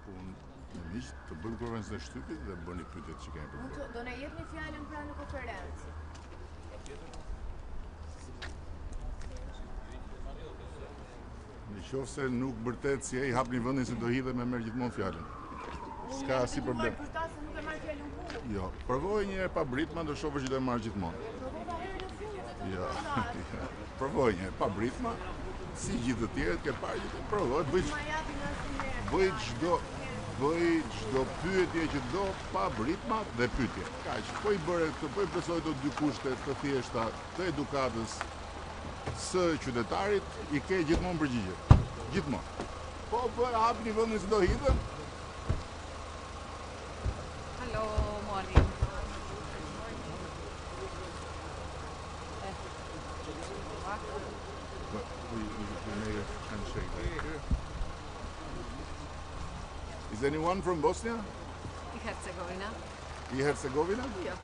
Në miq të bëni konferencën e shtypit dhe bëni pyetjet që keni për bërë. Do na jepni fjalën pra në konferencë. Në qoftë se nuk vërtet si ai hapni vendin se do hidhem me merr gjithmonë fjalën. S'ka asnjë problem. Për ta se nuk e marr fjalën kurrë. Jo, provoj një herë pa britma, do shohësh që do e marr gjithmonë. Provova herën e fundit. Jo. Provoj një herë pa britma, si gjithë të tjerët ke parë që provoj, bëj çdo pyetje që do pa britma dhe pyetje. Kaq, po i bëre këtë, po i plotësoj ato dy kushte të thjeshta të edukatës së qytetarit, i ke gjithmonë përgjigje. Gjithmonë. Po hapni vendin se do hidhem. Hello, morning. We made a handshake right here. Is anyone from Bosnia? Herzegovina. Herzegovina? Yeah.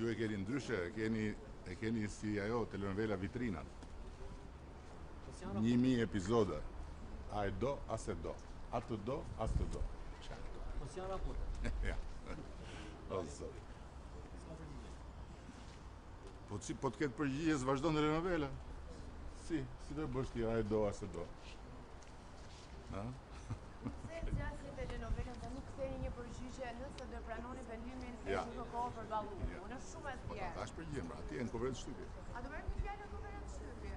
Ju e keni ndryshe, e keni si ajo telenovela Vitrina. 1000 epizoda. A e do, as e do. A të do, as të do. Possiamo rapporto. Ja. O zot. Po të ketë përgjigje vazhdon telenovela. Si do bësh ti, a e do, as e do. Ha? Se gjatë telenovelën dhe nuk ktheni një përgjigje nëse do pranoni vendimin e çdo kohë për balluar. Unë shumë e thjeshtë. Tash përgjigjem, atje në konferencë shtypje. A do merrni fjalën në konferencë shtypje?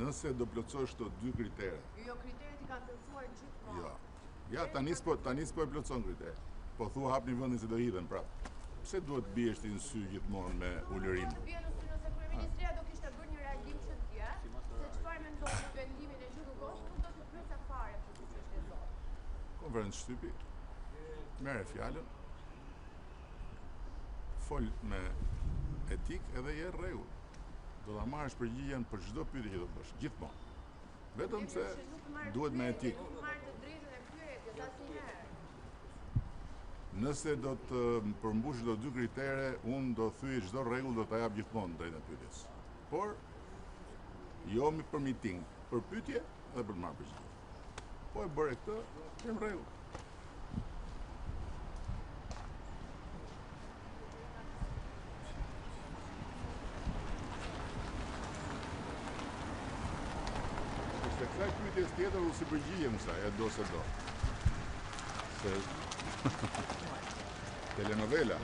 Nëse do plotësosh këto dy kritere. Jo, kriteret i kanë plotësuar gjithmonë. Jo. Ja, tani s'po e plotëson kriteret. Po thua hapni vendin se do hidhen prapë. Pse duhet biesh ti në sy gjithmonë me ulërim? Të bie në sy nëse kryeministria do kishte bërë një reagim që të tjerë, se çfarë mendon për vendimin e çdo kohë, nuk do të pyesë fare për këtë çështje sot. Konferencë shtypi. Merre fjalën. Fol me etik edhe je rregull. Do ta marrësh përgjigjen për çdo pyetje që do bësh, gjithmonë. Vetëm se duhet me etik. Nuk marr të drejtën e pyetjes asnjëherë. Nëse do të përmbush çdo dy kritere, unë do thyej çdo rregull do ta jap gjithmonë drejtën e pyetjes. Por jo për miting, për pyetje dhe për të marrë përgjigje. Po e bëre këtë, kem rregull. Se kësaj pyetjes tjetër u si përgjigjem kësaj, e do se do. Se telenovela.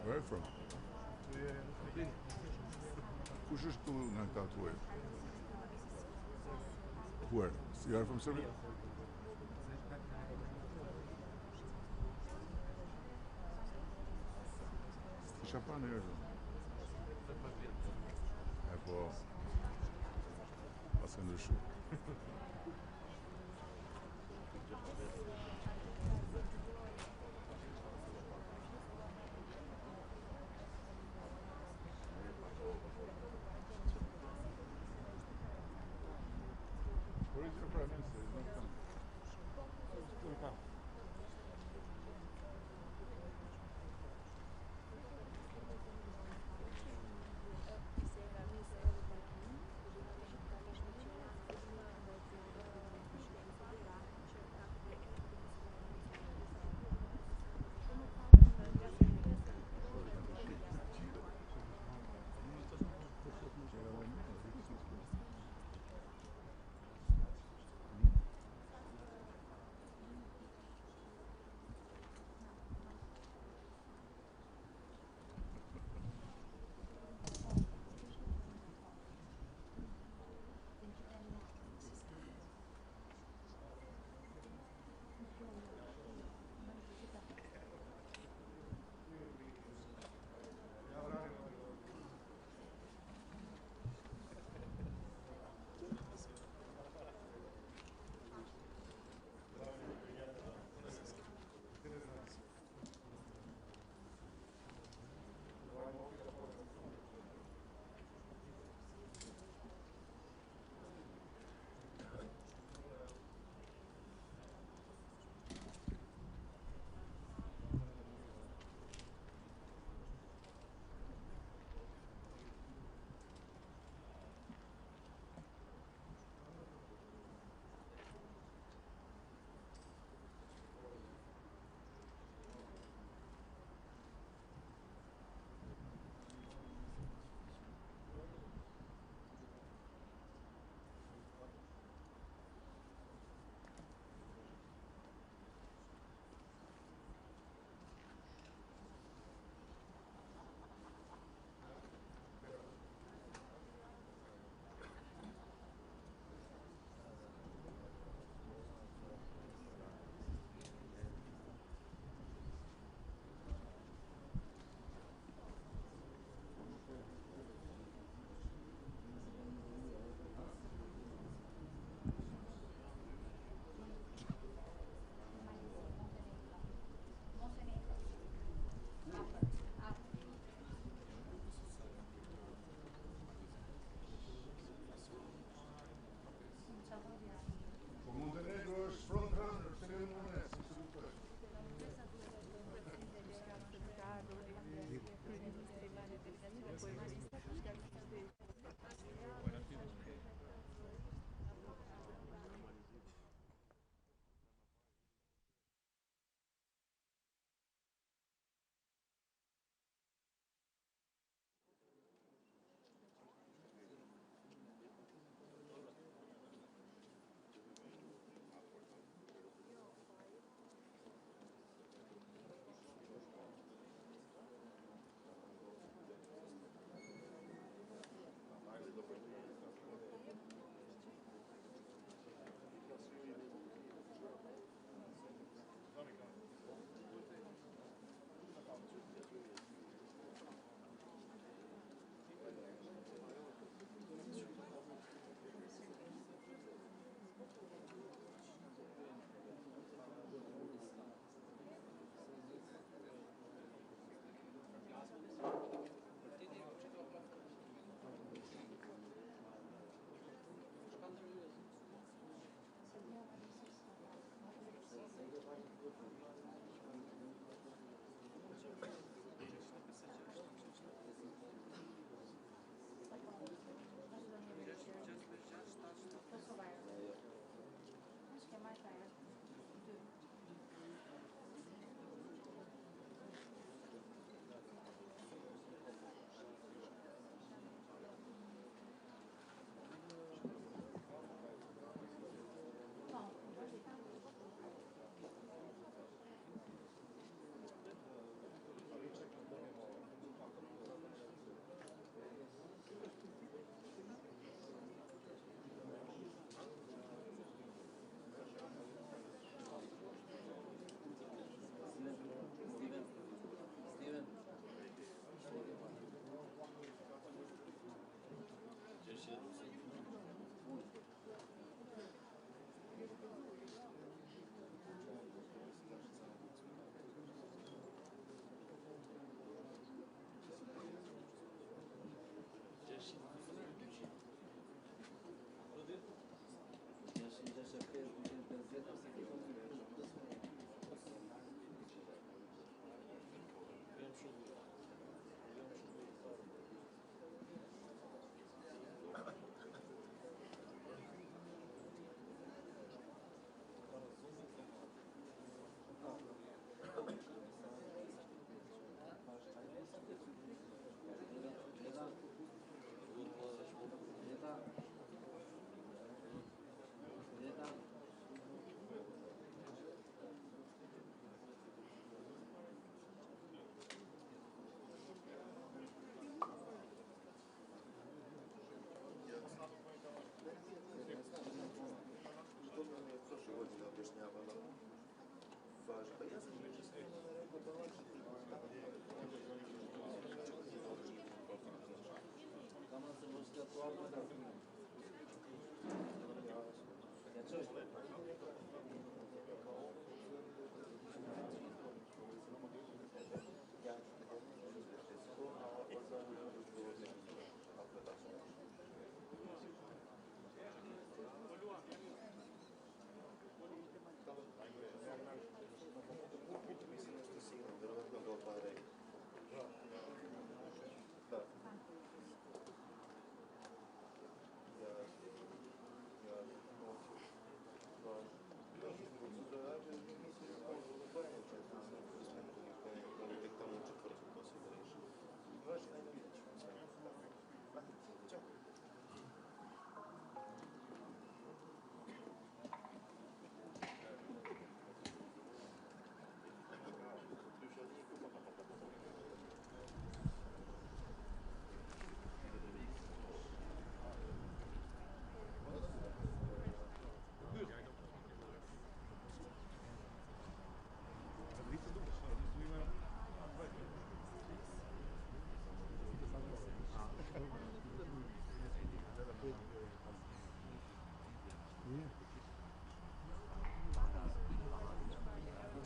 Where are you from? Kush është këtu nga këta tuaj? Where? You are from Serbia? Kisha pa në herë. E po, pas ka ndryshu. Where is your prime minister? He's not coming. He'll come.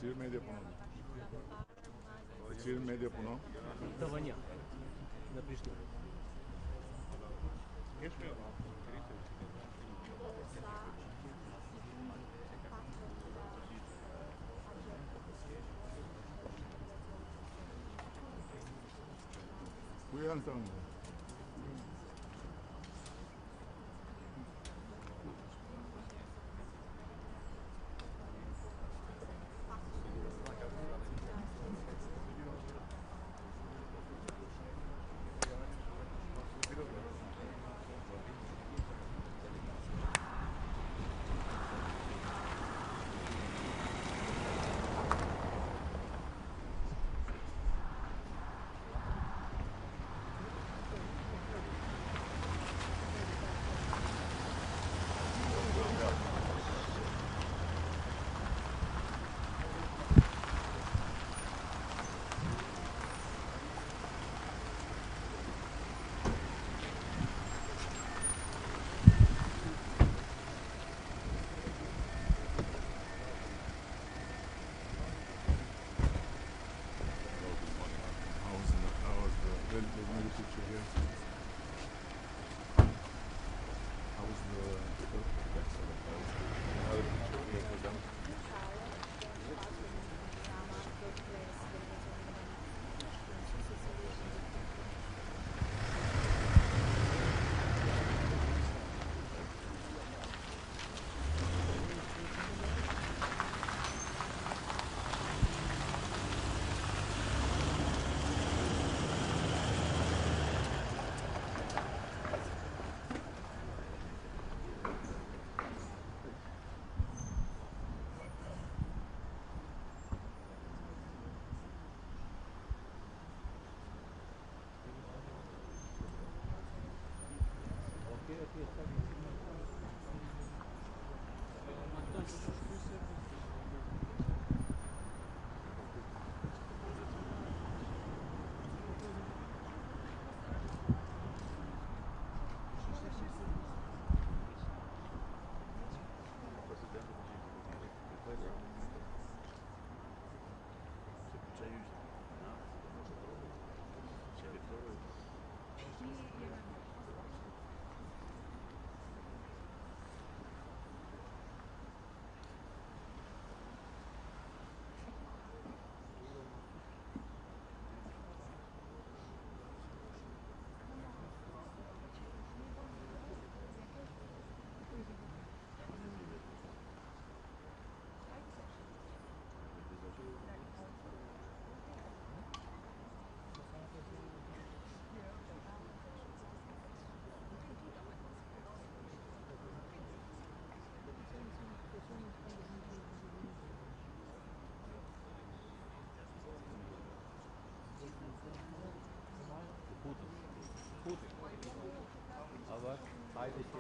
Cilj medija puno. Cilj medija puno. Albania. Da Priština. Qui Antonio. var. Saydaki.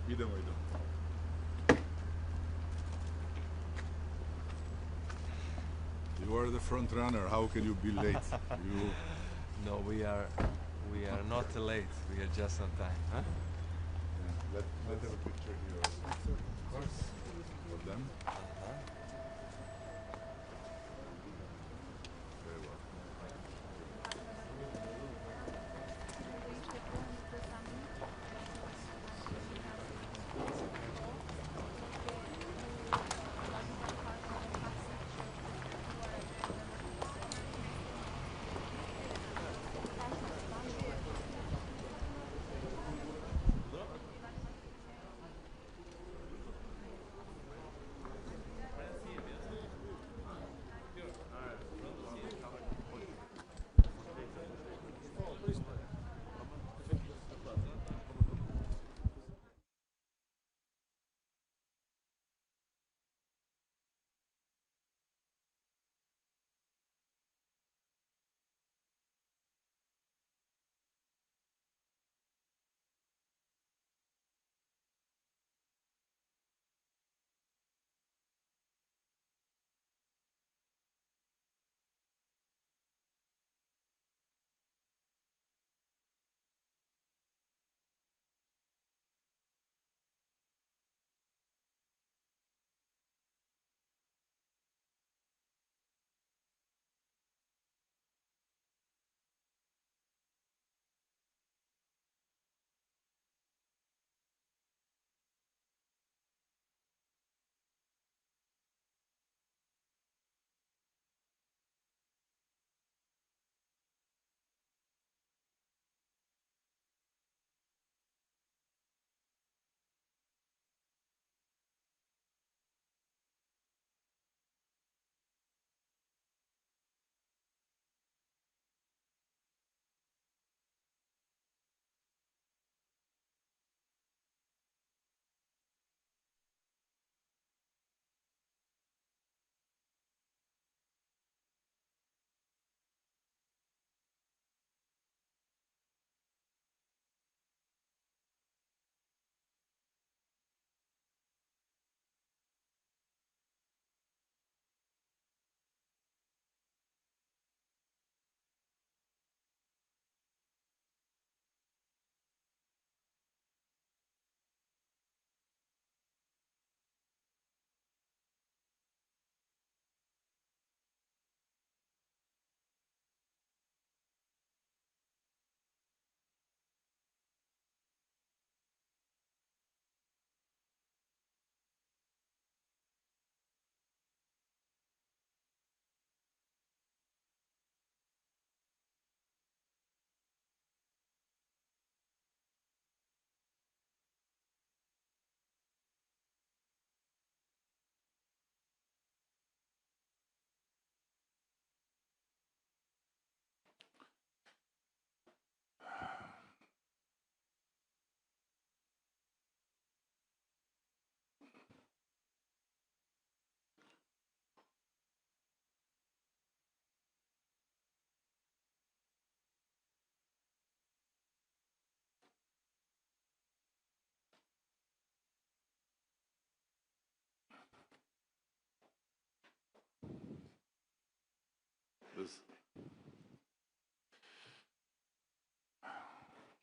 Idemo. You are the front runner. How can you be late? You... No, we are not late. We are just on time. Huh? Yeah. Let's have a picture here. Of course. For them. Very well.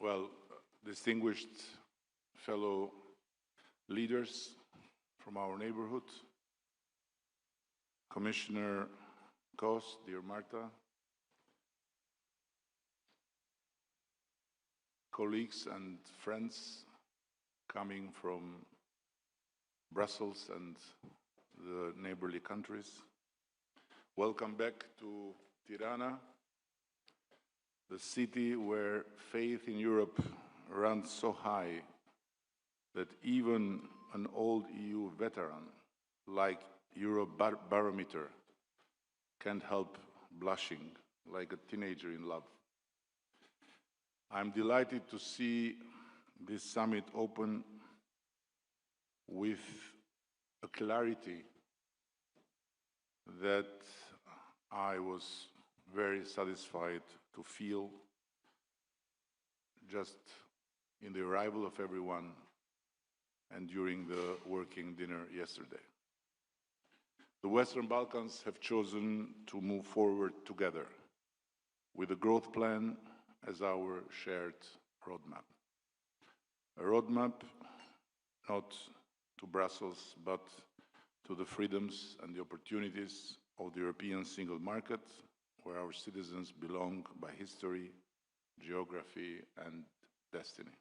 Well, distinguished fellow leaders from our neighborhood, Commissioner Kos, dear Marta, colleagues and friends coming from Brussels and the neighborly countries, welcome back to Tirana, the city where faith in Europe runs so high that even an old EU veteran like Eurobarometer can't help blushing like a teenager in love. I'm delighted to see this summit open with a clarity that I was very satisfied to feel just in the arrival of everyone and during the working dinner yesterday. The Western Balkans have chosen to move forward together with a growth plan as our shared roadmap. A roadmap not to Brussels, but to the freedoms and the opportunities of the European single market, where our citizens belong by history, geography, and destiny.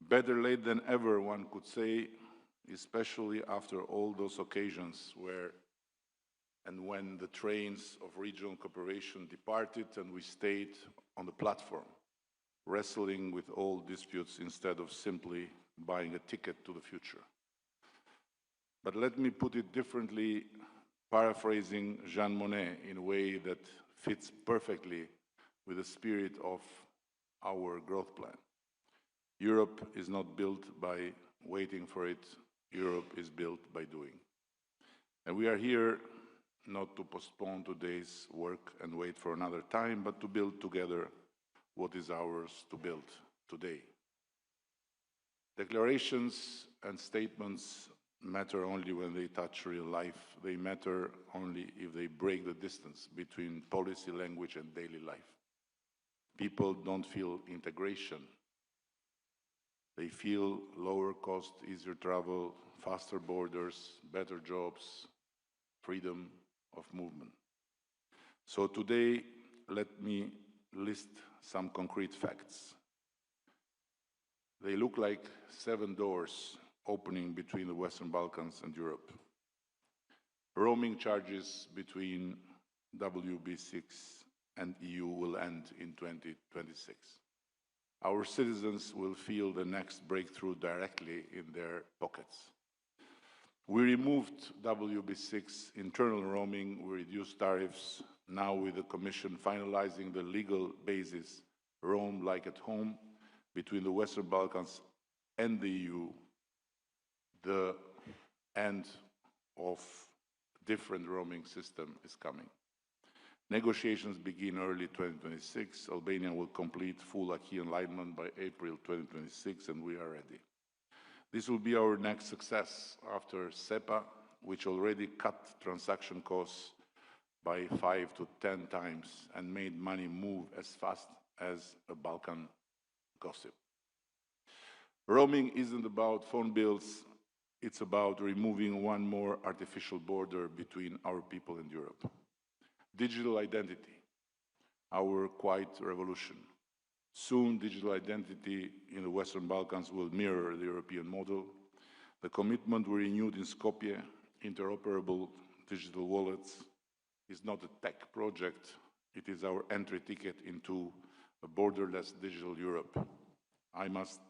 Better late than ever, one could say, especially after all those occasions where and when the trains of regional cooperation departed and we stayed on the platform, wrestling with all disputes instead of simply buying a ticket to the future. But let me put it differently, paraphrasing Jean Monnet in a way that fits perfectly with the spirit of our growth plan. Europe is not built by waiting for it. Europe is built by doing. And we are here not to postpone today's work and wait for another time, but to build together what is ours to build today. Declarations and statements matter only when they touch real life. They matter only if they break the distance between policy, language, and daily life. People don't feel integration. They feel lower cost, easier travel, faster borders, better jobs, freedom of movement. So today, let me list some concrete facts. They look like 7 doors opening between the Western Balkans and Europe. Roaming charges between WB6 and EU will end in 2026. Our citizens will feel the next breakthrough directly in their pockets. We removed WB6 internal roaming, we reduced tariffs. Now with the Commission finalizing the legal basis, roam like at home, between the Western Balkans and the EU, the end of different roaming system is coming. Negotiations begin early 2026. Albania will complete full acquis enlightenment by April 2026, and we are ready. This will be our next success after SEPA, which already cut transaction costs by 5 to 10 times and made money move as fast as a Balkan gossip. Roaming isn't about phone bills, it's about removing one more artificial border between our people and Europe. Digital identity, our quiet revolution. Soon, digital identity in the Western Balkans will mirror the European model. The commitment we renewed in Skopje, interoperable digital wallets, is not a tech project, it is our entry ticket into a borderless digital Europe. I must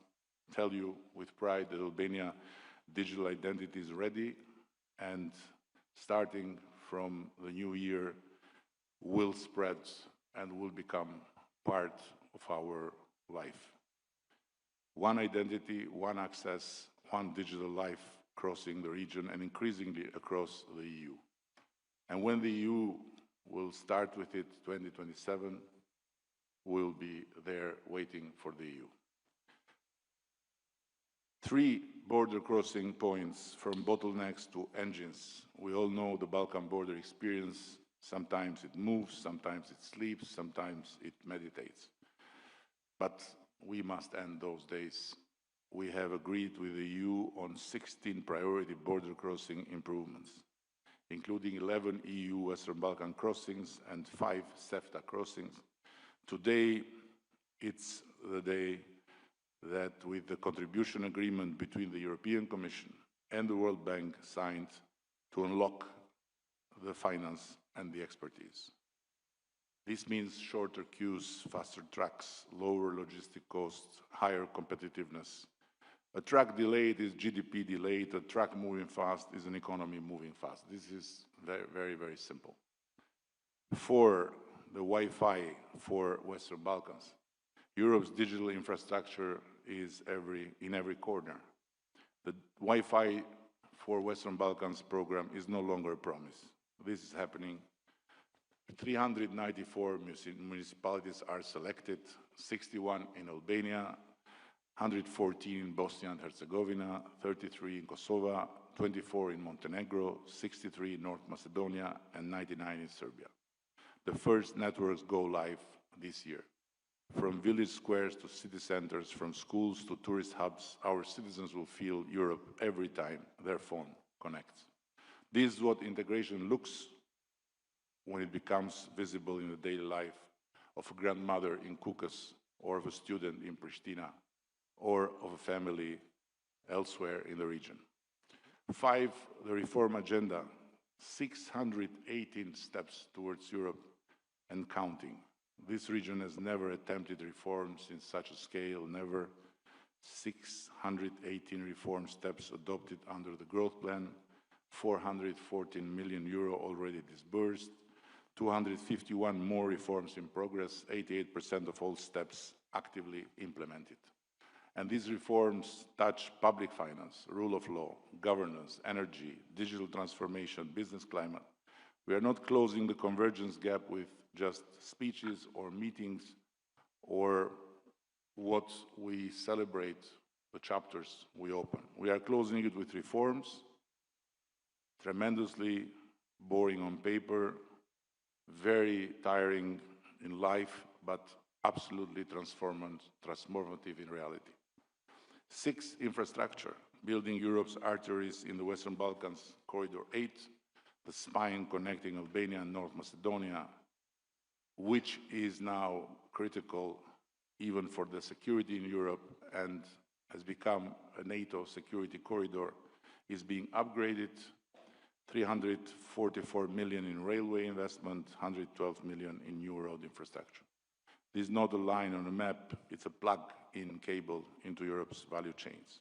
tell you with pride that Albania digital identity is ready, and starting from the new year will spread and will become part of our life. One identity, one access, one digital life crossing the region and increasingly across the EU. And when the EU will start with it 2027, we'll be there waiting for the EU. 3 border crossing points from bottlenecks to engines. We all know the Balkan border experience. Sometimes it moves, sometimes it sleeps, sometimes it meditates. But we must end those days. We have agreed with the EU on 16 priority border crossing improvements, including 11 EU Western Balkan crossings and 5 CEFTA crossings. Today, it's the day that with the contribution agreement between the European Commission and the World Bank signed to unlock the finance and the expertise. This means shorter queues, faster tracks, lower logistic costs, higher competitiveness. A track delayed is GDP delayed, a track moving fast is an economy moving fast. This is very, very, very simple. For the Wi-Fi for Western Balkans, Europe's digital infrastructure is in every corner. The Wi-Fi for Western Balkans program is no longer a promise. This is happening. 394 municipalities are selected, 61 in Albania, 114 in Bosnia and Herzegovina, 33 in Kosovo, 24 in Montenegro, 63 in North Macedonia, and 99 in Serbia. The first networks go live this year. From village squares to city centers, from schools to tourist hubs, our citizens will feel Europe every time their phone connects. This is what integration looks when it becomes visible in the daily life of a grandmother in Kukas, or of a student in Pristina, or of a family elsewhere in the region. 5, the reform agenda, 618 steps towards Europe and counting. This region has never attempted reforms in such a scale, never. 618 reform steps adopted under the growth plan, 414 million euro already disbursed, 251 more reforms in progress, 88% of all steps actively implemented. And these reforms touch public finance, rule of law, governance, energy, digital transformation, business climate. We are not closing the convergence gap with just speeches or meetings or what we celebrate, the chapters we open. We are closing it with reforms, tremendously boring on paper, very tiring in life, but absolutely transformative in reality. 6, infrastructure, building Europe's arteries in the Western Balkans, Corridor 8, the spine connecting Albania and North Macedonia, which is now critical even for the security in Europe and has become a NATO security corridor, is being upgraded. 344 million in railway investment, 112 million in new road infrastructure. This is not a line on a map, it's a plug-in cable into Europe's value chains.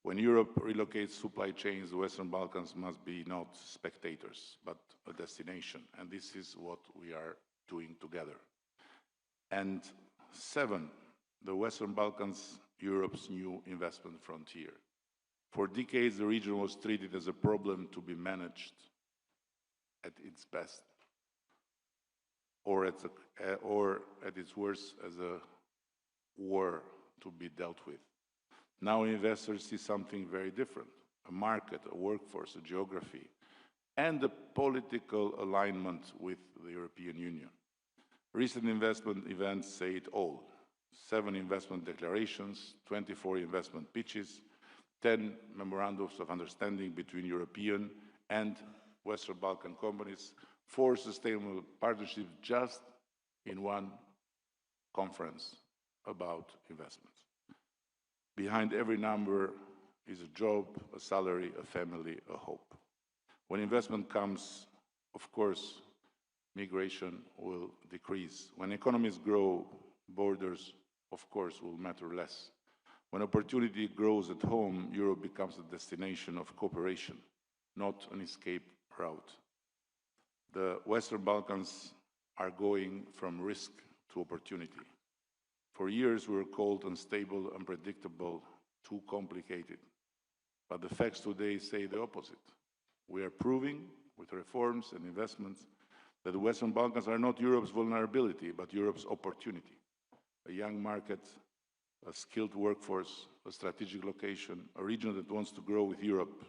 When Europe relocates supply chains, the Western Balkans must be not spectators, but a destination. And this is what we are doing together. And 7, the Western Balkans, Europe's new investment frontier. For decades, the region was treated as a problem to be managed at its best, or at its worst as a war to be dealt with. Now investors see something very different, a market, a workforce, a geography, and a political alignment with the European Union. Recent investment events say it all. 7 investment declarations, 24 investment pitches, 10 memorandums of understanding between European and Western Balkan companies, 4 sustainable partnerships just in one conference about investments. Behind every number is a job, a salary, a family, a hope. When investment comes, of course, migration will decrease. When economies grow, borders, of course, will matter less. When opportunity grows at home, Europe becomes a destination of cooperation, not an escape route. The Western Balkans are going from risk to opportunity. For years, we were called unstable, unpredictable, too complicated. But the facts today say the opposite. We are proving, with reforms and investments, that the Western Balkans are not Europe's vulnerability, but Europe's opportunity. A young market, a skilled workforce, a strategic location, a region that wants to grow with Europe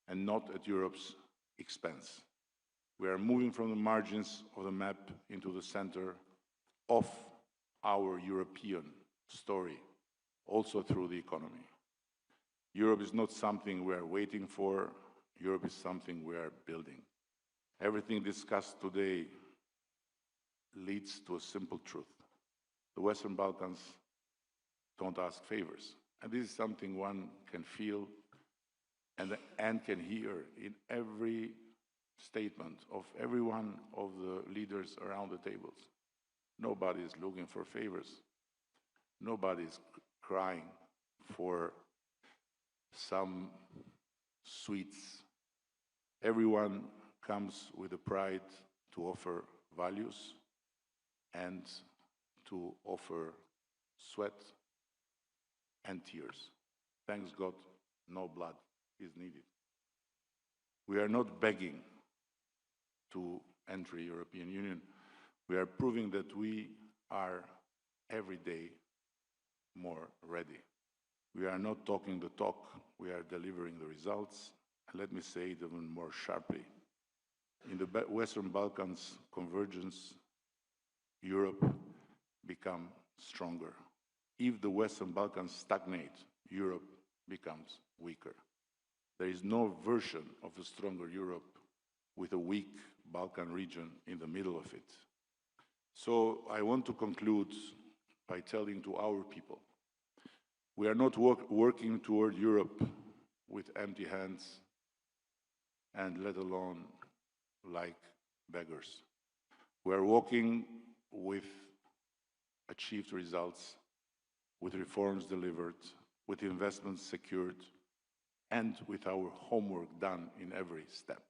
and not at Europe's expense. We are moving from the margins of the map into the center of our European story, also through the economy. Europe is not something we are waiting for. Europe is something we are building. Everything discussed today leads to a simple truth. The Western Balkans don't ask favors. And this is something one can feel and can hear in every statement of every one of the leaders around the tables. Nobody is looking for favors. Nobody is crying for some sweets. Everyone comes with the pride to offer values and to offer sweat and tears. Thanks God, no blood is needed. We are not begging to enter the European Union. We are proving that we are every day more ready. We are not talking the talk, we are delivering the results. And let me say it even more sharply. In the Western Balkans convergence, Europe becomes stronger. If the Western Balkans stagnate, Europe becomes weaker. There is no version of a stronger Europe with a weak Balkan region in the middle of it. So I want to conclude by telling to our people, we are not working toward Europe with empty hands and let alone like beggars. We are walking with achieved results, with reforms delivered, with investments secured, and with our homework done in every step.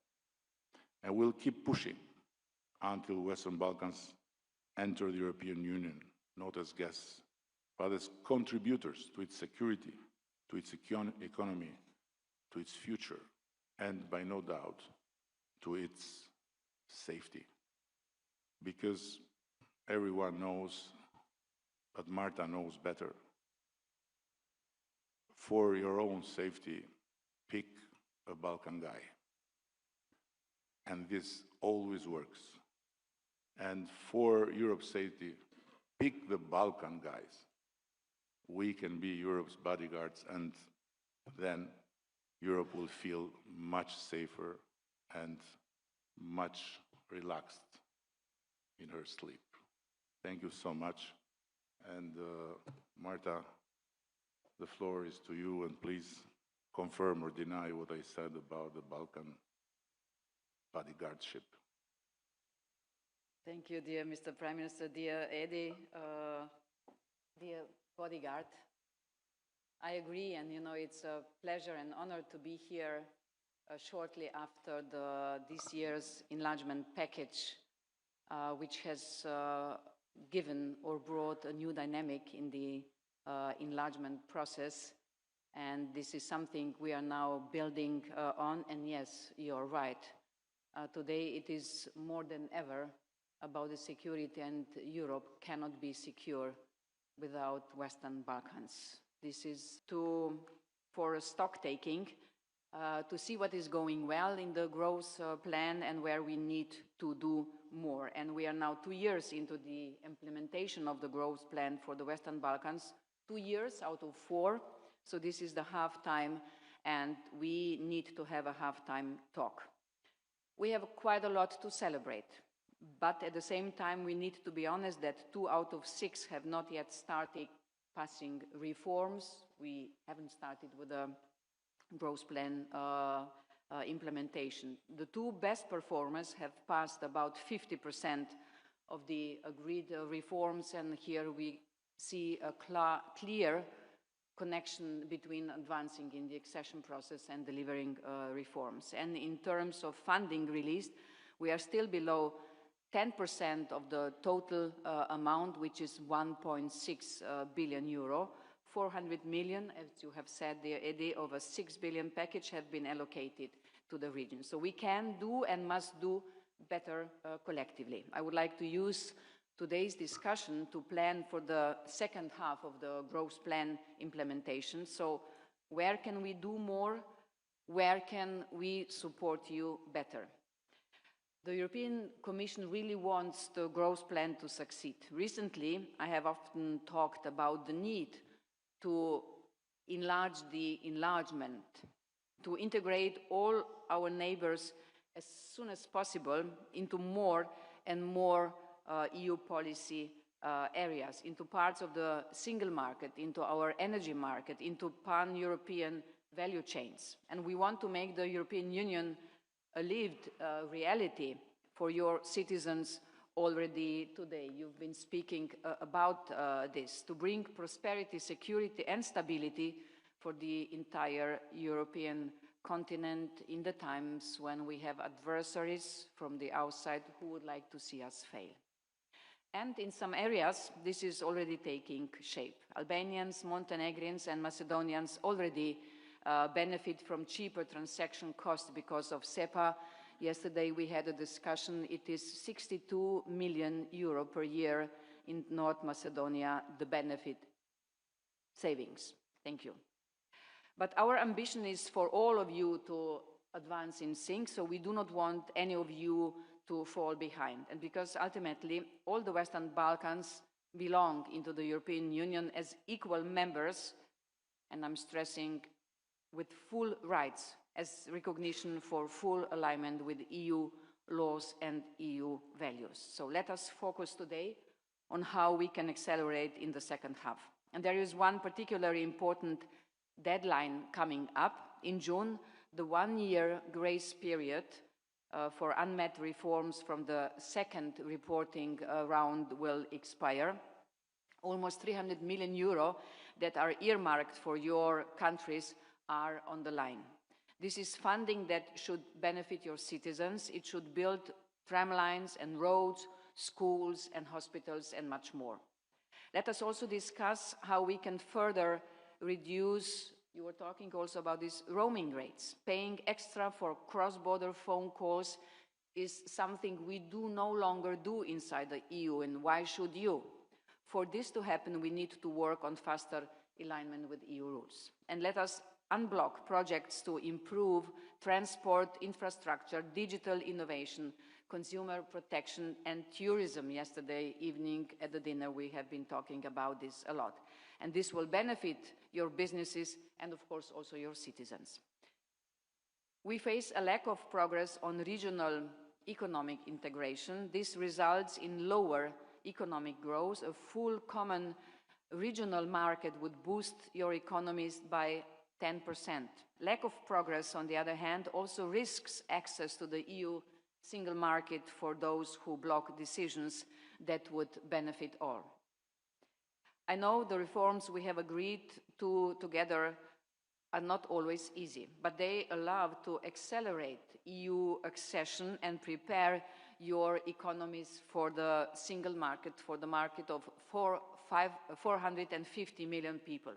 And we'll keep pushing until Western Balkans enter the European Union, not as guests, but as contributors to its security, to its economy, to its future, and by no doubt, to its safety. Because everyone knows, but Marta knows better. For your own safety, pick a Balkan guy. And this always works. And for Europe's safety, pick the Balkan guys. We can be Europe's bodyguards, and then Europe will feel much safer and much relaxed in her sleep. Thank you so much. And Marta, the floor is to you, and please confirm or deny what I said about the Balkan bodyguardship. Thank you, dear Mr. Prime Minister, dear Edi, dear bodyguard. I agree, and it's a pleasure and honor to be here shortly after this year's enlargement package, which has given or brought a new dynamic in the enlargement process. And this is something we are now building on, and yes, you're right. Today it is more than ever about the security, and Europe cannot be secure without Western Balkans. This is for stock taking, to see what is going well in the growth plan and where we need to do more. And we are now 2 years into the implementation of the growth plan for the Western Balkans, 2 years out of 4. So this is the half-time, and we need to have a half-time talk. We have quite a lot to celebrate, but at the same time, we need to be honest that 2 out of 6 have not yet started passing reforms. We haven't started with a growth plan implementation. The 2 best performers have passed about 50% of the agreed reforms, and here we see a clear connection between advancing in the accession process and delivering reforms. And in terms of funding released, we are still below 10% of the total amount, which is 1.6 billion euro. 400 million, as you have said, the of a 6 billion package have been allocated to the region. So we can do and must do better collectively. I would like to use today's discussion to plan for the second half of the growth plan implementation. So where can we do more? Where can we support you better? The European Commission really wants the growth plan to succeed. Recently, I have often talked about the need to enlarge the enlargement, to integrate all our neighbors as soon as possible into more and more EU policy areas, into parts of the single market, into our energy market, into pan-European value chains. And we want to make the European Union a lived reality for your citizens already today. You've been speaking about this, to bring prosperity, security and stability for the entire European continent in the times when we have adversaries from the outside who would like to see us fail. And in some areas, this is already taking shape. Albanians, Montenegrins and Macedonians already benefit from cheaper transaction costs because of SEPA. Yesterday we had a discussion. It is 62 million euro per year in North Macedonia, the benefit savings. Thank you. But our ambition is for all of you to advance in sync, so we do not want any of you to fall behind. And because ultimately all the Western Balkans belong into the European Union as equal members, and I'm stressing with full rights, as recognition for full alignment with EU laws and EU values. So let us focus today on how we can accelerate in the second half. And there is one particularly important deadline coming up. In June, the one-year grace period for unmet reforms from the second reporting round will expire. Almost 300 million euro that are earmarked for your countries are on the line. This is funding that should benefit your citizens. It should build tram lines and roads, schools and hospitals and much more. Let us also discuss how we can further reduce, you were talking also about these roaming rates. Paying extra for cross-border phone calls is something we do no longer do inside the EU, and why should you? For this to happen, we need to work on faster alignment with EU rules. And let us unblock projects to improve transport infrastructure, digital innovation, consumer protection and tourism. Yesterday evening at the dinner we have been talking about this a lot. And this will benefit your businesses and of course also your citizens. We face a lack of progress on regional economic integration. This results in lower economic growth. A full common regional market would boost your economies by 10%. Lack of progress, on the other hand, also risks access to the EU single market for those who block decisions that would benefit all. I know the reforms we have agreed to together are not always easy, but they allow to accelerate EU accession and prepare your economies for the single market, for the market of 450 million people.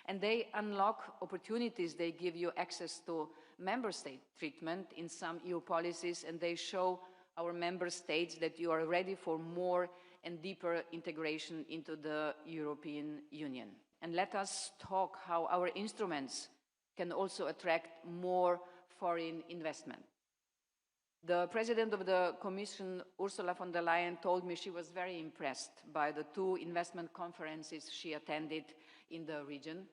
And they unlock opportunities. They give you access to member state treatment in some EU policies, and they show our member states that you are ready for more and deeper integration into the European Union. And let us talk how our instruments can also attract more foreign investment. The President of the Commission, Ursula von der Leyen, told me she was very impressed by the 2 investment conferences she attended in the region.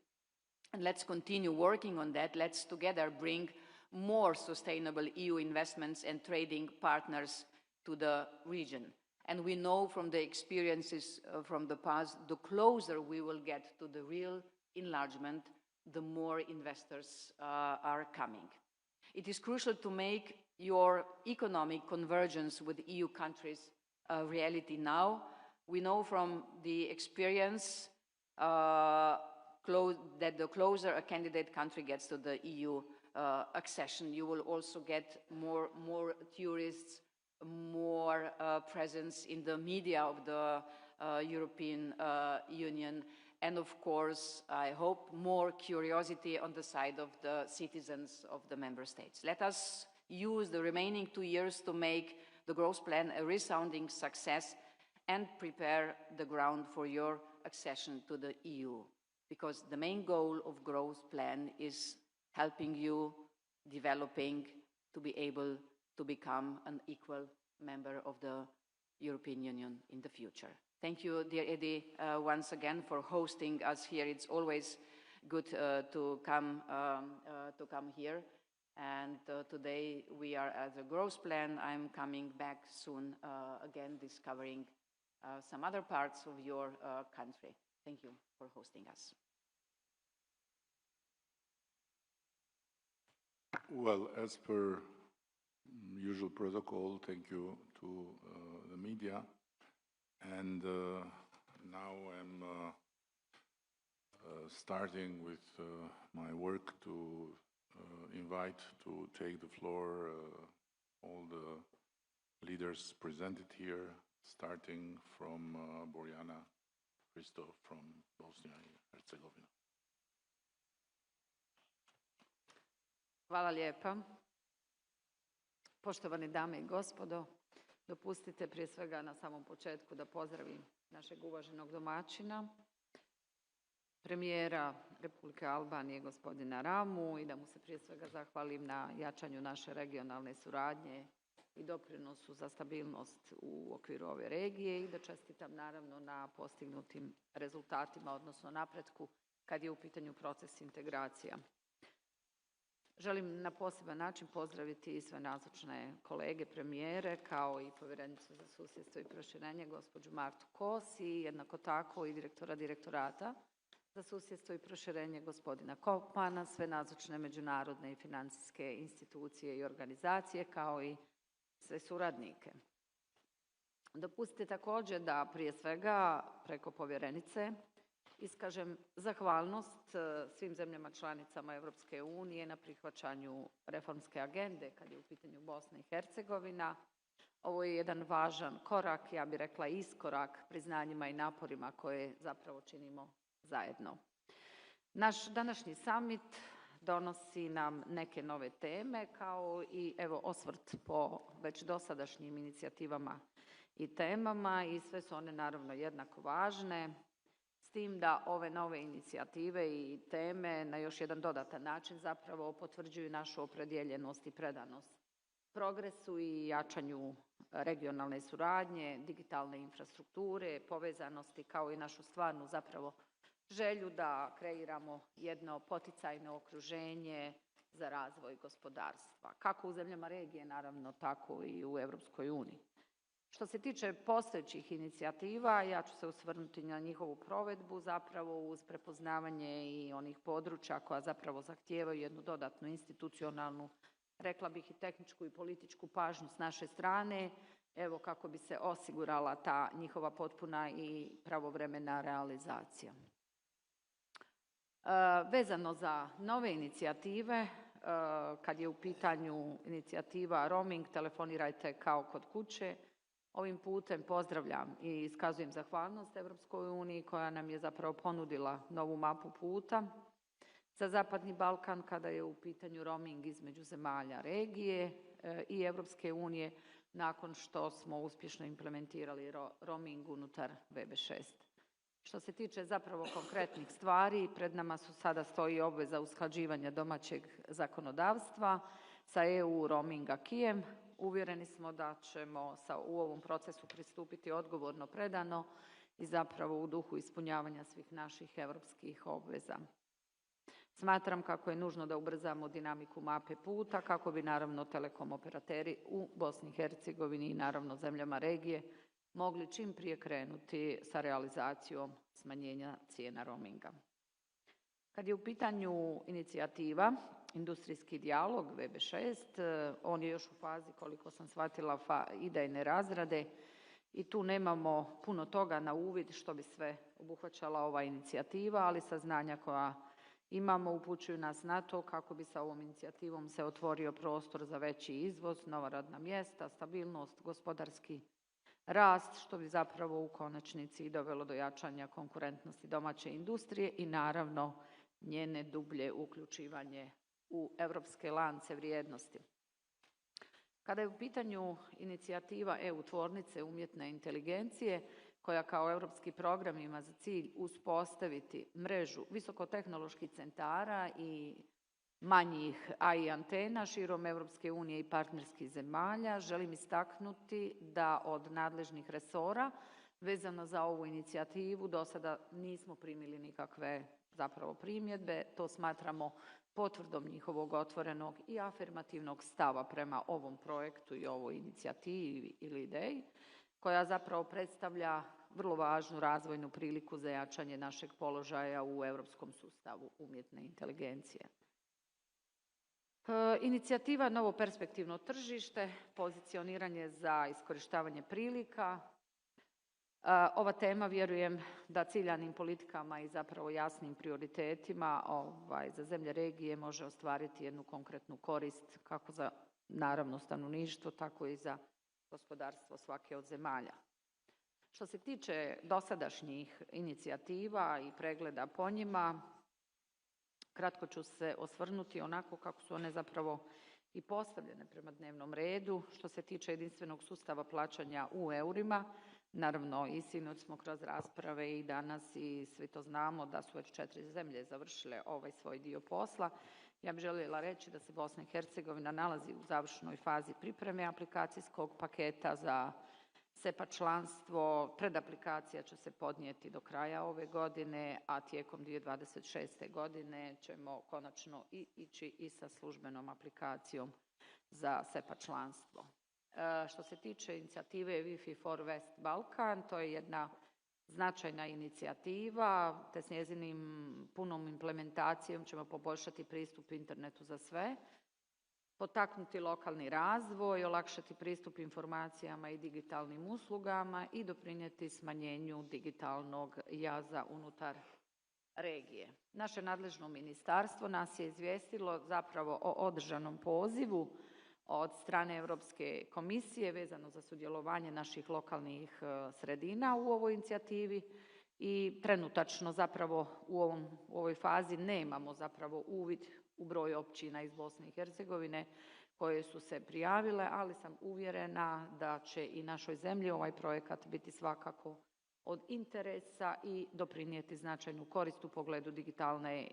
And let's continue working on that. Let's together bring more sustainable EU investments and trading partners to the region. And we know from the experiences from the past, the closer we will get to the real enlargement, the more investors are coming. It is crucial to make your economic convergence with EU countries a reality now. We know from the experience that the closer a candidate country gets to the EU accession, you will also get more tourists, more presence in the media of the European Union, and of course, I hope, more curiosity on the side of the citizens of the member states. Let us use the remaining 2 years to make the growth plan a resounding success and prepare the ground for your accession to the EU. Because the main goal of growth plan is helping you developing to be able to become an equal member of the European Union in the future. Thank you, dear Eddie, once again for hosting us here. It's always good to come here. And today we are as a growth plan. I'm coming back soon again, discovering some other parts of your country. Thank you for hosting us. Well, as per usual protocol, thank you to the media. And now I'm starting with my work to invite to take the floor all the leaders presented here, starting from Borjana Christoph from Bosnia and Herzegovina. Hvala lijepa. Poštovane dame i gospodo, dopustite prije svega na samom početku da pozdravim našeg uvaženog domaćina, premijera Republike Albanije, gospodina Ramu, i da mu se prije svega zahvalim na jačanju naše regionalne suradnje i doprinosu za stabilnost u okviru ove regije i da čestitam naravno na postignutim rezultatima, odnosno napretku kad je u pitanju proces integracija. Želim na poseban način pozdraviti i sve nazočne kolege premijere, kao i povjerenicu za susjedstvo i proširenje, gospođu Martu Kos, i jednako tako i direktora direktorata za susjedstvo i proširenje, gospodina Kopmana, sve nazočne međunarodne i financijske institucije i organizacije, kao i sve suradnike. Dopustite također da prije svega preko povjerenice iskažem zahvalnost svim zemljama članicama Europske unije na prihvaćanju reformske agende kad je u pitanju Bosna i Hercegovina. Ovo je jedan važan korak, ja bih rekla iskorak, priznanjima i naporima koje zapravo činimo zajedno. Naš današnji summit donosi nam neke nove teme, kao i evo osvrt po već dosadašnjim inicijativama i temama, i sve su one naravno jednako važne, s tim da ove nove inicijative i teme na još jedan dodatan način zapravo potvrđuju našu opredjeljenost i predanost progresu i jačanju regionalne suradnje, digitalne infrastrukture, povezanosti, kao i našu stvarnu zapravo želju da kreiramo jedno poticajno okruženje za razvoj gospodarstva, kako u zemljama regije, naravno, tako i u Europskoj uniji. Što se tiče postojećih inicijativa, ja ću se osvrnuti na njihovu provedbu, zapravo uz prepoznavanje i onih područja koja zapravo zahtijevaju jednu dodatnu institucionalnu, rekla bih i tehničku i političku pažnju s naše strane, evo kako bi se osigurala ta njihova potpuna i pravovremena realizacija. Vezano za nove inicijative, kad je u pitanju inicijativa roaming, telefonirajte kao kod kuće, ovim putem pozdravljam i iskazujem zahvalnost Europskoj uniji koja nam je zapravo ponudila novu mapu puta za Zapadni Balkan kada je u pitanju roaming između zemalja regije i Europske unije, nakon što smo uspješno implementirali roaming unutar VB6. Što se tiče zapravo konkretnih stvari, pred nama sada stoji obveza usklađivanja domaćeg zakonodavstva sa EU roaming acquis-em. Uvjereni smo da ćemo u ovom procesu pristupiti odgovorno, predano i zapravo u duhu ispunjavanja svih naših europskih obveza. Smatram kako je nužno da ubrzamo dinamiku mape puta, kako bi naravno telekom operateri u Bosni i Hercegovini i naravno zemljama regije mogli čim prije krenuti sa realizacijom smanjenja cijena roaminga. Kad je u pitanju inicijativa industrijski dijalog VB6, on je još u fazi, koliko sam shvatila, idejne razrade i tu nemamo puno toga na uvid što bi sve obuhvaćala ova inicijativa, ali saznanja koja imamo upućuju nas na to kako bi sa ovom inicijativom se otvorio prostor za veći izvoz, nova radna mjesta, stabilnost, gospodarski rast, što bi zapravo u konačnici dovelo do jačanja konkurentnosti domaće industrije i naravno njene dublje uključivanje u europske lance vrijednosti. Kada je u pitanju inicijativa EU tvornice umjetne inteligencije, koja kao europski program ima za cilj uspostaviti mrežu visokotehnoloških centara i manjih AI antena širom Europske unije i partnerskih zemalja. Želim istaknuti da od nadležnih resora vezano za ovu inicijativu do sada nismo primili nikakve zapravo primjedbe. To smatramo potvrdom njihovog otvorenog i afirmativnog stava prema ovom projektu i ovoj inicijativi ili ideji, koja zapravo predstavlja vrlo važnu razvojnu priliku za jačanje našeg položaja u europskom sustavu umjetne inteligencije. Inicijativa Novo perspektivno tržište, pozicioniranje za iskorištavanje prilika. Ova tema, vjerujem da ciljanim politikama i zapravo jasnim prioritetima za zemlje regije može ostvariti jednu konkretnu korist kako za naravno stanovništvo, tako i za gospodarstvo svake od zemalja. Što se tiče dosadašnjih inicijativa i pregleda po njima, kratko ću se osvrnuti onako kako su one zapravo i postavljene prema dnevnom redu. Što se tiče jedinstvenog sustava plaćanja u eurima, naravno i sinoć smo kroz rasprave i danas i svi to znamo da su već 4 zemlje završile ovaj svoj dio posla. Ja bih željela reći da se Bosna i Hercegovina nalazi u završnoj fazi pripreme aplikacijskog paketa za SEPA članstvo. Predaplikacija će se podnijeti do kraja ove godine, a tijekom 2026. godine ćemo konačno ići i sa službenom aplikacijom za SEPA članstvo. Što se tiče inicijative Wi-Fi for West Balkan, to je jedna značajna inicijativa, te s njezinim punom implementacijom ćemo poboljšati pristup internetu za sve, potaknuti lokalni razvoj, olakšati pristup informacijama i digitalnim uslugama i doprinijeti smanjenju digitalnog jaza unutar regije. Naše nadležno ministarstvo nas je izvijestilo zapravo o održanom pozivu od strane Europske komisije vezano za sudjelovanje naših lokalnih sredina u ovoj inicijativi i trenutačno zapravo u ovoj fazi nemamo zapravo uvid u broj općina iz Bosne i Hercegovine koje su se prijavile, ali sam uvjerena da će i našoj zemlji ovaj projekat biti svakako od interesa i doprinijeti značajnu korist u pogledu digitalne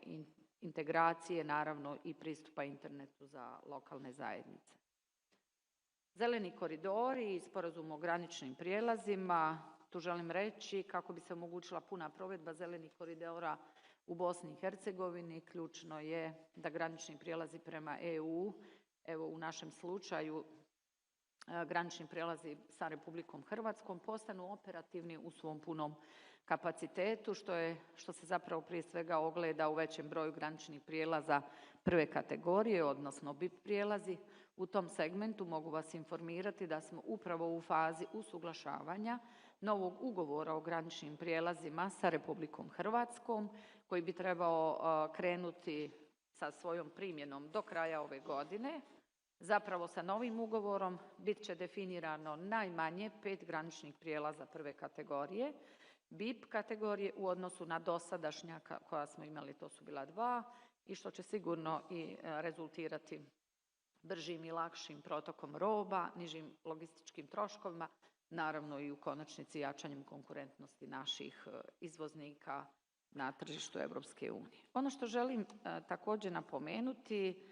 integracije, naravno i pristupa internetu za lokalne zajednice. Zeleni koridori i sporazum o graničnim prijelazima. Tu želim reći kako bi se omogućila puna provedba zelenih koridora u Bosni i Hercegovini, ključno je da granični prijelazi prema EU, evo u našem slučaju granični prijelazi sa Republikom Hrvatskom, postanu operativni u svom punom kapacitetu, što se zapravo prije svega ogleda u većem broju graničnih prijelaza prve kategorije, odnosno BIP prijelazi. U tom segmentu mogu vas informirati da smo upravo u fazi usuglašavanja novog ugovora o graničnim prijelazima sa Republikom Hrvatskom, koji bi trebao krenuti sa svojom primjenom do kraja ove godine. Zapravo sa novim ugovorom bit će definirano najmanje 5 graničnih prijelaza prve kategorije, BIP kategorije u odnosu na dosadašnja koja smo imali, to su bila 2, i što će sigurno i rezultirati bržim i lakšim protokom roba, nižim logističkim troškovima, naravno i u konačnici jačanjem konkurentnosti naših izvoznika na tržištu Europske unije. Ono što želim također napomenuti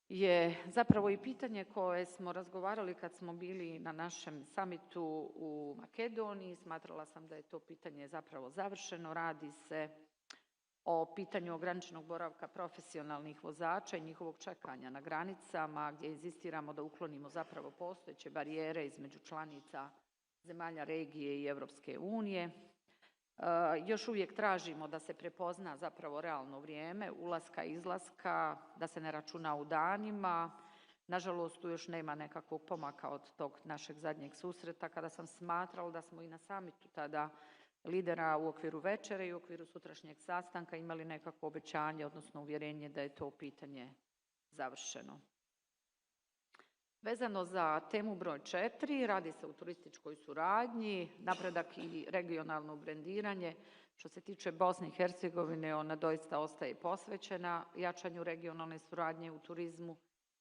je zapravo i pitanje koje smo razgovarali kad smo bili na našem samitu u Makedoniji. Smatrala sam da je to pitanje zapravo završeno. Radi se o pitanju ograničenog boravka profesionalnih vozača i njihovog čekanja na granicama, gdje inzistiramo da uklonimo zapravo postojeće barijere između članica zemalja regije i Europske unije. Još uvijek tražimo da se prepozna zapravo realno vrijeme ulaska i izlaska, da se ne računa u danima. Nažalost, tu još nema nekakvog pomaka od tog našeg zadnjeg susreta, kada sam smatrala da smo i na samitu tada lidera u okviru večere i u okviru sutrašnjeg sastanka imali nekakvo obećanje, odnosno uvjerenje da je to pitanje završeno. Vezano za temu broj 4, radi se o turističkoj suradnji, napredak i regionalno brendiranje. Što se tiče Bosne i Hercegovine, ona doista ostaje posvećena jačanju regionalne suradnje u turizmu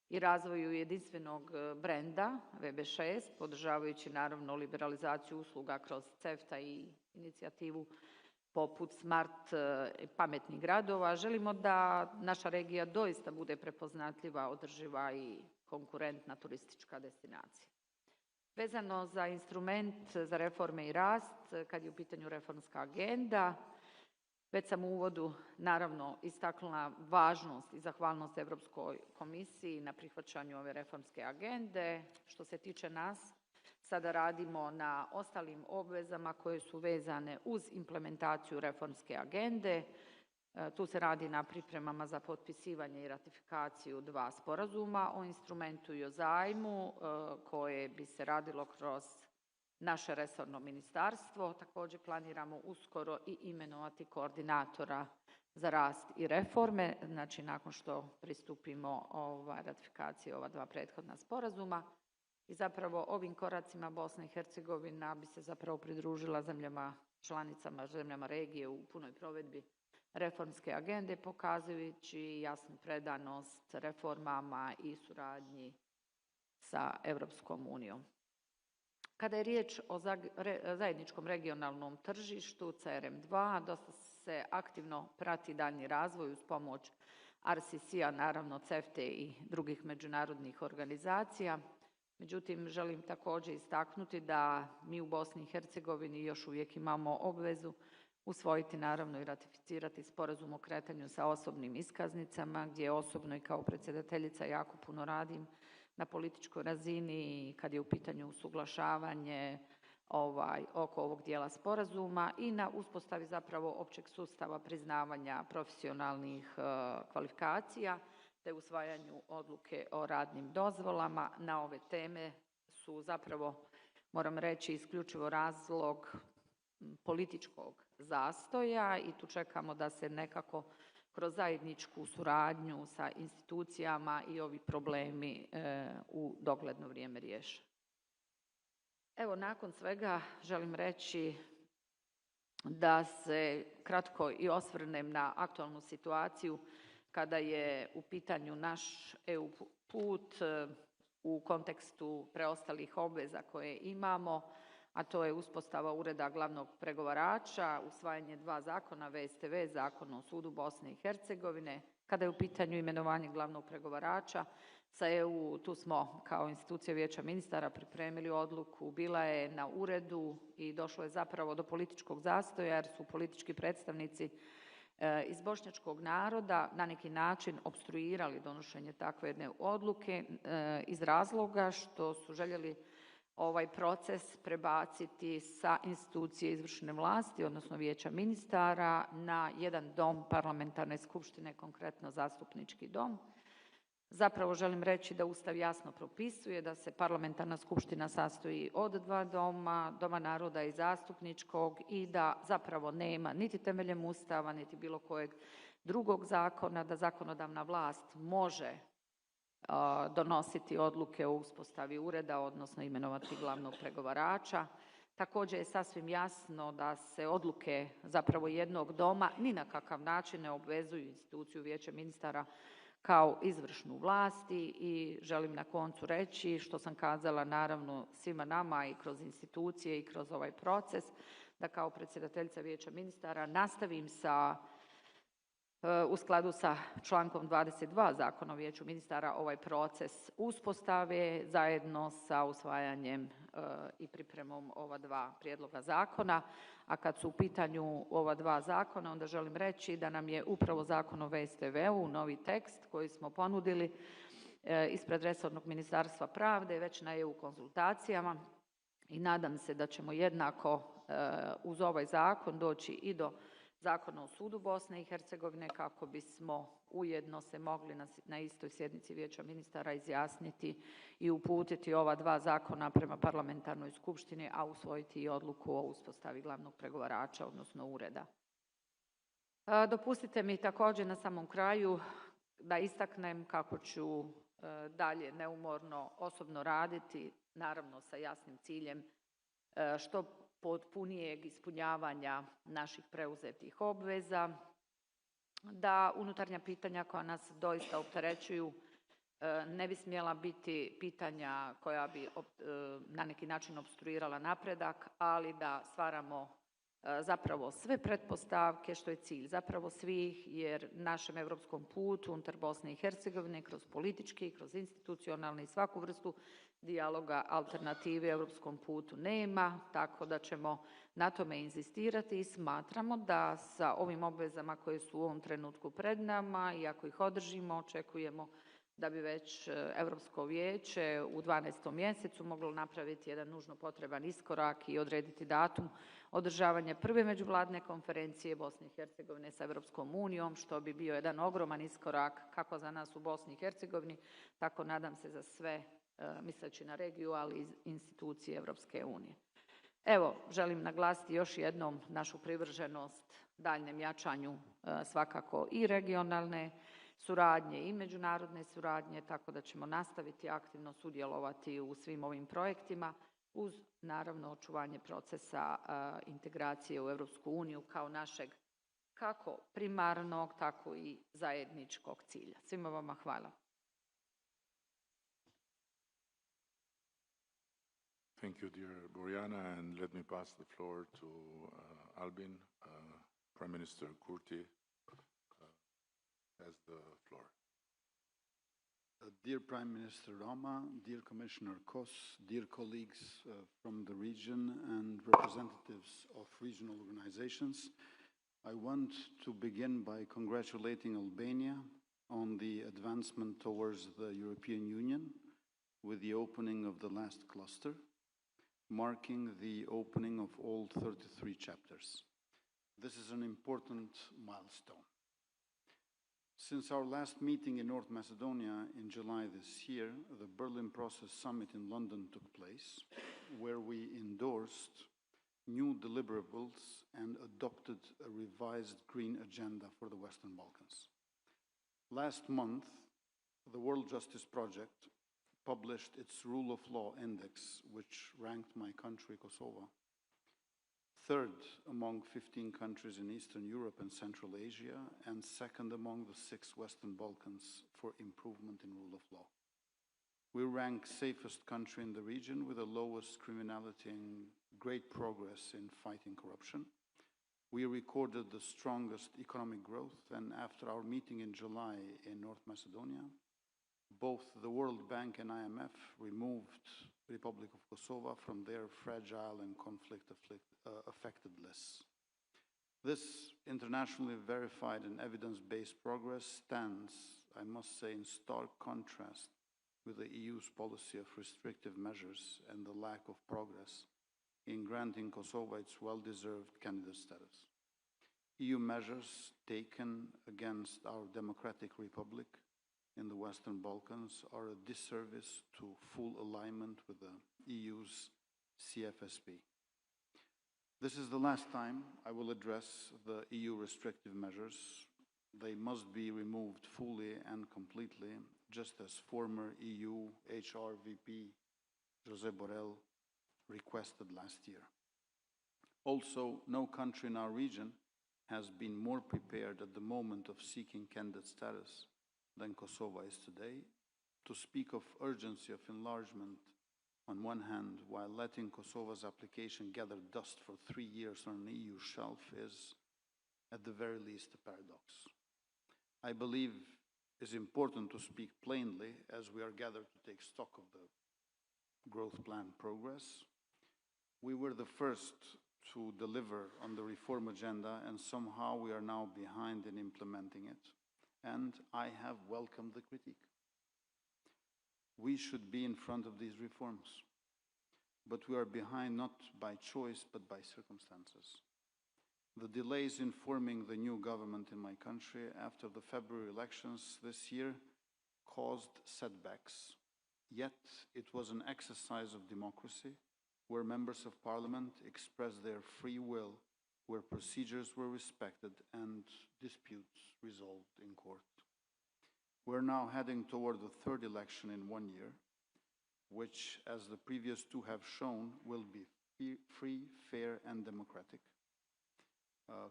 i razvoju jedinstvenog brenda VB6, podržavajući naravno liberalizaciju usluga kroz CEFTA i inicijativu poput smart pametnih gradova. Želimo da naša regija doista bude prepoznatljiva, održiva i konkurentna turistička destinacija. Vezano za instrument za reforme i rast, kad je u pitanju reformska agenda, već sam u uvodu naravno istaknula važnost i zahvalnost Europskoj komisiji na prihvaćanju ove reformske agende. Što se tiče nas, sada radimo na ostalim obvezama koje su vezane uz implementaciju reformske agende. Tu se radi na pripremama za potpisivanje i ratifikaciju 2 sporazuma o instrumentu i o zajmu koje bi se radilo kroz naše resorno ministarstvo. Također planiramo uskoro i imenovati koordinatora za rast i reforme, znači nakon što pristupimo ratifikaciji ova 2 prethodna sporazuma. I zapravo ovim koracima Bosna i Hercegovina bi se zapravo pridružila zemljama članicama, zemljama regije u punoj provedbi reformske agende, pokazujući jasnu predanost reformama i suradnji sa Europskom unijom. Kada je riječ o zajedničkom regionalnom tržištu CRM2, dosta se aktivno prati daljnji razvoj uz pomoć RCC-a, naravno CEFTA i drugih međunarodnih organizacija. Međutim, želim također istaknuti da mi u Bosni i Hercegovini još uvijek imamo obvezu usvojiti naravno i ratificirati sporazum o kretanju sa osobnim iskaznicama, gdje osobno i kao predsjedateljica jako puno radim na političkoj razini kad je u pitanju usuglašavanje oko ovog dijela sporazuma i na uspostavi zapravo općeg sustava priznavanja profesionalnih kvalifikacija te usvajanju odluke o radnim dozvolama. Na ove teme su zapravo, moram reći, isključivo razlog političkog zastoja i tu čekamo da se nekako kroz zajedničku suradnju sa institucijama i ovi problemi u dogledno vrijeme riješe. Evo, nakon svega želim reći da se kratko i osvrnem na aktualnu situaciju kada je u pitanju naš EU put u kontekstu preostalih obveza koje imamo, a to je uspostava Ureda glavnog pregovarača, usvajanje 2 zakona, VSTV, Zakon o sudu Bosne i Hercegovine. Kada je u pitanju imenovanje glavnog pregovarača sa EU, tu smo kao institucija Vijeća ministara pripremili odluku, bila je na uredu i došlo je zapravo do političkog zastoja jer su politički predstavnici iz bošnjačkog naroda na neki način opstruirali donošenje takve jedne odluke iz razloga što su željeli ovaj proces prebaciti sa institucije izvršne vlasti, odnosno Vijeća ministara, na jedan dom parlamentarne skupštine, konkretno zastupnički dom. Zapravo želim reći da Ustav jasno propisuje da se parlamentarna skupština sastoji od 2 doma, Doma naroda i zastupničkog, i da zapravo nema niti temeljem Ustava, niti bilo kojeg drugog zakona, da zakonodavna vlast može donositi odluke o uspostavi ureda, odnosno imenovati glavnog pregovarača. Također je sasvim jasno da se odluke zapravo jednog doma ni na kakav način ne obvezuju instituciju Vijeća ministara kao izvršnu vlasti i želim na koncu reći, što sam kazala naravno svima nama i kroz institucije i kroz ovaj proces, da kao predsjedateljica Vijeća ministara nastavim u skladu sa člankom 22 Zakona o Vijeću ministara ovaj proces uspostave zajedno sa usvajanjem i pripremom ova 2 prijedloga zakona. A kad su u pitanju ova 2 zakona, onda želim reći da nam je upravo Zakon o VSTV-u, novi tekst koji smo ponudili ispred resornog Ministarstva pravde već na EU konzultacijama i nadam se da ćemo jednako uz ovaj zakon doći i do Zakona o sudu Bosne i Hercegovine kako bismo ujedno se mogli na istoj sjednici Vijeća ministara izjasniti i uputiti ova 2 zakona prema parlamentarnoj skupštini, a usvojiti i odluku o uspostavi glavnog pregovarača, odnosno ureda. Dopustite mi također na samom kraju da istaknem kako ću dalje neumorno osobno raditi, naravno sa jasnim ciljem što potpunijeg ispunjavanja naših preuzetih obveza, da unutarnja pitanja koja nas doista opterećuju ne bi smjela biti pitanja koja bi na neki način opstruirala napredak, ali da stvaramo zapravo sve pretpostavke, što je cilj zapravo svih, jer našem evropskom putu unutar Bosne i Hercegovine kroz politički, kroz institucionalni i svaku vrstu dijaloga alternative evropskom putu nema, tako da ćemo na tome inzistirati i smatramo da sa ovim obvezama koje su u ovom trenutku pred nama i ako ih održimo, očekujemo da bi već Europsko vijeće u 12. mjesecu moglo napraviti jedan nužno potreban iskorak i odrediti datum održavanja prve međuvladne konferencije Bosne i Hercegovine sa Europskom unijom, što bi bio jedan ogroman iskorak kako za nas u Bosni i Hercegovini, tako nadam se za sve, misleći na regiju, ali i institucije Europske unije. Evo, želim naglasiti još jednom našu privrženost daljnjem jačanju svakako i regionalne suradnje i međunarodne suradnje, tako da ćemo nastaviti aktivno sudjelovati u svim ovim projektima uz naravno očuvanje procesa integracije u Europsku uniju kao našeg kako primarnog, tako i zajedničkog cilja. Svima vama hvala. Thank you, dear Boriana, and let me pass the floor to Albin. Prime Minister Kurti has the floor. Dear Prime Minister Rama, dear Commissioner Kos, dear colleagues from the region and representatives of regional organizations, I want to begin by congratulating Albania on the advancement towards the European Union with the opening of the last cluster, marking the opening of all 33 chapters. This is an important milestone. Since our last meeting in North Macedonia in July this year, the Berlin Process Summit in London took place, where we endorsed new deliverables and adopted a revised green agenda for the Western Balkans. Last month, the World Justice Project published its Rule of Law Index, which ranked my country, Kosovo, third among 15 countries in Eastern Europe and Central Asia, and second among the 6 Western Balkans for improvement in rule of law. We rank safest country in the region with the lowest criminality and great progress in fighting corruption. We recorded the strongest economic growth, and after our meeting in July in North Macedonia, both the World Bank and IMF removed the Republic of Kosovo from their fragile and conflict-affected lists. This internationally verified and evidence-based progress stands, I must say, in stark contrast with the EU's policy of restrictive measures and the lack of progress in granting Kosovo its well-deserved candidate status. EU measures taken against our democratic republic in the Western Balkans are a disservice to full alignment with the EU's CFSP. This is the last time I will address the EU restrictive measures. They must be removed fully and completely, just as former EU HR VP José Borrell requested last year. Also, no country in our region has been more prepared at the moment of seeking candidate status than Kosovo is today. To speak of urgency of enlargement on one hand, while letting Kosovo's application gather dust for 3 years on an EU shelf is, at the very least, a paradox. I believe it's important to speak plainly as we are gathered to take stock of the growth plan progress. We were the first to deliver on the reform agenda, and somehow we are now behind in implementing it. And I have welcomed the critique. We should be in front of these reforms, but we are behind not by choice, but by circumstances. The delays in forming the new government in my country after the February elections this year caused setbacks. Yet it was an exercise of democracy where members of parliament expressed their free will, where procedures were respected and disputes resolved in court. We're now heading toward the third election in 1 year, which, as the previous 2 have shown, will be free, fair, and democratic,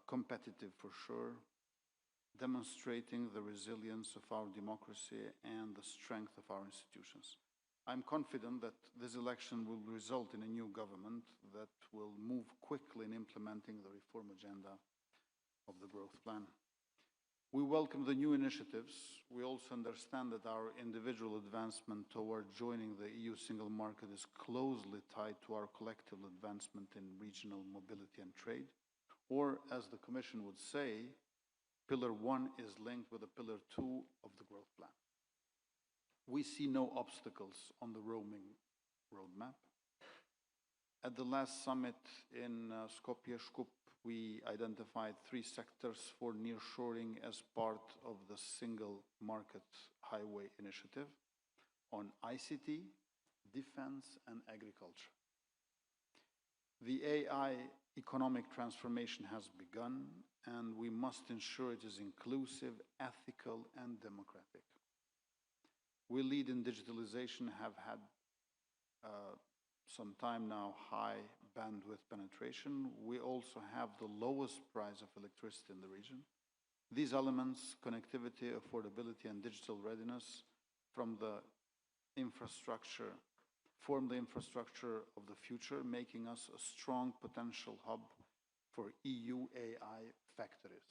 competitive for sure, demonstrating the resilience of our democracy and the strength of our institutions. I'm confident that this election will result in a new government that will move quickly in implementing the reform agenda of the growth plan. We welcome the new initiatives. We also understand that our individual advancement toward joining the EU single market is closely tied to our collective advancement in regional mobility and trade, or as the Commission would say, Pillar 1 is linked with the Pillar 2 of the growth plan. We see no obstacles on the roaming roadmap. At the last summit in Skopje, we identified 3 sectors for nearshoring as part of the Single Market Highway Initiative on ICT, defense, and agriculture. The AI economic transformation has begun, and we must ensure it is inclusive, ethical, and democratic. We lead in digitalization, have had some time now high bandwidth penetration. We also have the lowest price of electricity in the region. These elements, connectivity, affordability, and digital readiness, form the infrastructure of the future, making us a strong potential hub for EU AI factories.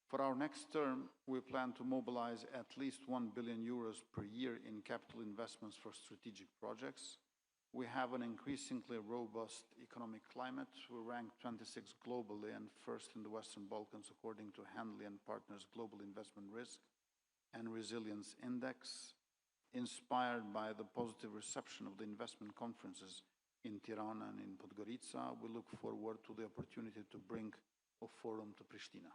For our next term, we plan to mobilize at least 1 billion euros per year in capital investments for strategic projects. We have an increasingly robust economic climate. We rank 26 globally and first in the Western Balkans according to Handley and Partners Global Investment Risk and Resilience Index. Inspired by the positive reception of the investment conferences in Tirana and in Podgorica, we look forward to the opportunity to bring a forum to Pristina.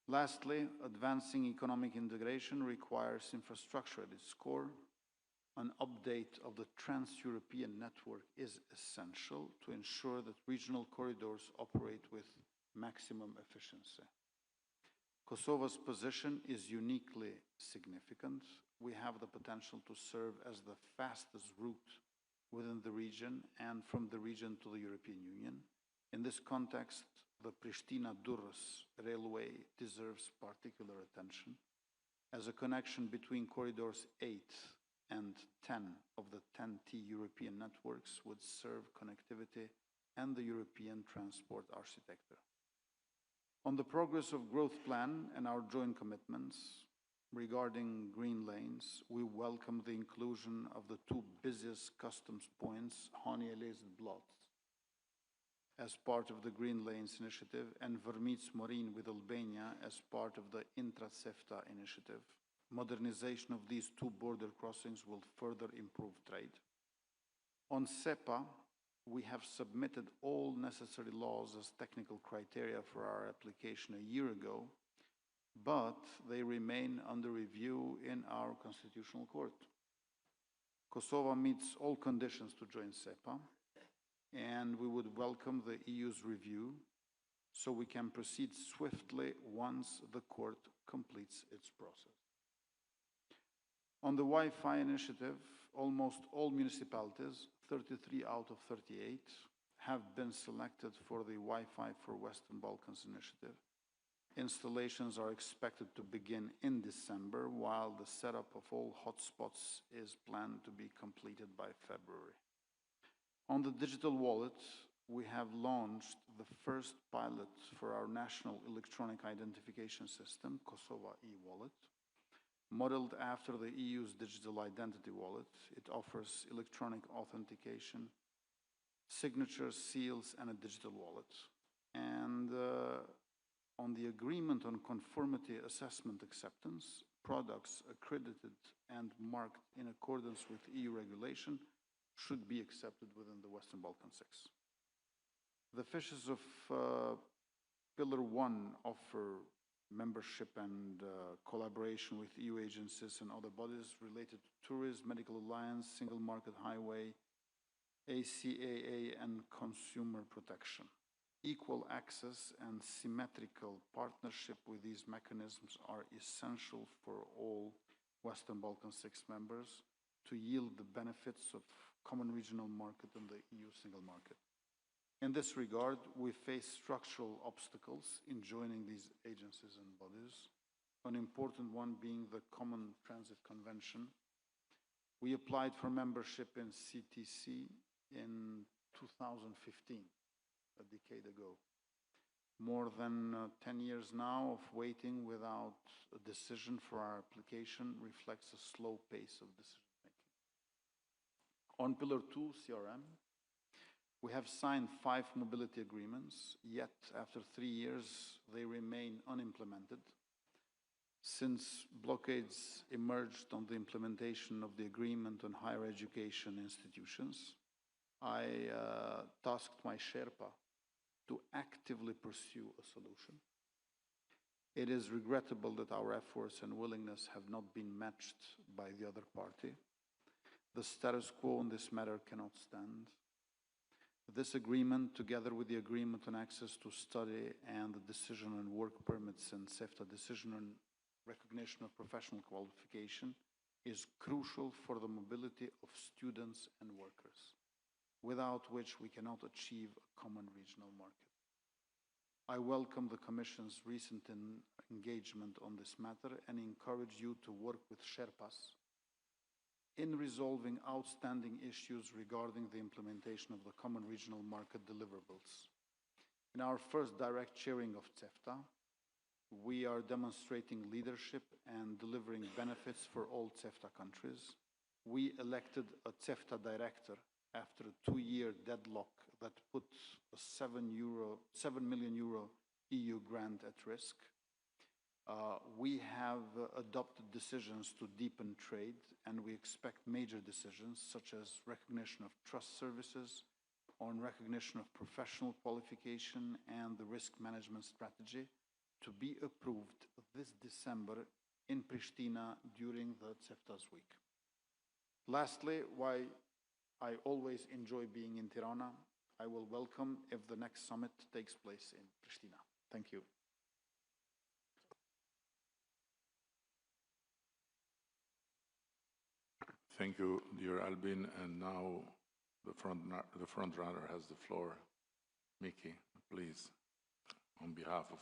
Lastly, advancing economic integration requires infrastructure at its core. An update of the trans-European network is essential to ensure that regional corridors operate with maximum efficiency. Kosovo's position is uniquely significant. We have the potential to serve as the fastest route within the region and from the region to the European Union. In this context, the Pristina-Durrës railway deserves particular attention as a connection between corridors 8 and 10 of the 10T European networks would serve connectivity and the European transport architecture. On the progress of growth plan and our joint commitments regarding green lanes, we welcome the inclusion of the 2 busiest customs points, Hanielez and Blot, as part of the Green Lanes Initiative, and Vërmic-Morin with Albania as part of the Intra-CEFTA initiative. Modernization of these 2 border crossings will further improve trade. On SEPA, we have submitted all necessary laws as technical criteria for our application a year ago, but they remain under review in our Constitutional Court. Kosovo meets all conditions to join SEPA, and we would welcome the EU's review so we can proceed swiftly once the court completes its process. On the Wi-Fi initiative, almost all municipalities, 33 out of 38, have been selected for the Wi-Fi for Western Balkans initiative. Installations are expected to begin in December, while the setup of all hotspots is planned to be completed by February. On the digital wallet, we have launched the first pilot for our national electronic identification system, Kosovo e-wallet. Modeled after the EU's digital identity wallet, it offers electronic authentication, signatures, seals, and a digital wallet. And on the agreement on conformity assessment acceptance, products accredited and marked in accordance with EU regulation should be accepted within the Western Balkan 6. The fishes of Pillar 1 offer membership and collaboration with EU agencies and other bodies related to tourism, medical alliance, single market highway, ACAA, and consumer protection. Equal access and symmetrical partnership with these mechanisms are essential for all Western Balkan 6 members to yield the benefits of common regional market and the EU single market. In this regard, we face structural obstacles in joining these agencies and bodies, an important one being the Common Transit Convention, We applied for membership in CTC in 2015, a decade ago. More than 10 years now of waiting without a decision for our application reflects a slow pace of decision-making. On Pillar 2, CRM, we have signed 5 mobility agreements, yet after 3 years, they remain unimplemented. Since blockades emerged on the implementation of the agreement on higher education institutions, I tasked my Sherpa to actively pursue a solution. It is regrettable that our efforts and willingness have not been matched by the other party. The status quo on this matter cannot stand. This agreement, together with the agreement on access to study and the decision on work permits and CEFTA decision on recognition of professional qualification, is crucial for the mobility of students and workers, without which we cannot achieve a common regional market. I welcome the Commission's recent engagement on this matter and encourage you to work with Sherpas in resolving outstanding issues regarding the implementation of the common regional market deliverables. In our first direct chairing of CEFTA, we are demonstrating leadership and delivering benefits for all CEFTA countries. We elected a CEFTA director after a 2-year deadlock that put a 7 million euro EU grant at risk. We have adopted decisions to deepen trade, and we expect major decisions such as recognition of trust services, on recognition of professional qualification and the risk management strategy to be approved this December in Pristina during the CEFTA's week. Lastly, why I always enjoy being in Tirana, I will welcome if the next summit takes place in Pristina. Thank you. Thank you, dear Albin. And now the front runner has the floor. Miki, please, on behalf of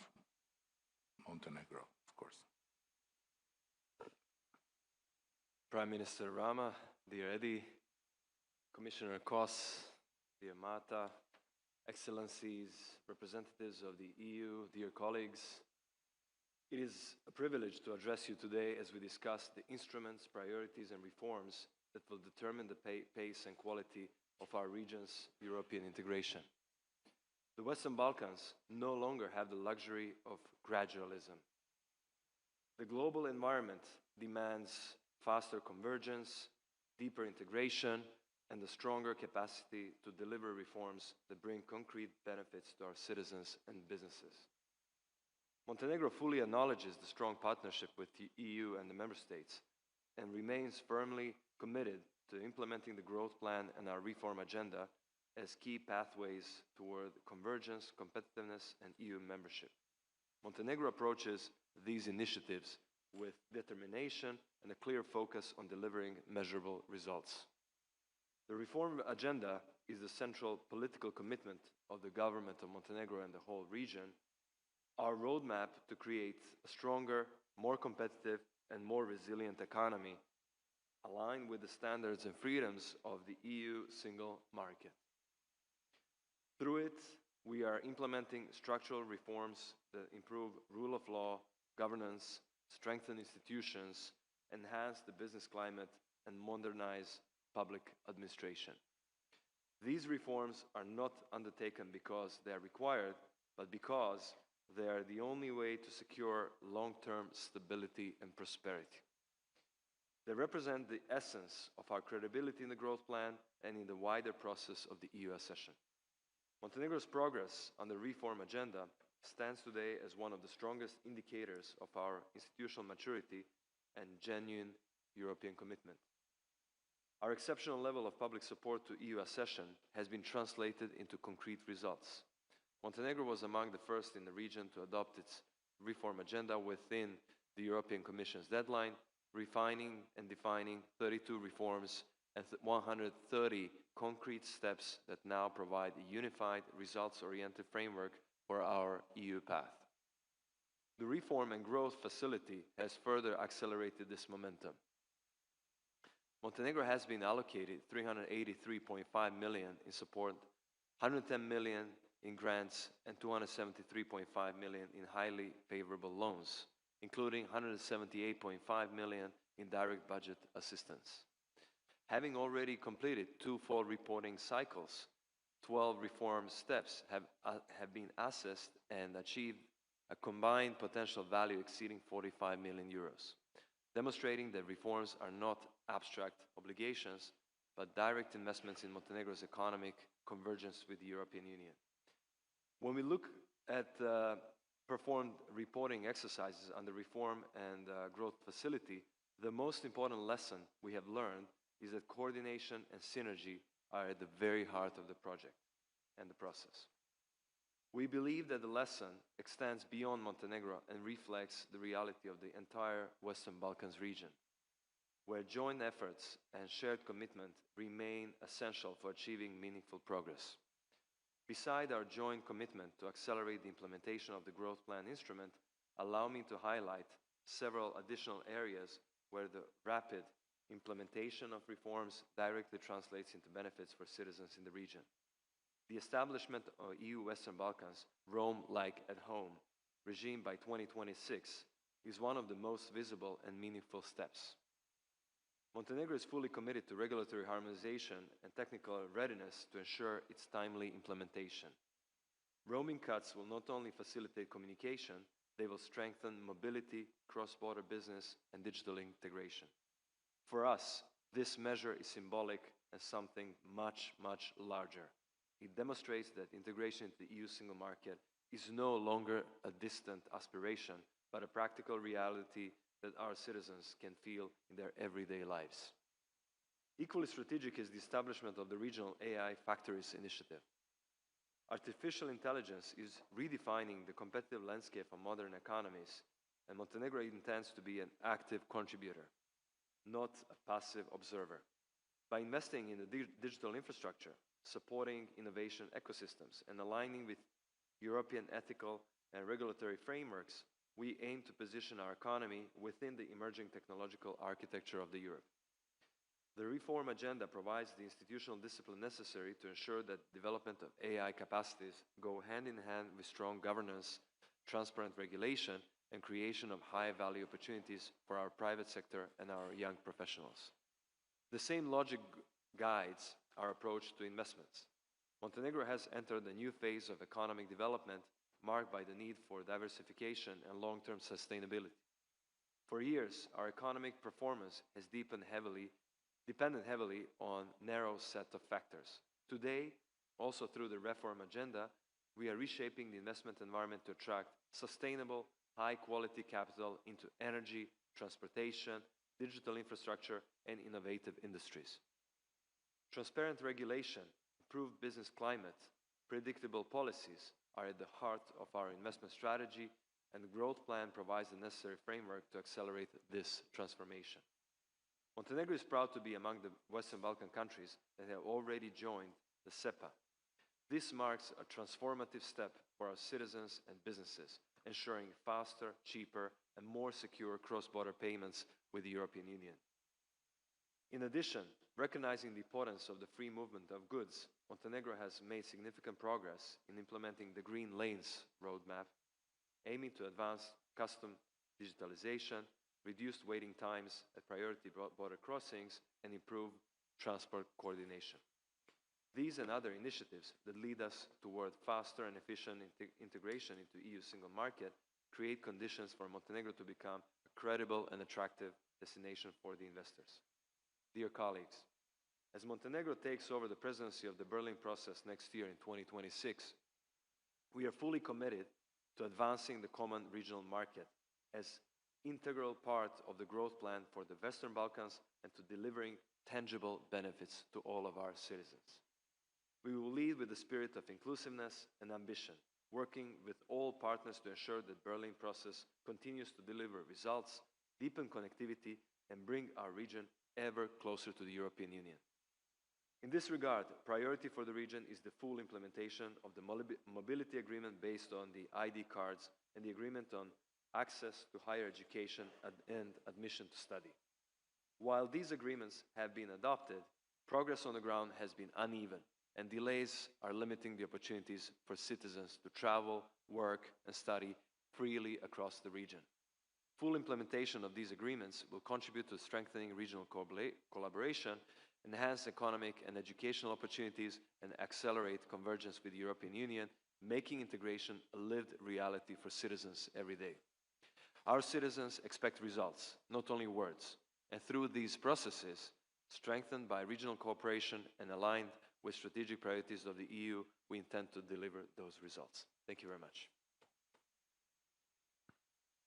Montenegro, of course. Prime Minister Rama, dear Eddie, Commissioner Kos, dear Marta, Excellencies, representatives of the EU, dear colleagues, it is a privilege to address you today as we discuss the instruments, priorities, and reforms that will determine the pace and quality of our region's European integration. The Western Balkans no longer have the luxury of gradualism. The global environment demands faster convergence, deeper integration, and a stronger capacity to deliver reforms that bring concrete benefits to our citizens and businesses. Montenegro fully acknowledges the strong partnership with the EU and the member states and remains firmly committed to implementing the growth plan and our reform agenda as key pathways toward convergence, competitiveness, and EU membership. Montenegro approaches these initiatives with determination and a clear focus on delivering measurable results. The reform agenda is the central political commitment of the government of Montenegro and the whole region, our roadmap to create a stronger, more competitive, and more resilient economy aligned with the standards and freedoms of the EU single market. Through it, we are implementing structural reforms that improve rule of law, governance, strengthen institutions, enhance the business climate, and modernize public administration. These reforms are not undertaken because they are required, but because they are the only way to secure long-term stability and prosperity. They represent the essence of our credibility in the growth plan and in the wider process of the EU accession. Montenegro's progress on the reform agenda stands today as one of the strongest indicators of our institutional maturity and genuine European commitment. Our exceptional level of public support to EU accession has been translated into concrete results. Montenegro was among the first in the region to adopt its reform agenda within the European Commission's deadline, refining and defining 32 reforms and 130 concrete steps that now provide a unified, results-oriented framework for our EU path. The Reform and Growth Facility has further accelerated this momentum. Montenegro has been allocated 383.5 million in support, 110 million in grants, and 273.5 million in highly favorable loans, including 178.5 million in direct budget assistance. Having already completed 2 full reporting cycles, 12 reform steps have been assessed and achieved a combined potential value exceeding 45 million euros, demonstrating that reforms are not abstract obligations, but direct investments in Montenegro's economic convergence with the European Union. When we look at performed reporting exercises under reform and growth facility, the most important lesson we have learned is that coordination and synergy are at the very heart of the project and the process. We believe that the lesson extends beyond Montenegro and reflects the reality of the entire Western Balkans region, where joint efforts and shared commitment remain essential for achieving meaningful progress. Beside our joint commitment to accelerate the implementation of the Growth Plan instrument, allow me to highlight several additional areas where the rapid implementation of reforms directly translates into benefits for citizens in the region. The establishment of EU Western Balkans Roam Like at Home regime by 2026 is one of the most visible and meaningful steps. Montenegro is fully committed to regulatory harmonization and technical readiness to ensure its timely implementation. Roaming cuts will not only facilitate communication, they will strengthen mobility, cross-border business, and digital integration. For us, this measure is symbolic and something much, much larger. It demonstrates that integration into the EU single market is no longer a distant aspiration, but a practical reality that our citizens can feel in their everyday lives. Equally strategic is the establishment of the Regional AI Factories Initiative. Artificial intelligence is redefining the competitive landscape of modern economies, and Montenegro intends to be an active contributor, not a passive observer. By investing in the digital infrastructure, supporting innovation ecosystems, and aligning with European ethical and regulatory frameworks, we aim to position our economy within the emerging technological architecture of Europe. The reform agenda provides the institutional discipline necessary to ensure that development of AI capacities go hand in hand with strong governance, transparent regulation, and creation of high-value opportunities for our private sector and our young professionals. The same logic guides our approach to investments. Montenegro has entered a new phase of economic development marked by the need for diversification and long-term sustainability. For years, our economic performance has depended heavily on a narrow set of factors. Today, also through the reform agenda, we are reshaping the investment environment to attract sustainable, high-quality capital into energy, transportation, digital infrastructure, and innovative industries. Transparent regulation, improved business climate, predictable policies are at the heart of our investment strategy, and the growth plan provides the necessary framework to accelerate this transformation. Montenegro is proud to be among the Western Balkan countries that have already joined the SEPA. This marks a transformative step for our citizens and businesses, ensuring faster, cheaper, and more secure cross-border payments with the European Union. In addition, recognizing the importance of the free movement of goods, Montenegro has made significant progress in implementing the Green Lanes roadmap, aiming to advance custom digitalization, reduce waiting times at priority border crossings, and improve transport coordination. These and other initiatives that lead us toward faster and efficient integration into the EU single market create conditions for Montenegro to become a credible and attractive destination for the investors. Dear colleagues, as Montenegro takes over the presidency of the Berlin process next year in 2026, we are fully committed to advancing the common regional market as integral part of the growth plan for the Western Balkans and to delivering tangible benefits to all of our citizens. We will lead with the spirit of inclusiveness and ambition, working with all partners to ensure that the Berlin process continues to deliver results, deepen connectivity, and bring our region ever closer to the European Union. In this regard, priority for the region is the full implementation of the mobility agreement based on the ID cards and the agreement on access to higher education and admission to study. While these agreements have been adopted, progress on the ground has been uneven, and delays are limiting the opportunities for citizens to travel, work, and study freely across the region. Full implementation of these agreements will contribute to strengthening regional collaboration, enhance economic and educational opportunities, and accelerate convergence with the European Union, making integration a lived reality for citizens every day. Our citizens expect results, not only words, and through these processes, strengthened by regional cooperation and aligned with strategic priorities of the EU, we intend to deliver those results. Thank you very much.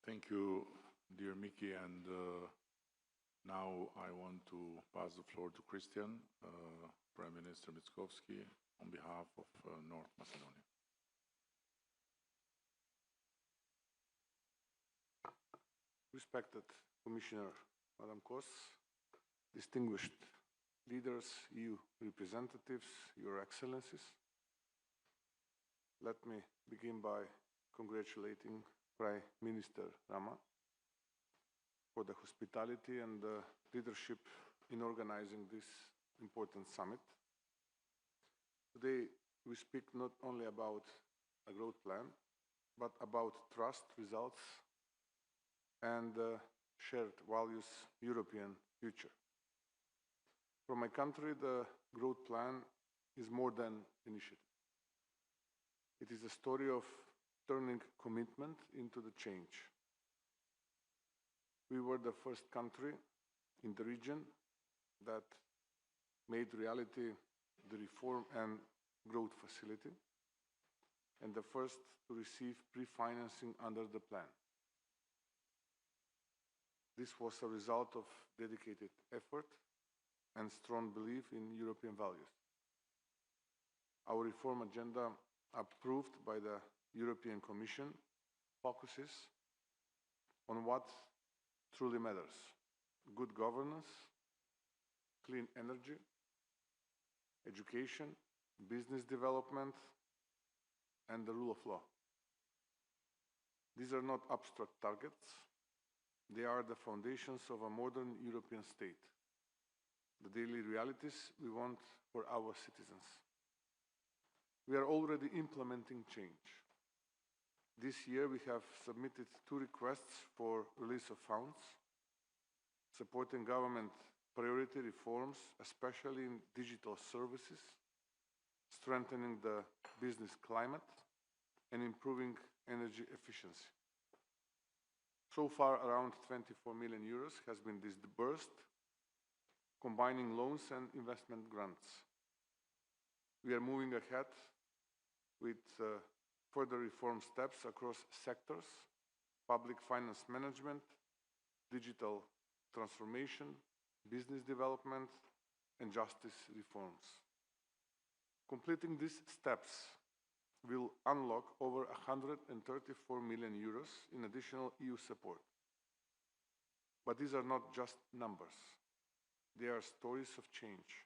Thank you, dear Miki, and now I want to pass the floor to Christian, Prime Minister Mickoski, on behalf of North Macedonia. Respected Commissioner Madam Kos, distinguished leaders, EU representatives, Your Excellencies, let me begin by congratulating Prime Minister Rama for the hospitality and the leadership in organizing this important summit. Today, we speak not only about a growth plan, but about trust, results, and shared values European future. For my country, the growth plan is more than initiative. It is a story of turning commitment into the change. We were the first country in the region that made reality the reform and growth facility, and the first to receive pre-financing under the plan. This was a result of dedicated effort and strong belief in European values. Our reform agenda, approved by the European Commission, focuses on what truly matters: good governance, clean energy, education, business development, and the rule of law. These are not abstract targets. They are the foundations of a modern European state, the daily realities we want for our citizens. We are already implementing change. This year we have submitted 2 requests for release of funds, supporting government priority reforms, especially in digital services, strengthening the business climate, and improving energy efficiency. So far, around 24 million euros has been disbursed, combining loans and investment grants. We are moving ahead with further reform steps across sectors: public finance management, digital transformation, business development, and justice reforms. Completing these steps will unlock over 134 million euros in additional EU support. But these are not just numbers. They are stories of change.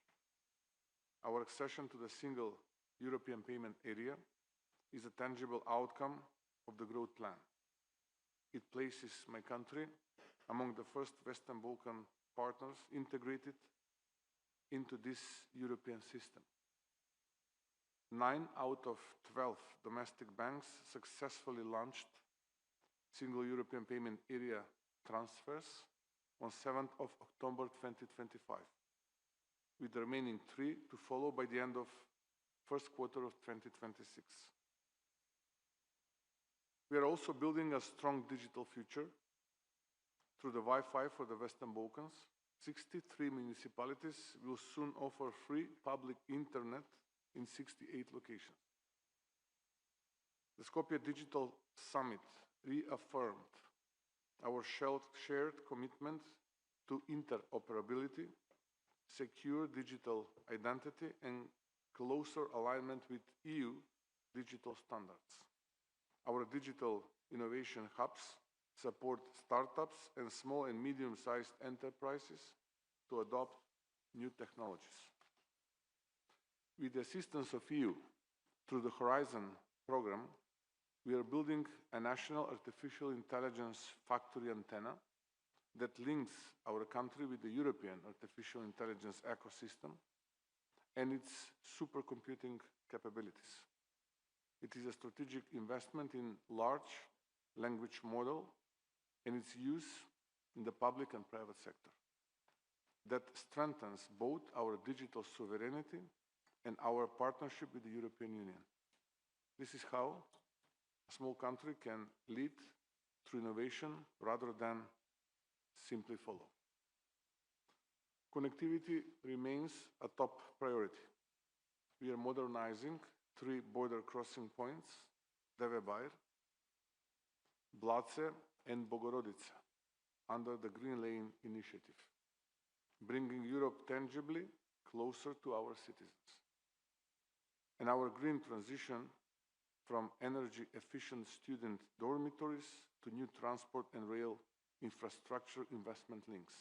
Our accession to the single European payment area is a tangible outcome of the growth plan. It places my country among the first Western Balkan partners integrated into this European system. 9 out of 12 domestic banks successfully launched single European payment area transfers on 7th of October 2025, with the remaining 3 to follow by the end of first quarter of 2026. We are also building a strong digital future through the Wi-Fi for the Western Balkans. 63 municipalities will soon offer free public internet in 68 locations. The Skopje Digital Summit reaffirmed our shared commitment to interoperability, secure digital identity, and closer alignment with EU digital standards. Our digital innovation hubs support startups and small and medium-sized enterprises to adopt new technologies. With the assistance of EU through the Horizon program, we are building a national artificial intelligence factory antenna that links our country with the European artificial intelligence ecosystem and its supercomputing capabilities. It is a strategic investment in large language model and its use in the public and private sector that strengthens both our digital sovereignty and our partnership with the European Union. This is how a small country can lead through innovation rather than simply follow. Connectivity remains a top priority. We are modernizing 3 border crossing points, Devebair, Blace, and Bogorodica, under the Green Lane initiative, bringing Europe tangibly closer to our citizens. And our green transition from energy-efficient student dormitories to new transport and rail infrastructure investment links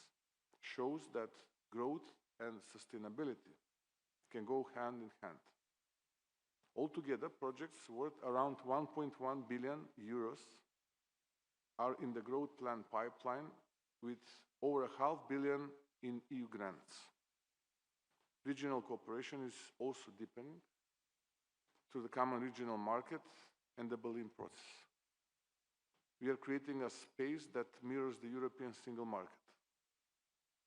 shows that growth and sustainability can go hand in hand. Altogether, projects worth around 1.1 billion euros are in the growth plan pipeline, with over €500 million in EU grants. Regional cooperation is also deepening through the common regional market and the Berlin process. We are creating a space that mirrors the European single market.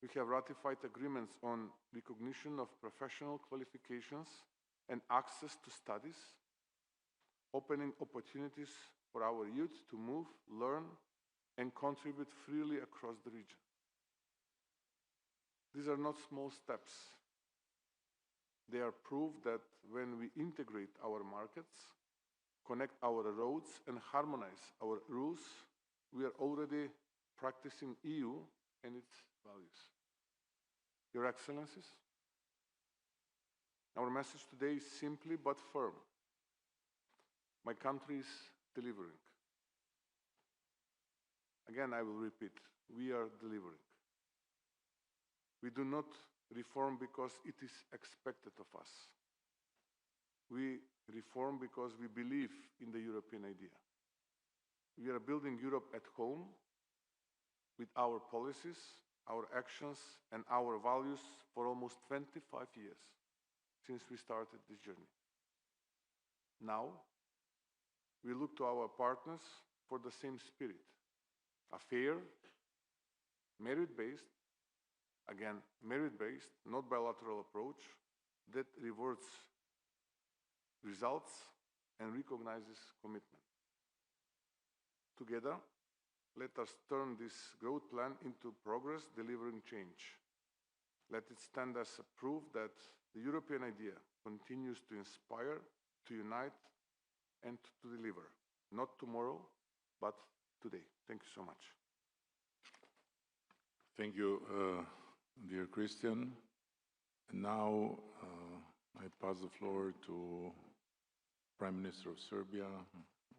We have ratified agreements on recognition of professional qualifications and access to studies, opening opportunities for our youth to move, learn, and contribute freely across the region. These are not small steps. They are proof that when we integrate our markets, connect our roads, and harmonize our rules, we are already practicing EU and its values. Your Excellencies, our message today is simply but firm. My country is delivering. Again, I will repeat, we are delivering. We do not reform because it is expected of us. We reform because we believe in the European idea. We are building Europe at home with our policies, our actions, and our values for almost 25 years since we started this journey. Now, we look to our partners for the same spirit, a fair, merit-based, again, merit-based, not bilateral approach that rewards results and recognizes commitment. Together, let us turn this growth plan into progress, delivering change. Let it stand as a proof that the European idea continues to inspire, to unite, and to deliver. Not tomorrow, but today. Thank you so much. Thank you, dear Christian. And now I pass the floor to Prime Minister of Serbia,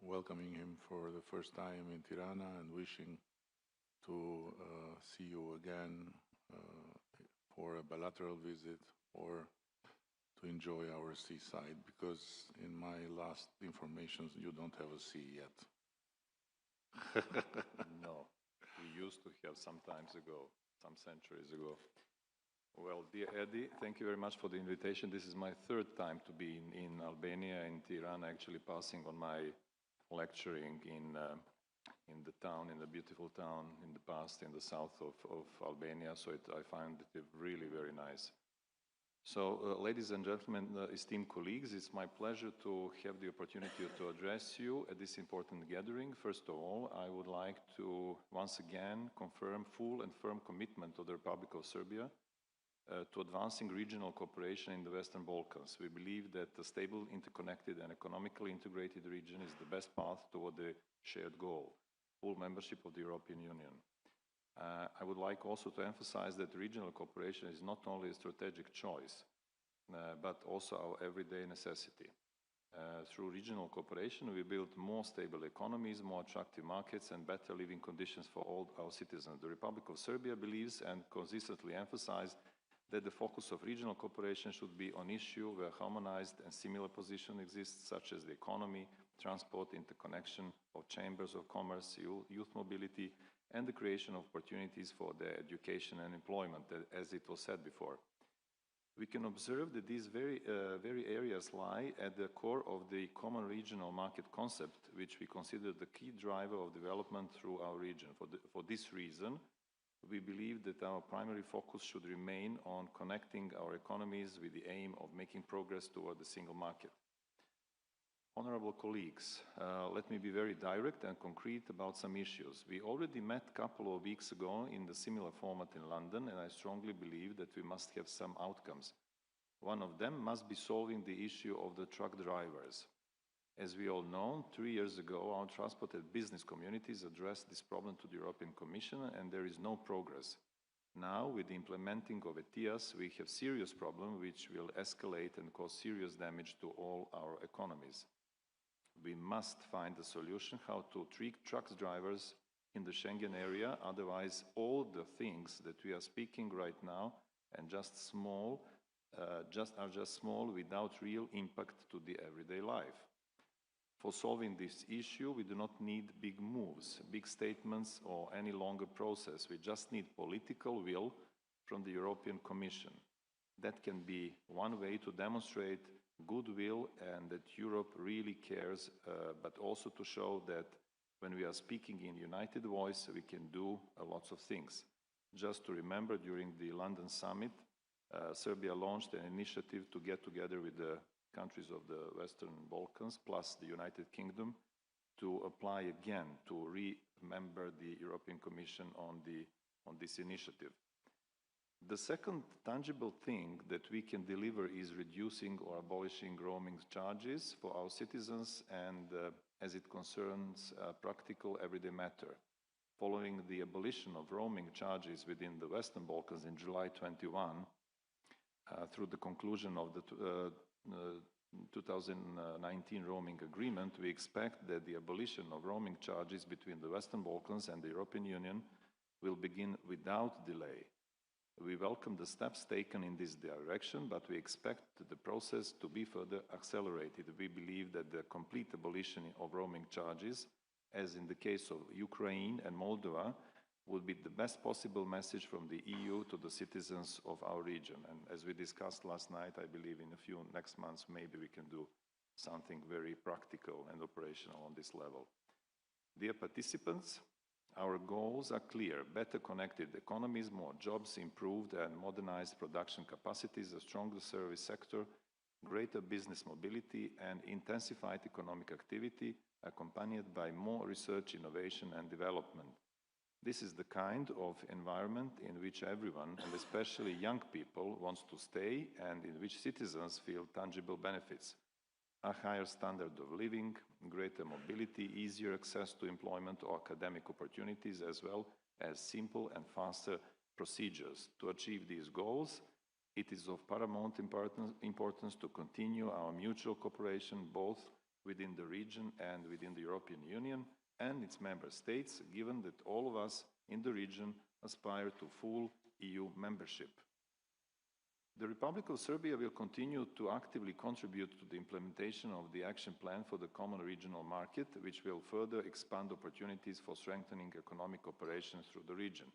welcoming him for the first time in Tirana and wishing to see you again for a bilateral visit or to enjoy our seaside, because in my last information you don't have a sea yet. No, we used to have some times ago, some centuries ago. Well, dear Eddie, thank you very much for the invitation. This is my third time to be in Albania, in Tirana, actually passing on my lecturing in the town, in the beautiful town in the past, in the south of Albania. So I find it really very nice. So, ladies and gentlemen, esteemed colleagues, it's my pleasure to have the opportunity to address you at this important gathering. First of all, I would like to once again confirm full and firm commitment of the Republic of Serbia to advancing regional cooperation in the Western Balkans. We believe that a stable, interconnected and economically integrated region is the best path toward the shared goal, full membership of the European Union. I would like also to emphasize that regional cooperation is not only a strategic choice, but also our everyday necessity. Through regional cooperation, we build more stable economies, more attractive markets, and better living conditions for all our citizens. The Republic of Serbia believes and consistently emphasizes that the focus of regional cooperation should be on issues where harmonized and similar position exists, such as the economy, transport, interconnection of chambers of commerce, youth mobility, and the creation of opportunities for their education and employment, as it was said before. We can observe that these very areas lie at the core of the common regional market concept, which we consider the key driver of development through our region. For this reason, we believe that our primary focus should remain on connecting our economies with the aim of making progress toward the single market. Honorable colleagues, let me be very direct and concrete about some issues. We already met a couple of weeks ago in the similar format in London, and I strongly believe that we must have some outcomes. One of them must be solving the issue of the truck drivers. As we all know, 3 years ago, our transport and business communities addressed this problem to the European Commission, and there is no progress. Now, with the implementing of ETIAS, we have serious problem which will escalate and cause serious damage to all our economies. We must find a solution how to treat truck drivers in the Schengen area, otherwise all the things that we are speaking right now and just small without real impact to the everyday life. For solving this issue, we do not need big moves, big statements or any longer process. We just need political will from the European Commission. That can be one way to demonstrate goodwill and that Europe really cares, but also to show that when we are speaking in united voice, we can do lots of things. Just to remember, during the London summit, Serbia launched an initiative to get together with the countries of the Western Balkans, plus the United Kingdom, to apply again, to remember the European Commission on this initiative. The second tangible thing that we can deliver is reducing or abolishing roaming charges for our citizens, and as it concerns a practical everyday matter. Following the abolition of roaming charges within the Western Balkans in July 21, through the conclusion of the 2019 roaming agreement, we expect that the abolition of roaming charges between the Western Balkans and the European Union will begin without delay. We welcome the steps taken in this direction, but we expect the process to be further accelerated. We believe that the complete abolition of roaming charges, as in the case of Ukraine and Moldova, would be the best possible message from the EU to the citizens of our region. And as we discussed last night, I believe in a few next months, maybe we can do something very practical and operational on this level. Dear participants, our goals are clear: better connected economies, more jobs, improved and modernized production capacities, a stronger service sector, greater business mobility, and intensified economic activity, accompanied by more research, innovation, and development. This is the kind of environment in which everyone, and especially young people, wants to stay, and in which citizens feel tangible benefits: a higher standard of living, greater mobility, easier access to employment or academic opportunities, as well as simple and faster procedures. To achieve these goals, it is of paramount importance to continue our mutual cooperation both within the region and within the European Union and its member states, given that all of us in the region aspire to full EU membership. The Republic of Serbia will continue to actively contribute to the implementation of the action plan for the common regional market, which will further expand opportunities for strengthening economic cooperation through the region.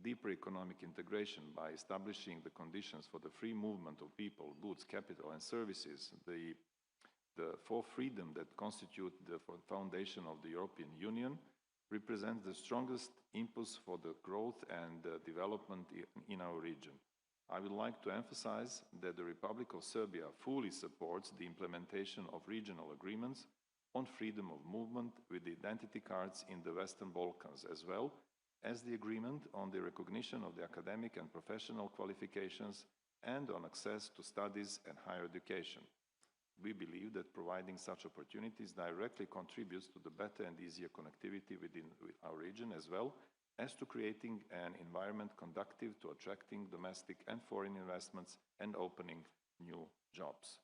Deeper economic integration by establishing the conditions for the free movement of people, goods, capital, and services, the four freedoms that constitute the foundation of the European Union, represents the strongest impulse for the growth and development in our region. I would like to emphasize that the Republic of Serbia fully supports the implementation of regional agreements on freedom of movement with the identity cards in the Western Balkans, as well as the agreement on the recognition of the academic and professional qualifications and on access to studies and higher education. We believe that providing such opportunities directly contributes to the better and easier connectivity with our region, as well as to creating an environment conducive to attracting domestic and foreign investments and opening new jobs.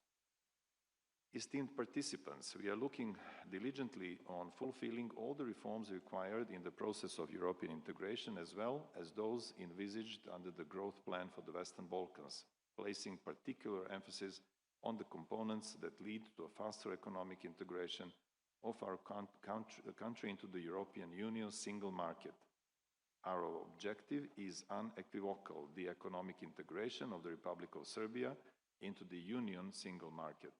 Esteemed participants, we are looking diligently on fulfilling all the reforms required in the process of European integration, as well as those envisaged under the growth plan for the Western Balkans, placing particular emphasis on the components that lead to a faster economic integration of our country into the European Union's single market. Our objective is unequivocal, the economic integration of the Republic of Serbia into the Union single market.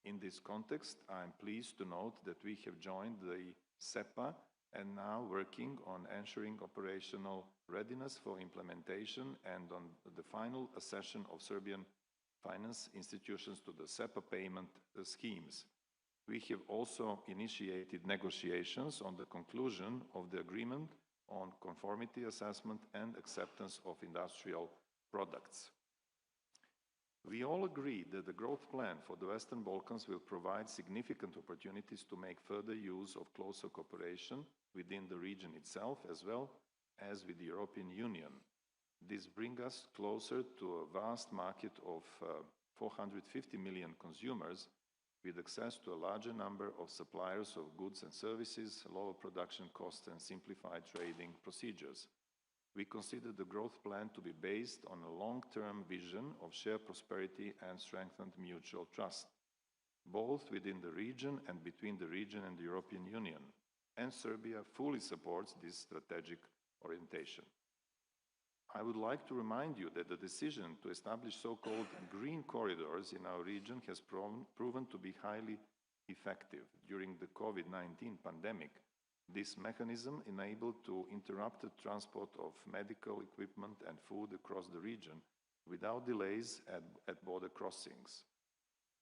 In this context, I am pleased to note that we have joined the SEPA and now working on ensuring operational readiness for implementation and on the final accession of Serbian finance institutions to the SEPA payment schemes. We have also initiated negotiations on the conclusion of the agreement on conformity assessment and acceptance of industrial products. We all agree that the growth plan for the Western Balkans will provide significant opportunities to make further use of closer cooperation within the region itself as well as with the European Union. This brings us closer to a vast market of 450 million consumers with access to a larger number of suppliers of goods and services, lower production costs and simplified trading procedures. We consider the growth plan to be based on a long-term vision of shared prosperity and strengthened mutual trust, both within the region and between the region and the European Union, and Serbia fully supports this strategic orientation. I would like to remind you that the decision to establish so-called green corridors in our region has proven to be highly effective. During the COVID-19 pandemic, this mechanism enabled to interrupted transport of medical equipment and food across the region without delays at border crossings.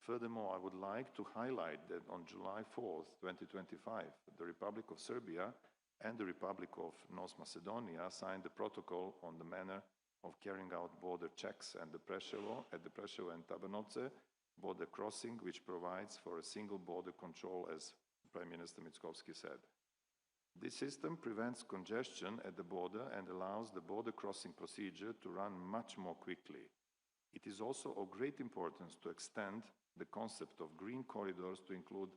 Furthermore, I would like to highlight that on July 4th, 2025, the Republic of Serbia and the Republic of North Macedonia signed a protocol on the manner of carrying out border checks at the Preševo and Tabanovce border crossing, which provides for a single border control, as Prime Minister Mickoski said. This system prevents congestion at the border and allows the border crossing procedure to run much more quickly. It is also of great importance to extend the concept of green corridors to include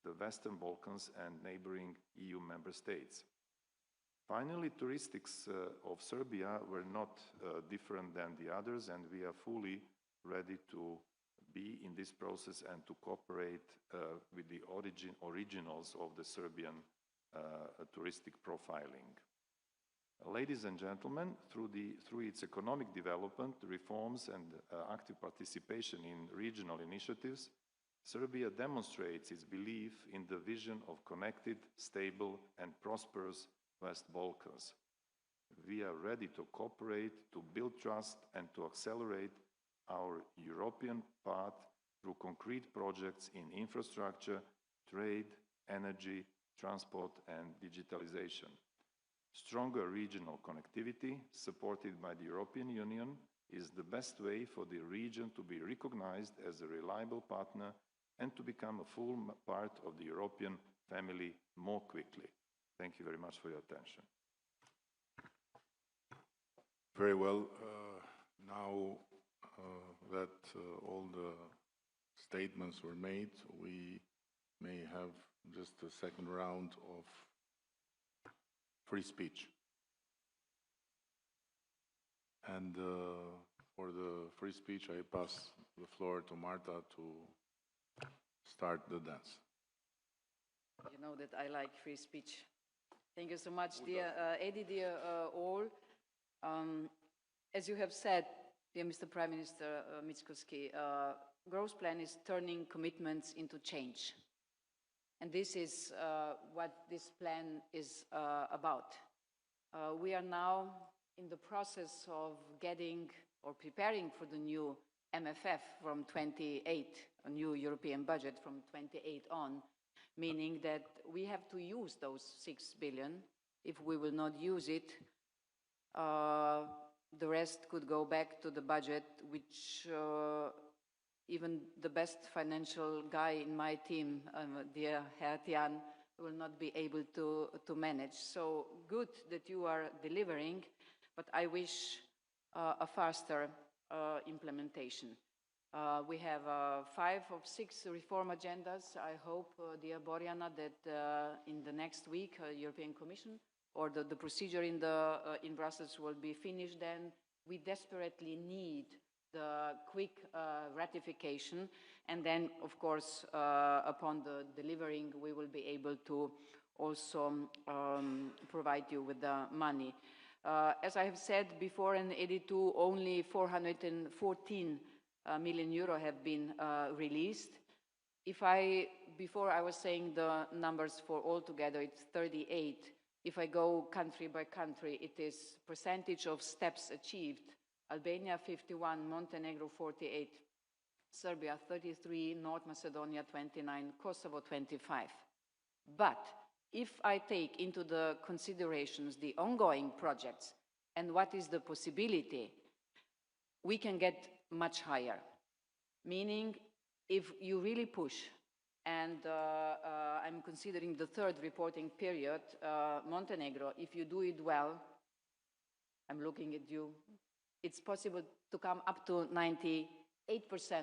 the Western Balkans and neighboring EU member states. Finally, touristics of Serbia were not different than the others, and we are fully ready to be in this process and to cooperate with the originals of the Serbian touristic profiling. Ladies and gentlemen, through its economic development, reforms and active participation in regional initiatives, Serbia demonstrates its belief in the vision of connected, stable and prosperous West Balkans. We are ready to cooperate, to build trust and to accelerate our European path through concrete projects in infrastructure, trade, energy, transport and digitalization. Stronger regional connectivity, supported by the European Union, is the best way for the region to be recognized as a reliable partner and to become a full part of the European family more quickly. Thank you very much for your attention. Very well. Now that all the statements were made, we may have just a second round of free speech. And for the free speech, I pass the floor to Marta to start the dance. You know that I like free speech. Thank you so much, dear Eddie, dear all. As you have said, dear Mr. Prime Minister Mickoski, growth plan is turning commitments into change. And this is what this plan is about. We are now in the process of getting or preparing for the new MFF from 28, a new European budget from 28 on, meaning that we have to use those 6 billion. If we will not use it, the rest could go back to the budget, which even the best financial guy in my team, dear Herr Tian, will not be able to manage. So good that you are delivering, but I wish a faster implementation. We have 5 of 6 reform agendas. I hope, dear Borjana, that in the next week, European Commission or the procedure in Brussels will be finished. Then we desperately need the quick ratification, and then, of course, upon the delivering, we will be able to also provide you with the money. As I have said before in ED2, only 414 million euro have been released. Before I was saying the numbers for all together, it's 38. If I go country by country, it is percentage of steps achieved. Albania 51, Montenegro 48, Serbia 33, North Macedonia 29, Kosovo 25. But if I take into the considerations the ongoing projects and what is the possibility, we can get much higher. Meaning, if you really push, and I'm considering the third reporting period, Montenegro, if you do it well, I'm looking at you, it's possible to come up to 98%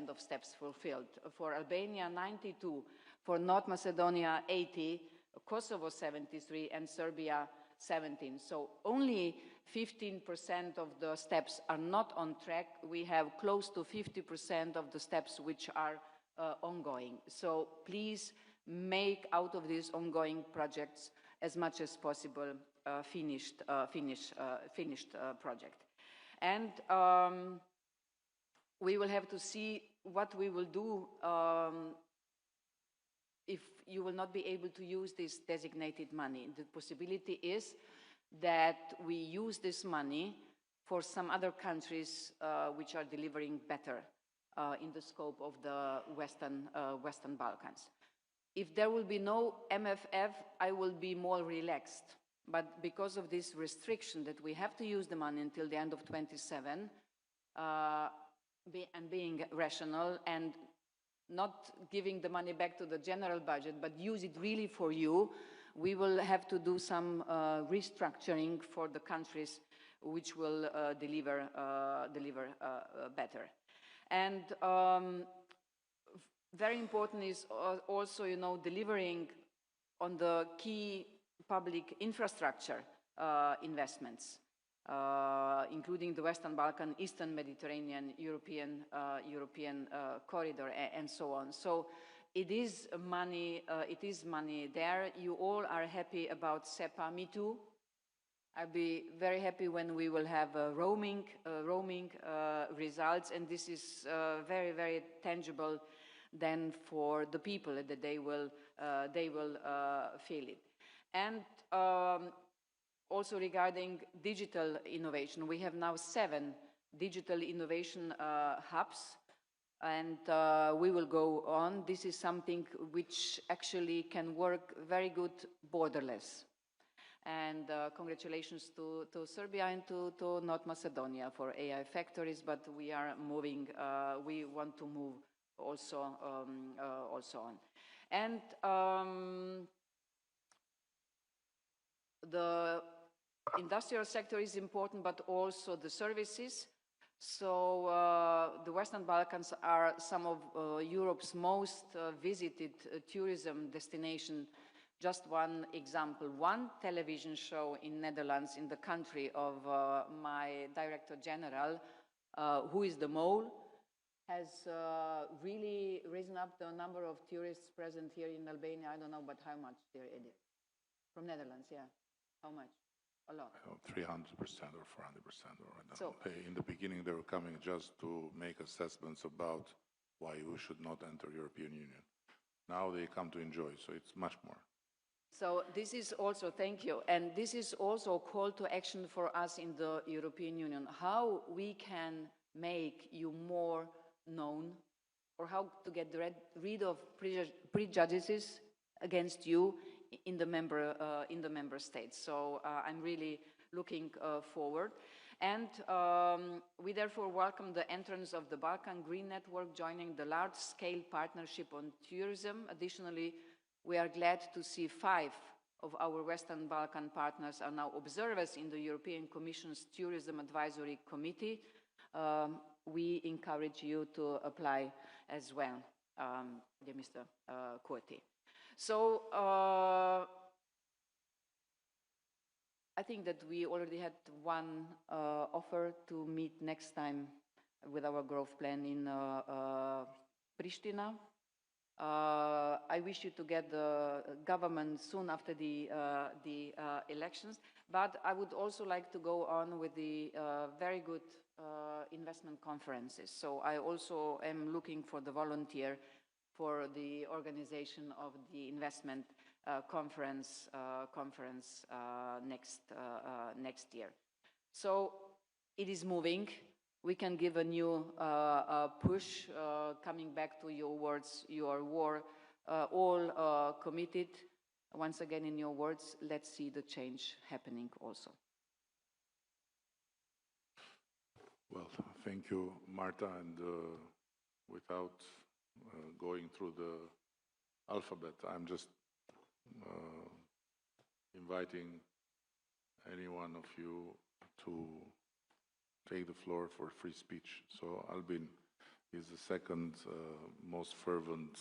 of steps fulfilled. For Albania, 92, for North Macedonia, 80, Kosovo, 73, and Serbia, 17. So only 15% of the steps are not on track. We have close to 50% of the steps which are ongoing. So please make out of these ongoing projects as much as possible finished project. And we will have to see what we will do if you will not be able to use this designated money. The possibility is that we use this money for some other countries which are delivering better in the scope of the Western Balkans. If there will be no MFF, I will be more relaxed. But because of this restriction that we have to use the money until the end of 27, and being rational and not giving the money back to the general budget, but use it really for you, we will have to do some restructuring for the countries which will deliver better. And very important is also, delivering on the key public infrastructure investments, including the Western Balkan, Eastern Mediterranean, European corridor, and so on. So it is money there. You all are happy about SEPA, me too. I'll be very happy when we will have roaming results, and this is very, very tangible then for the people that they will feel it. And also regarding digital innovation, we have now 7 digital innovation hubs, and we will go on. This is something which actually can work very good borderless. And congratulations to Serbia and to North Macedonia for AI factories, but we are moving, we want to move also on. And the industrial sector is important, but also the services. So the Western Balkans are some of Europe's most visited tourism destination. Just one example, one television show in Netherlands, in the country of my Director General, Who is the Mole, has really risen up the number of tourists present here in Albania. I don't know, but how much, dear Edith? From Netherlands, yeah. How much? A lot. 300% or 400%. So, in the beginning, they were coming just to make assessments about why we should not enter European Union. Now they come to enjoy, so it's much more. So this is also, thank you, and this is also a call to action for us in the European Union. How we can make you more known, or how to get rid of prejudices against you in the member states. So I'm really looking forward. And we therefore welcome the entrance of the Balkan Green Network joining the large-scale partnership on tourism. Additionally, we are glad to see 5 of our Western Balkan partners are now observers in the European Commission's Tourism Advisory Committee. We encourage you to apply as well, dear Mr. Kurti. So I think that we already had one offer to meet next time with our growth plan in Pristina. I wish you to get the government soon after the elections, but I would also like to go on with the very good investment conferences. So I also am looking for the volunteer for the organization of the investment conference next year. So it is moving. We can give a new push. Coming back to your words, your war, all committed. Once again, in your words, let's see the change happening also. Well, thank you, Marta, and without going through the alphabet, I'm just inviting any one of you to take the floor for free speech. So Albin is the second most fervent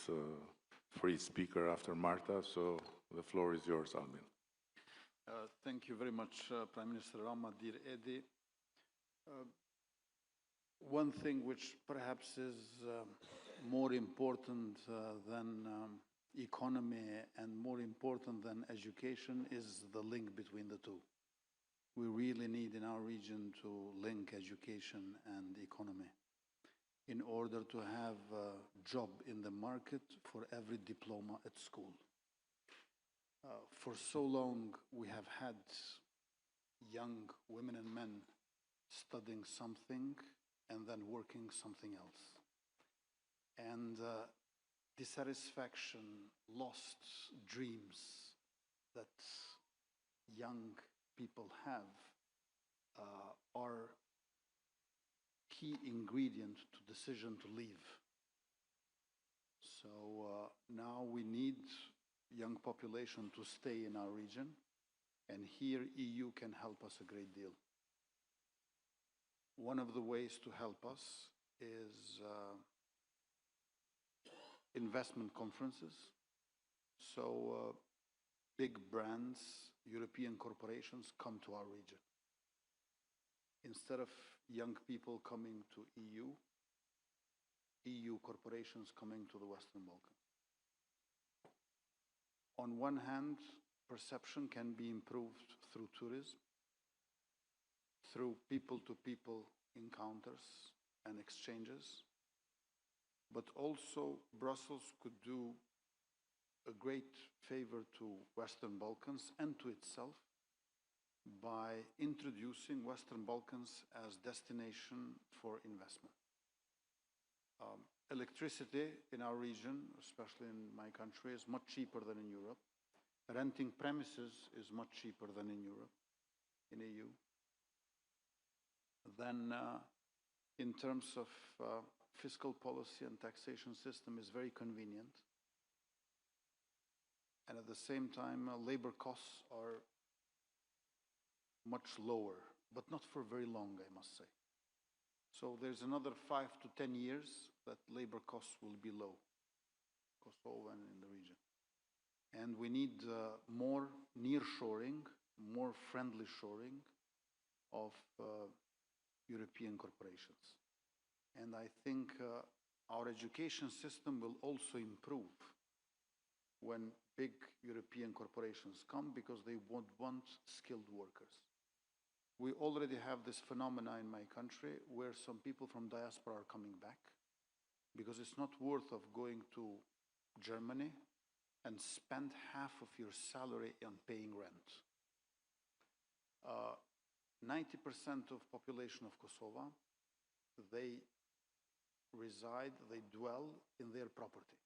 free speaker after Marta, so the floor is yours, Albin. Thank you very much, Prime Minister Rama, dear Edi. One thing which perhaps is more important than economy and more important than education is the link between the two. We really need in our region to link education and economy in order to have a job in the market for every diploma at school. For so long, we have had young women and men studying something and then working something else. And dissatisfaction, lost dreams that young people have are key ingredient to decision to leave. So now we need young population to stay in our region, and here EU can help us a great deal. One of the ways to help us is investment conferences. So big brands, European corporations come to our region. Instead of young people coming to EU corporations coming to the Western Balkans. On one hand, perception can be improved through tourism, through people-to-people encounters and exchanges, but also Brussels could do a great favor to Western Balkans and to itself by introducing Western Balkans as destination for investment. Electricity in our region, especially in my country, is much cheaper than in Europe. Renting premises is much cheaper than in Europe, in EU. Then in terms of fiscal policy and taxation system is very convenient. And at the same time, labor costs are much lower, but not for very long, I must say. So there's another 5 to 10 years that labor costs will be low, Kosovo and in the region. And we need more nearshoring, more friendly shoring of European corporations. And I think our education system will also improve when big European corporations come because they would want skilled workers. We already have this phenomena in my country where some people from diaspora are coming back because it's not worth of going to Germany and spend half of your salary on paying rent. 90% of population of Kosovo, they reside, they dwell in their property.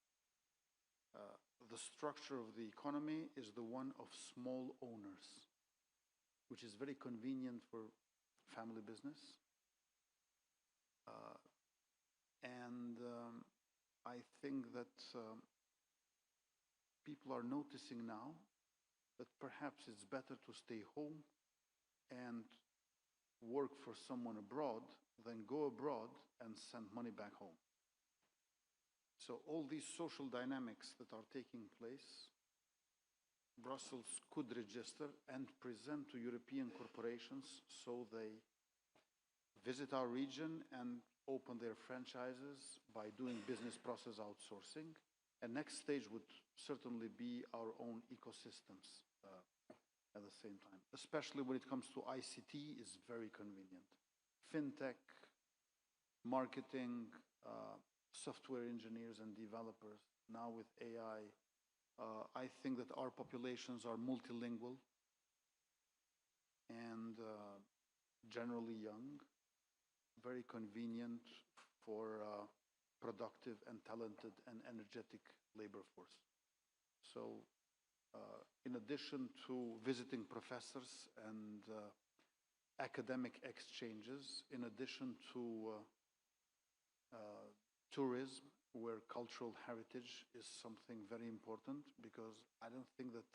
The structure of the economy is the one of small owners, which is very convenient for family business. I think that people are noticing now that perhaps it's better to stay home and work for someone abroad than go abroad and send money back home. So all these social dynamics that are taking place, Brussels could register and present to European corporations so they visit our region and open their franchises by doing business process outsourcing A next stage would certainly be our own ecosystems at the same time, especially when it comes to ICT is very convenient. Fintech, marketing, software engineers and developers, now with AI, I think that our populations are multilingual and generally young, very convenient for productive and talented and energetic labor force. So in addition to visiting professors and academic exchanges, in addition to tourism, where cultural heritage is something very important, because I don't think that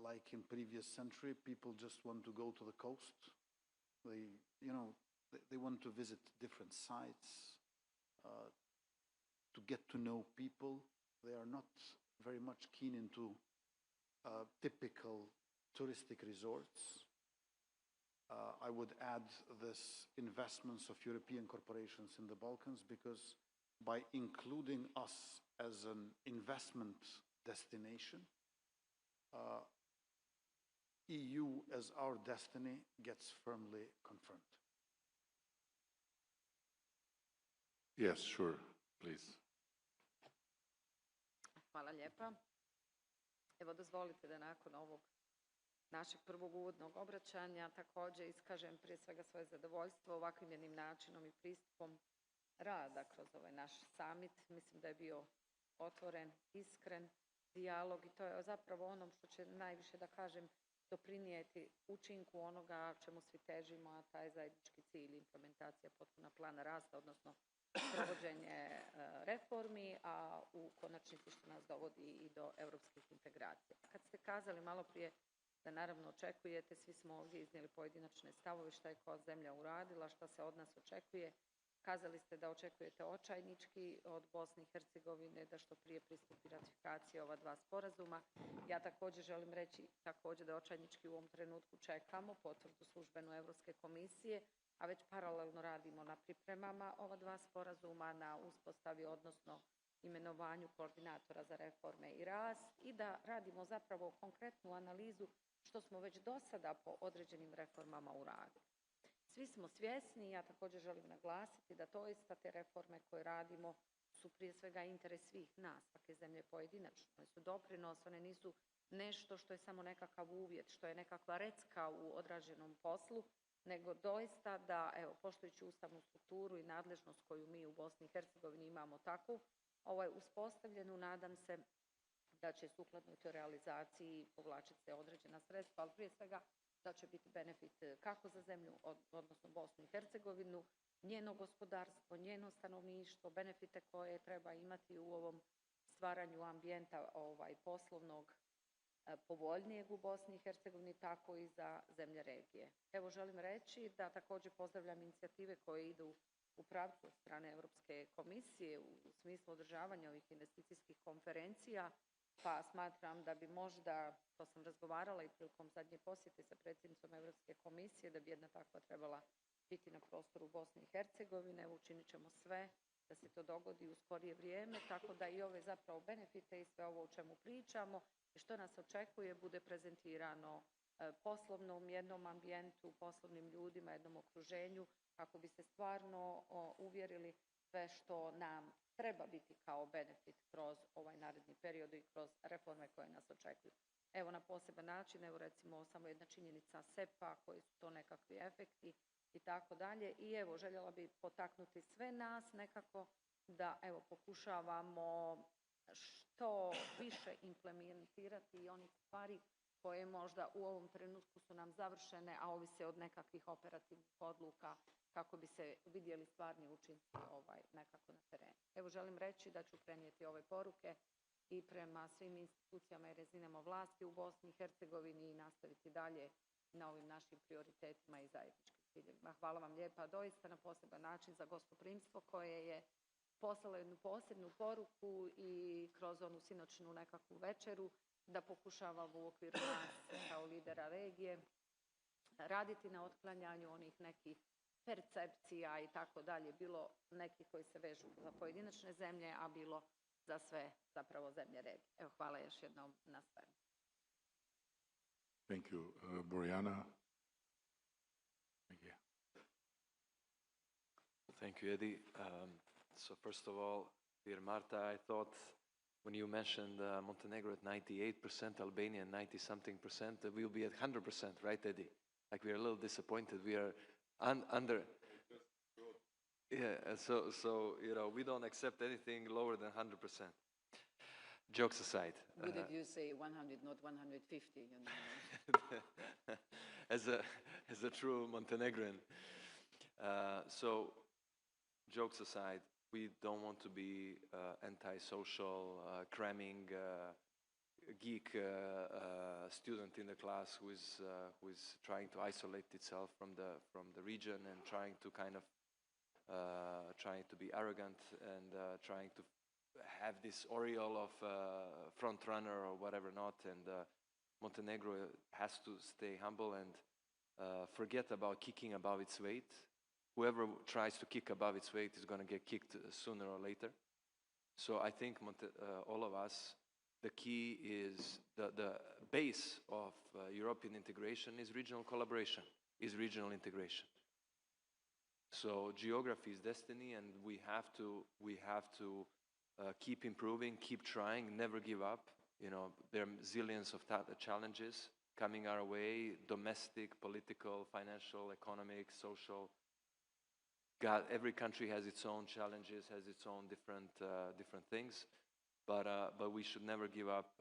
like in previous century, people just want to go to the coast. They want to visit different sites, to get to know people. They are not very much keen into typical touristic resorts. I would add this investments of European corporations in the Balkans, because by including us as an investment destination, EU as our destiny gets firmly confirmed. Yes, sure, please. Hvala lijepa. Evo, dozvolite da nakon ovog našeg prvog uvodnog obraćanja također iskažem prije svega svoje zadovoljstvo ovakvim jednim načinom i pristupom rada kroz ovaj naš summit. Mislim da je bio otvoren, iskren dijalog i to je zapravo ono što će najviše, da kažem, doprinijeti učinku onoga čemu svi težimo, a taj zajednički cilj, implementacija potpuna plana rasta, odnosno provođenje reformi, a u konačnici što nas dovodi i do europskih integracija. Kad ste kazali malo prije da naravno očekujete, svi smo ovdje iznijeli pojedinačne stavove šta je koja zemlja uradila, šta se od nas očekuje. Kazali ste da očekujete očajnički od Bosne i Hercegovine da što prije pristupi ratifikaciji ova dva sporazuma. Ja također želim reći da očajnički u ovom trenutku čekamo potvrdu službenu Europske komisije, a već paralelno radimo na pripremama ova dva sporazuma, na uspostavi, odnosno imenovanju koordinatora za reforme i rast i da radimo zapravo konkretnu analizu što smo već do sada po određenim reformama uradili. Svi smo svjesni, ja također želim naglasiti da doista te reforme koje radimo su prije svega interes svih nas, svake zemlje pojedinačno. One su doprinos, one nisu nešto što je samo nekakav uvjet, što je nekakva recka u odrađenom poslu, nego doista da, evo, poštujući ustavnu strukturu i nadležnost koju mi u Bosni i Hercegovini imamo takvu, uspostavljenu, nadam se da će sukladno toj realizaciji povlačiti se određena sredstva, ali prije svega da će biti benefit kako za zemlju, odnosno Bosnu i Hercegovinu, njeno gospodarstvo, njeno stanovništvo, benefite koje treba imati u ovom stvaranju ambijenta poslovnog povoljnijeg u Bosni i Hercegovini, tako i za zemlje regije. Evo, želim reći da također pozdravljam inicijative koje idu u pravcu od strane Europske komisije u smislu održavanja ovih investicijskih konferencija, pa smatram da bi možda, to sam razgovarala i prilikom zadnje posjete sa predsjednicom Europske komisije, da bi jedna takva trebala biti na prostoru Bosne i Hercegovine. Evo, učinit ćemo sve da se to dogodi u skorije vrijeme, tako da i ove zapravo benefite i sve ovo o čemu pričamo i što nas očekuje bude prezentirano poslovnom jednom ambijentu, poslovnim ljudima, jednom okruženju, kako bi se stvarno uvjerili sve što nam treba biti kao benefit kroz ovaj naredni period i kroz reforme koje nas očekuju. Evo, na poseban način, evo recimo samo jedna činjenica SEPA, koji su to nekakvi efekti i tako dalje. I evo, željela bi potaknuti sve nas nekako da evo pokušavamo što više implementirati i onih stvari koje možda u ovom trenutku su nam završene, a ovise od nekakvih operativnih odluka kako bi se vidjeli stvarni učinci nekako na terenu. Evo, želim reći da ću prenijeti ove poruke i prema svim institucijama i razinama vlasti u Bosni i Hercegovini i nastaviti dalje na ovim našim prioritetima i zajedničkim ciljevima. Hvala vam lijepa doista na poseban način za gostoprimstvo koje je poslalo jednu posebnu poruku i kroz onu sinoćnu nekakvu večeru da pokušavamo u okviru nas kao lidera regije raditi na otklanjanju onih nekih percepcija i tako dalje, bilo neki koji se vežu za pojedinačne zemlje, a bilo za sve zapravo zemlje regije. Evo, hvala još jednom na svemu. Thank you, Borjana. Thank you, Eddie. So first of all, dear Marta, I thought when you mentioned Montenegro at 98%, Albania 90-something%, that we'll be at 100%, right, Eddie? Like, we're a little disappointed. We are under. Yeah, so you know, we don't accept anything lower than 100%. Jokes aside. Good if you say 100, not 150, you know. As a true Montenegrin. So, jokes aside, we don't want to be antisocial, cramming geek student in the class who is trying to isolate itself from the region and trying to kind of trying to be arrogant and trying to have this aureole of front runner or whatever not. And Montenegro has to stay humble and forget about kicking above its weight. Whoever tries to kick above its weight is going to get kicked sooner or later. So I think all of us, the key is the base of European integration is regional collaboration, is regional integration. So geography is destiny, and we have to keep improving, keep trying, never give up. You know, there are zillions of challenges coming our way: domestic, political, financial, economic, social. God, every country has its own challenges, has its own different things, but we should never give up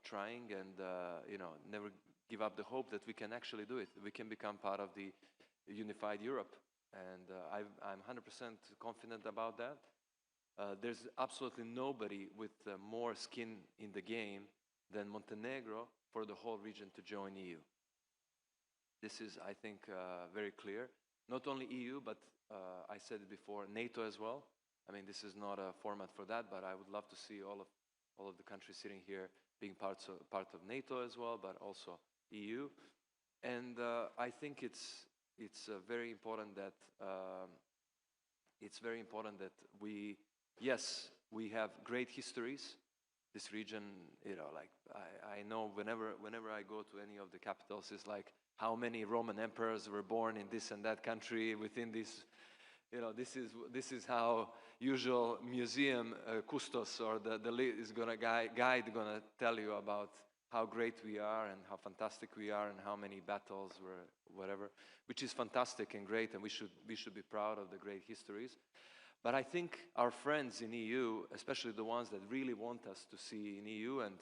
trying, and you know, never give up the hope that we can actually do it. We can become part of the unified Europe, and I'm 100% confident about that. There's absolutely nobody with more skin in the game than Montenegro for the whole region to join EU. This is, I think, very clear. Not only EU, but I said it before, NATO as well. I mean, this is not a format for that, but I would love to see all of the countries sitting here being part of NATO as well, but also EU. And I think it's very important that we have great histories. This region, you know, like I know whenever I go to any of the capitals, it's like how many Roman emperors were born in this and that country within this. You know, this is how usual museum custos or the guide gonna tell you about how great we are and how fantastic we are and how many battles were whatever, which is fantastic and great, and we should be proud of the great histories. But I think our friends in EU, especially the ones that really want us to see in EU, and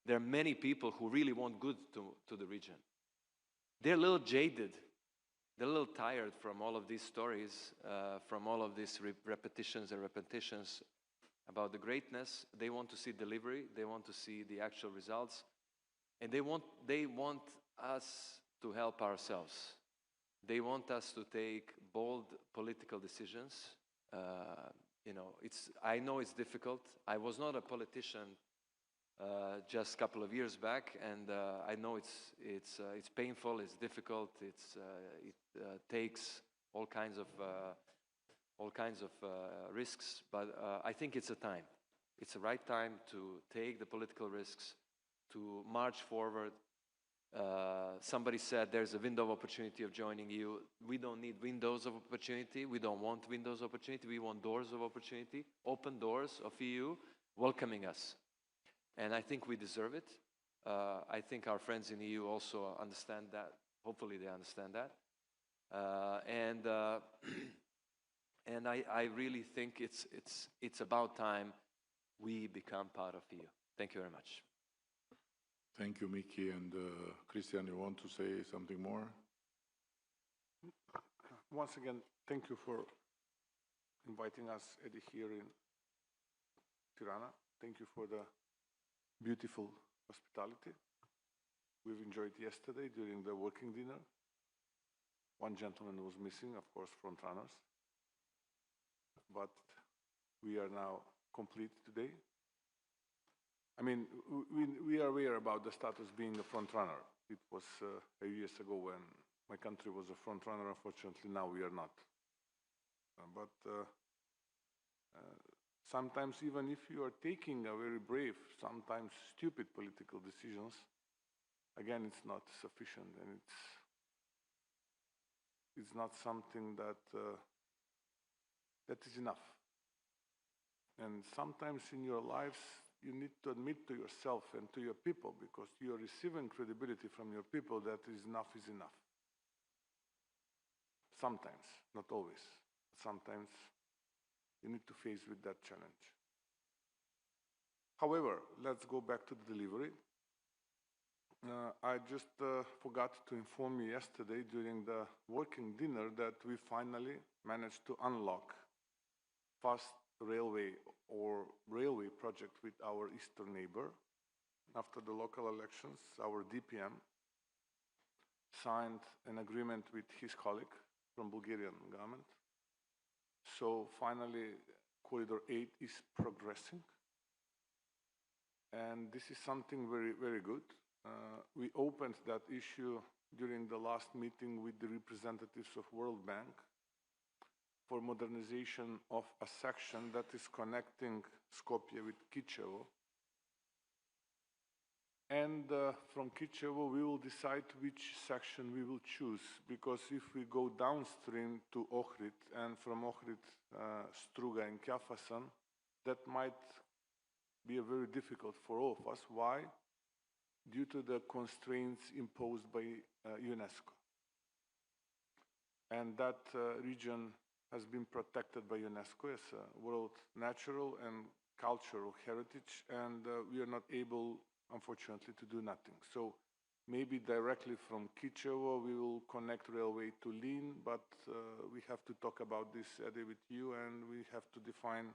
there are many people who really want good to the region. They're a little jaded. They're a little tired from all of these stories, from all of these repetitions about the greatness. They want to see delivery. They want to see the actual results. And they want us to help ourselves. They want us to take bold political decisions. You know, I know it's difficult. I was not a politician just a couple of years back, and I know it's painful, it's difficult, it takes all kinds of risks. But I think it's a time. It's the right time to take the political risks, to march forward. Somebody said there's a window of opportunity of joining EU. We don't need windows of opportunity. We don't want windows of opportunity. We want doors of opportunity, open doors of EU welcoming us. And I think we deserve it. I think our friends in EU also understand that. Hopefully they understand that. And I really think it's about time we become part of EU. Thank you very much. Thank you, Miki. And Christian, you want to say something more? Once again, thank you for inviting us, Eddie, here in Tirana. Thank you for the beautiful hospitality. We've enjoyed yesterday during the working dinner. One gentleman was missing, of course, front runners. But we are now complete today. I mean, we are aware about the status being a front runner. It was a few years ago when my country was a front runner. Unfortunately, now we are not. Sometimes even if you are taking a very brave, sometimes stupid political decisions, again, it's not sufficient, and it's not something that that is enough. And sometimes in your lives, you need to admit to yourself and to your people, because you are receiving credibility from your people, that is enough is enough. Sometimes, not always. Sometimes you need to face with that challenge. However, let's go back to the delivery. I just forgot to inform you yesterday during the working dinner that we finally managed to unlock fast railway or railway project with our eastern neighbor. After the local elections, our DPM signed an agreement with his colleague from Bulgarian government. So finally, Corridor 8 is progressing. And this is something very, very good. We opened that issue during the last meeting with the representatives of World Bank for modernization of a section that is connecting Skopje with Kičevo. And from Kičevo, we will decide which section we will choose, because if we go downstream to Ohrid and from Ohrid, Struga and Kjafasan, that might be very difficult for all of us. Why? Due to the constraints imposed by UNESCO. And that region has been protected by UNESCO as a World Natural and Cultural Heritage, and we are not able, unfortunately, to do nothing. So maybe directly from Kičevo we will connect railway to Lin, but we have to talk about this, Eddie, with you, and we have to define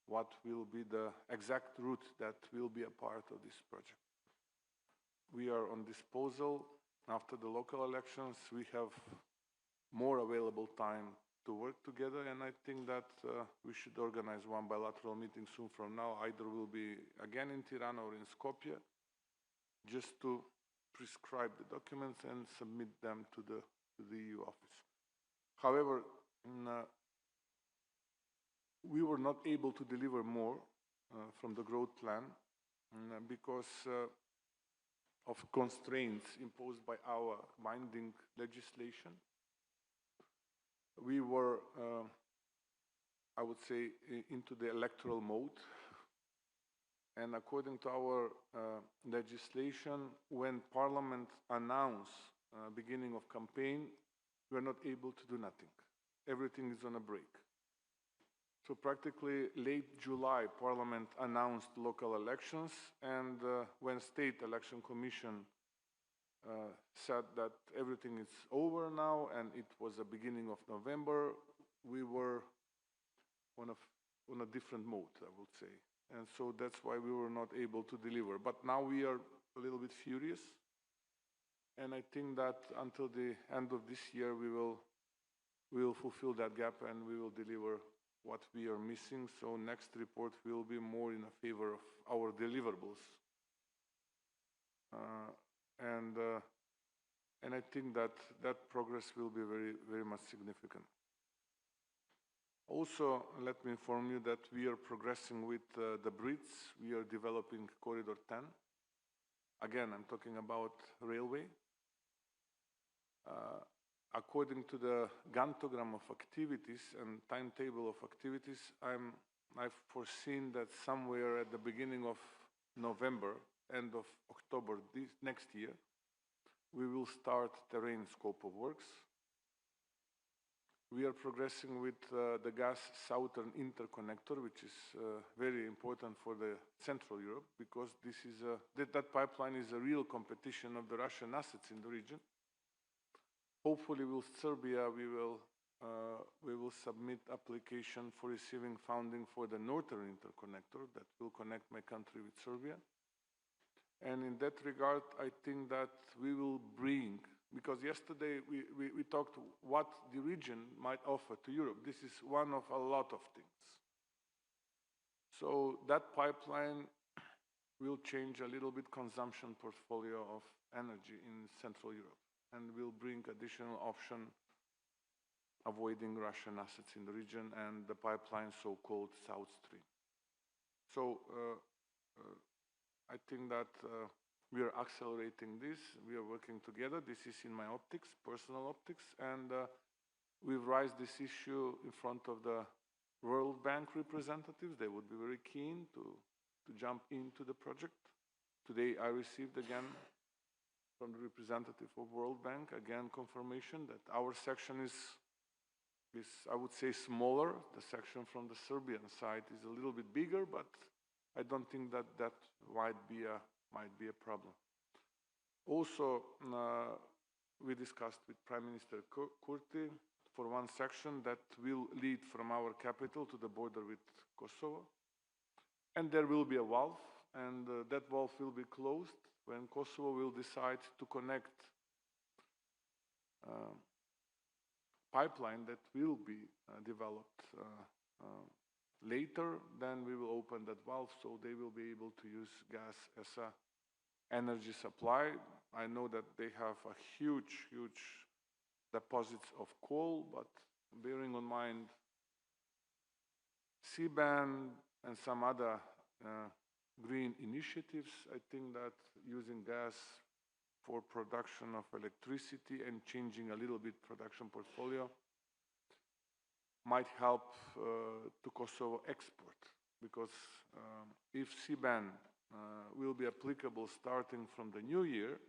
what will be the exact route that will be a part of this project. We are on disposal. After the local elections, we have more available time to work together, and I think that we should organize one bilateral meeting soon from now. Either will be again in Tirana or in Skopje, just to prescribe the documents and submit them to the EU office. However, we were not able to deliver more from the growth plan because of constraints imposed by our binding legislation. We were, I would say, into the electoral mode. And according to our legislation, when Parliament announced beginning of campaign, we are not able to do nothing. Everything is on a break. So practically late July, Parliament announced local elections, and when State Election Commission said that everything is over now, and it was the beginning of November, we were on a different mode, I would say. And so that's why we were not able to deliver. But now we are a little bit furious, and I think that until the end of this year, we will fulfill that gap, and we will deliver what we are missing. So next report will be more in favor of our deliverables. And I think that that progress will be very, very much significant. Also, let me inform you that we are progressing with the Brits. We are developing Corridor 10. Again, I'm talking about railway. According to the gantogram of activities and timetable of activities, I've foreseen that somewhere at the beginning of November, end of October next year, we will start terrain scope of works. We are progressing with the gas southern interconnector, which is very important for the Central Europe, because this is that pipeline is a real competition of the Russian assets in the region. Hopefully, with Serbia, we will submit application for receiving funding for the northern interconnector that will connect my country with Serbia. And in that regard, I think that we will bring, because yesterday we talked what the region might offer to Europe. This is one of a lot of things. So that pipeline will change a little bit consumption portfolio of energy in Central Europe, and will bring additional option avoiding Russian assets in the region and the pipeline so-called South Stream. So I think that we are accelerating this. We are working together. This is in my optics, personal optics, and we've raised this issue in front of the World Bank representatives. They would be very keen to jump into the project. Today I received again from the representative of World Bank, again confirmation that our section is I would say smaller. The section from the Serbian side is a little bit bigger, but I don't think that might be a problem. Also, we discussed with Prime Minister Kurti for one section that will lead from our capital to the border with Kosovo. And there will be a valve, and that valve will be closed when Kosovo will decide to connect pipeline that will be developed later. Then we will open that valve, so they will be able to use gas as a energy supply. I know that they have a huge deposits of coal, but bearing in mind CBAN and some other green initiatives, I think that using gas for production of electricity and changing a little bit production portfolio might help to Kosovo export, because if CBAN will be applicable starting from the new year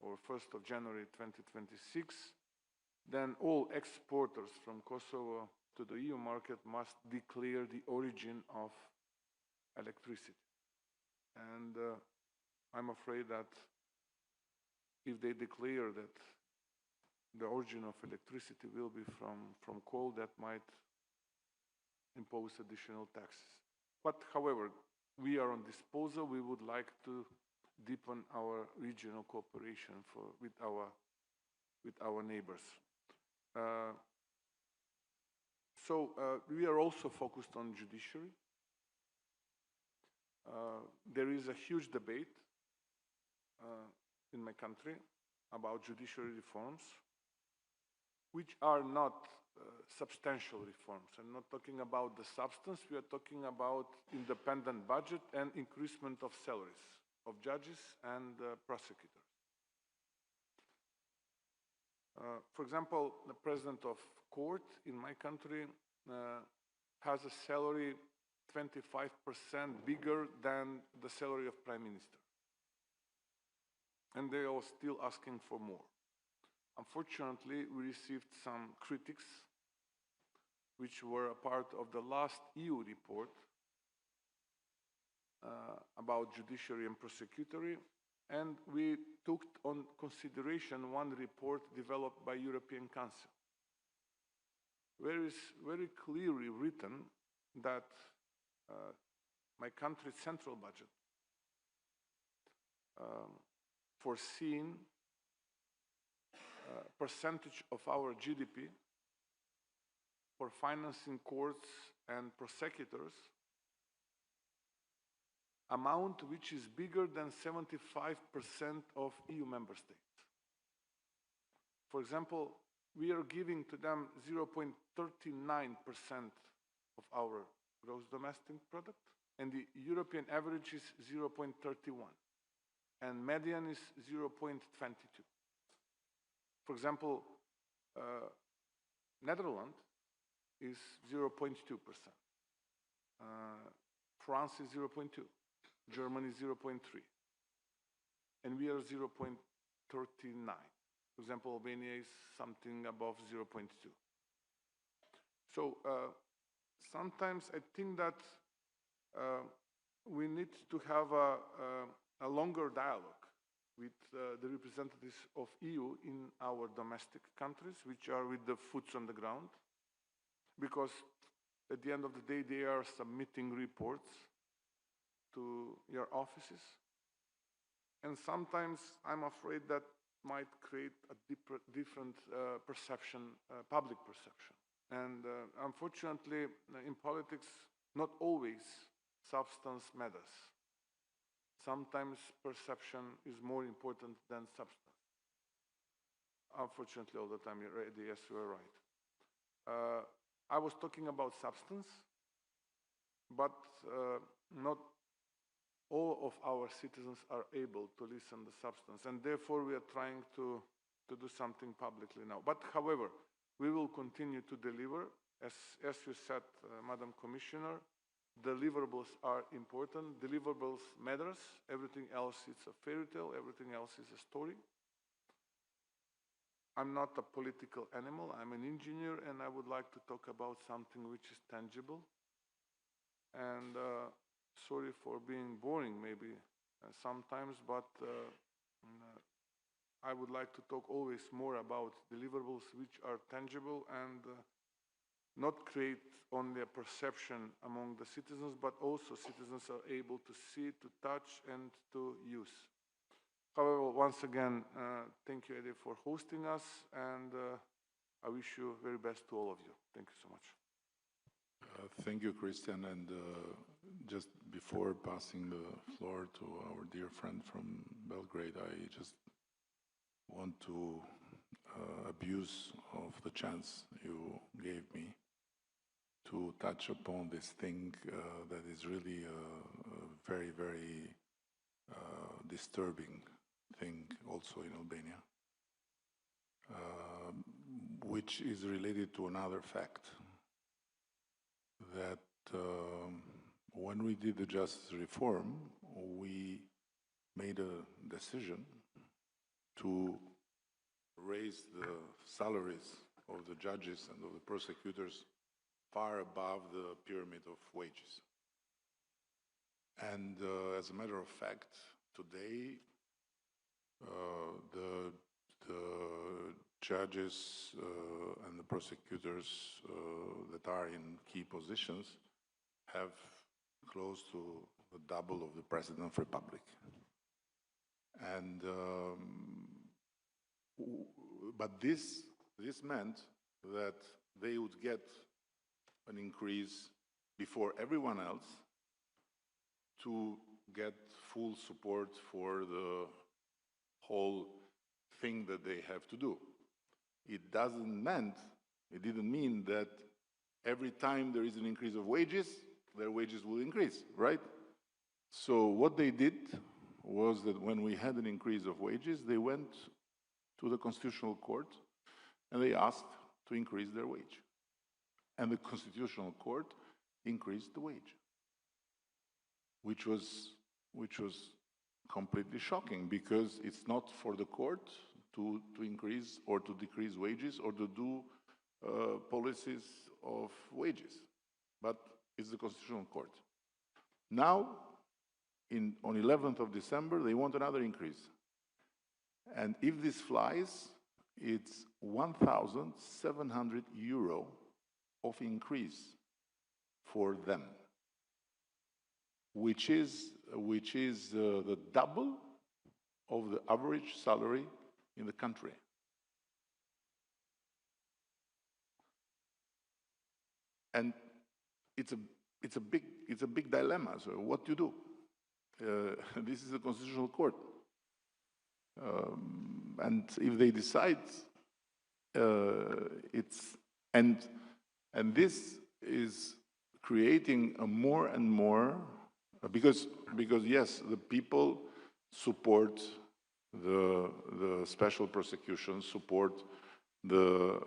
or 1st of January 2026, then all exporters from Kosovo to the EU market must declare the origin of electricity. And I'm afraid that if they declare that the origin of electricity will be from coal, that might impose additional taxes. But however, we are on disposal. We would like to deepen our regional cooperation with our neighbors. So we are also focused on judiciary. There is a huge debate in my country about judiciary reforms, which are not substantial reforms. I'm not talking about the substance. We are talking about independent budget and increasement of salaries of judges and prosecutors. For example, the president of court in my country has a salary 25% bigger than the salary of prime minister. And they are still asking for more. Unfortunately, we received some critics, which were a part of the last EU report about judiciary and prosecutory, and we took on consideration one report developed by European Council, where is very clearly written that my country's central budget foreseen percentage of our GDP for financing courts and prosecutors amount which is bigger than 75% of EU member states. For example, we are giving to them 0.39% of our gross domestic product, and the European average is 0.31, and median is 0.22. For example, Netherlands is 0.2%, France is 0.2%, Germany is 0.3%, and we are 0.39%. For example, Albania is something above 0.2%. So sometimes I think that we need to have a longer dialogue with the representatives of EU in our domestic countries, which are with the foot on the ground, because at the end of the day, they are submitting reports to your offices. And sometimes I'm afraid that might create a different perception, public perception. And unfortunately, in politics, not always substance matters. Sometimes perception is more important than substance. Unfortunately, all the time, yes, you are right. I was talking about substance, but not all of our citizens are able to listen to substance, and therefore we are trying to do something publicly now. But however, we will continue to deliver. As you said, Madam Commissioner, deliverables are important. Deliverables matters. Everything else is a fairy tale. Everything else is a story. I'm not a political animal. I'm an engineer, and I would like to talk about something which is tangible. And sorry for being boring maybe sometimes, but I would like to talk always more about deliverables which are tangible and not create only a perception among the citizens, but also citizens are able to see, to touch, and to use. However, once again, thank you, Eddie, for hosting us, and I wish you very best to all of you. Thank you so much. Thank you, Christian. And just before passing the floor to our dear friend from Belgrade, I just want to abuse of the chance you gave me to touch upon this thing that is really a very, very disturbing thing also in Albania, which is related to another fact, that when we did the justice reform, we made a decision to raise the salaries of the judges and of the prosecutors far above the pyramid of wages. And as a matter of fact, today, the judges and the prosecutors that are in key positions have close to the double of the President of the Republic. And but this meant that they would get an increase before everyone else to get full support for the whole thing that they have to do. It didn't mean that every time there is an increase of wages, their wages will increase, right? So what they did was that when we had an increase of wages, they went to the Constitutional Court and they asked to increase their wage. And the Constitutional Court increased the wage, which was completely shocking, because it's not for the court to increase or to decrease wages or to do policies of wages, but it's the Constitutional Court. Now, on 11th of December, they want another increase. And if this flies, it's 1,700 euro of increase for them, which is the double of the average salary in the country. And it's a big dilemma. So what do you do? This is the Constitutional Court, and if they decide, and this is creating a more and more, because yes, the people support the special prosecution, support the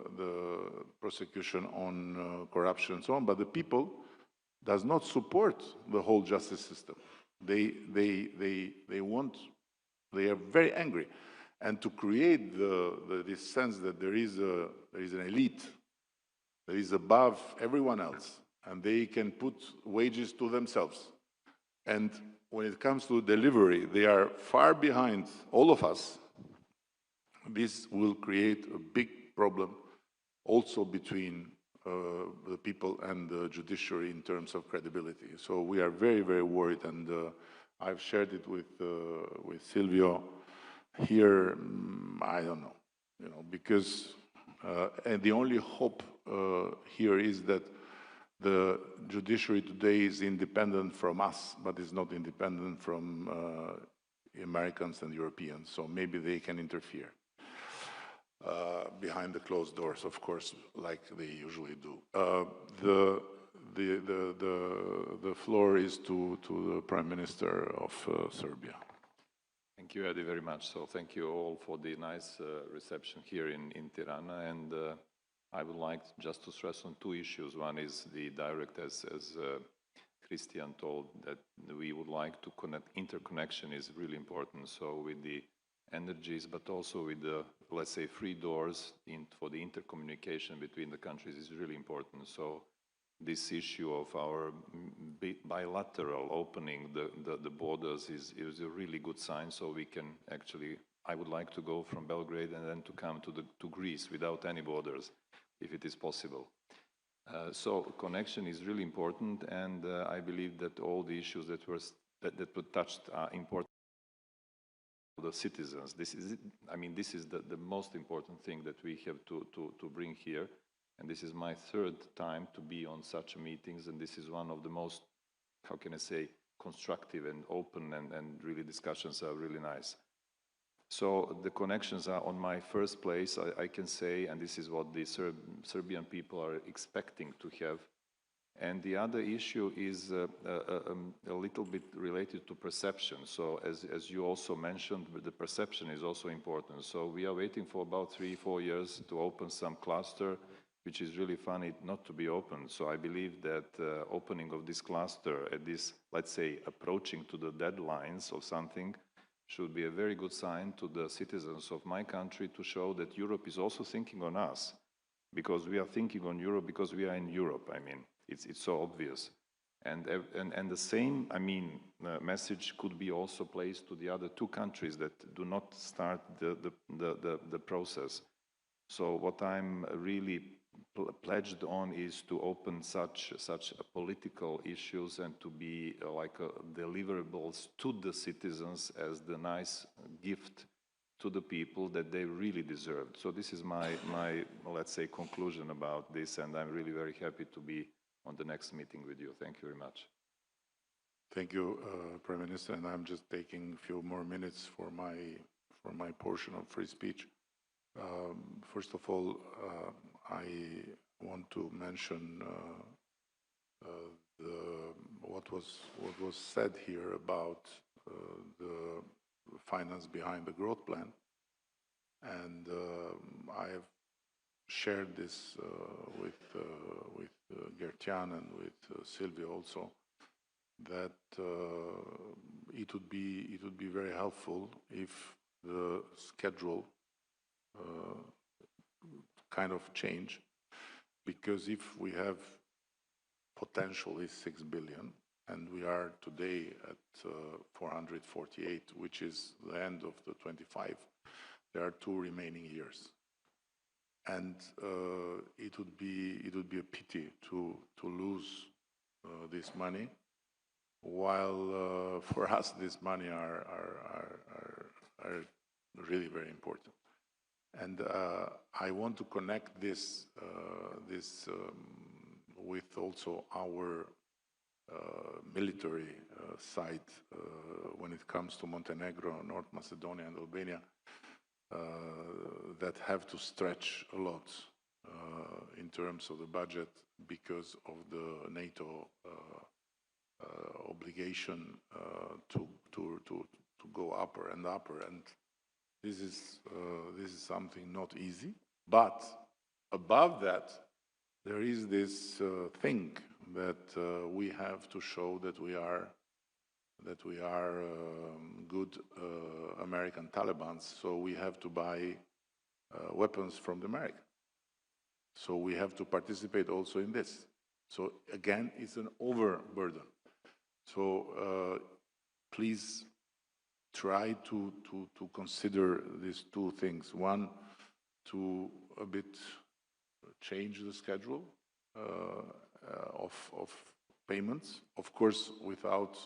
prosecution on corruption and so on, but the people does not support the whole justice system. They are very angry, and to create this sense that there is an elite that is above everyone else, and they can put wages to themselves. And when it comes to delivery, they are far behind all of us. This will create a big problem also between the people and the judiciary in terms of credibility. So we are very, very worried, and I've shared it with Silvio here. I don't know, because and the only hope here is that the judiciary today is independent from us, but is not independent from Americans and Europeans. So maybe they can interfere behind the closed doors, of course, like they usually do. the floor is to the Prime Minister of Serbia. Thank you, Eddie, very much. So thank you all for the nice reception here in Tirana. And I would like just to stress on two issues. One is the direct, as Christian told, that we would like to connect. Interconnection is really important. So with the energies, but also with the, let's say, free doors for the intercommunication between the countries is really important. So this issue of our bilateral opening the borders is a really good sign. So we can actually, I would like to go from Belgrade and then to come to Greece without any borders, if it is possible. So connection is really important, and I believe that all the issues that were touched are important for the citizens. This is, I mean, this is the most important thing that we have to bring here. And this is my third time to be on such meetings, and this is one of the most, how can I say, constructive and open, and really discussions are really nice. So the connections are on my first place, I can say, and this is what the Serbian people are expecting to have. And the other issue is a little bit related to perception. So as you also mentioned, the perception is also important. So we are waiting for about 3-4 years to open some cluster, which is really funny not to be open. So I believe that opening of this cluster at this, let's say, approaching to the deadlines of something should be a very good sign to the citizens of my country to show that Europe is also thinking on us, because we are thinking on Europe because we are in Europe. I mean, it's so obvious. And the same, I mean, message could be also placed to the other two countries that do not start the process. So what I'm really pledged on is to open such political issues and to be like deliverables to the citizens as the nice gift to the people that they really deserved. So this is my let's say, conclusion about this, and I'm really very happy to be on the next meeting with you. Thank you very much. Thank you, Prime Minister, and I'm just taking a few more minutes for my portion of free speech. First of all, I want to mention what was said here about the finance behind the growth plan, and I have shared this with Gertjan and with Sylvia also, that it would be very helpful if the schedule kind of change, because if we have potentially 6 billion and we are today at 448, which is the end of the 25, there are 2 remaining years, and it would be a pity to lose this money, while for us this money are really very important. And I want to connect this with also our military side when it comes to Montenegro, North Macedonia, and Albania, that have to stretch a lot in terms of the budget because of the NATO obligation to go upper and upper, and this is something not easy. But above that, there is this thing that we have to show that we are good American Talibans. So we have to buy weapons from the Americans. So we have to participate also in this. So again, it's an overburden. So please try to consider these 2 things. One, to a bit change the schedule of payments, of course, without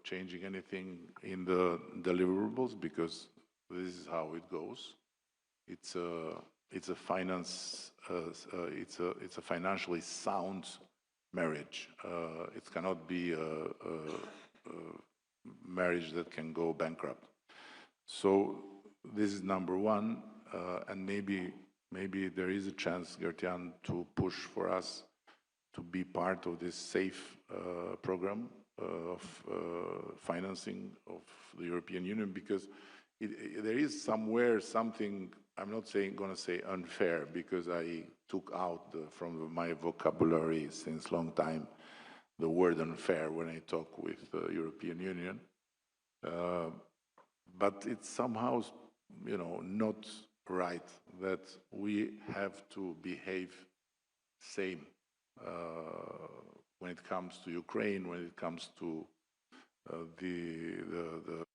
changing anything in the deliverables, because this is how it goes. It's a financially sound marriage. It cannot be a marriage that can go bankrupt. So this is number 1, and maybe there is a chance, Gertjan, to push for us to be part of this SAFE program of financing of the European Union, because there is somewhere something, I'm not going to say unfair, because I took out from my vocabulary since long time the word unfair when I talk with the European Union. But it's somehow, not right that we have to behave same when it comes to Ukraine, when it comes to the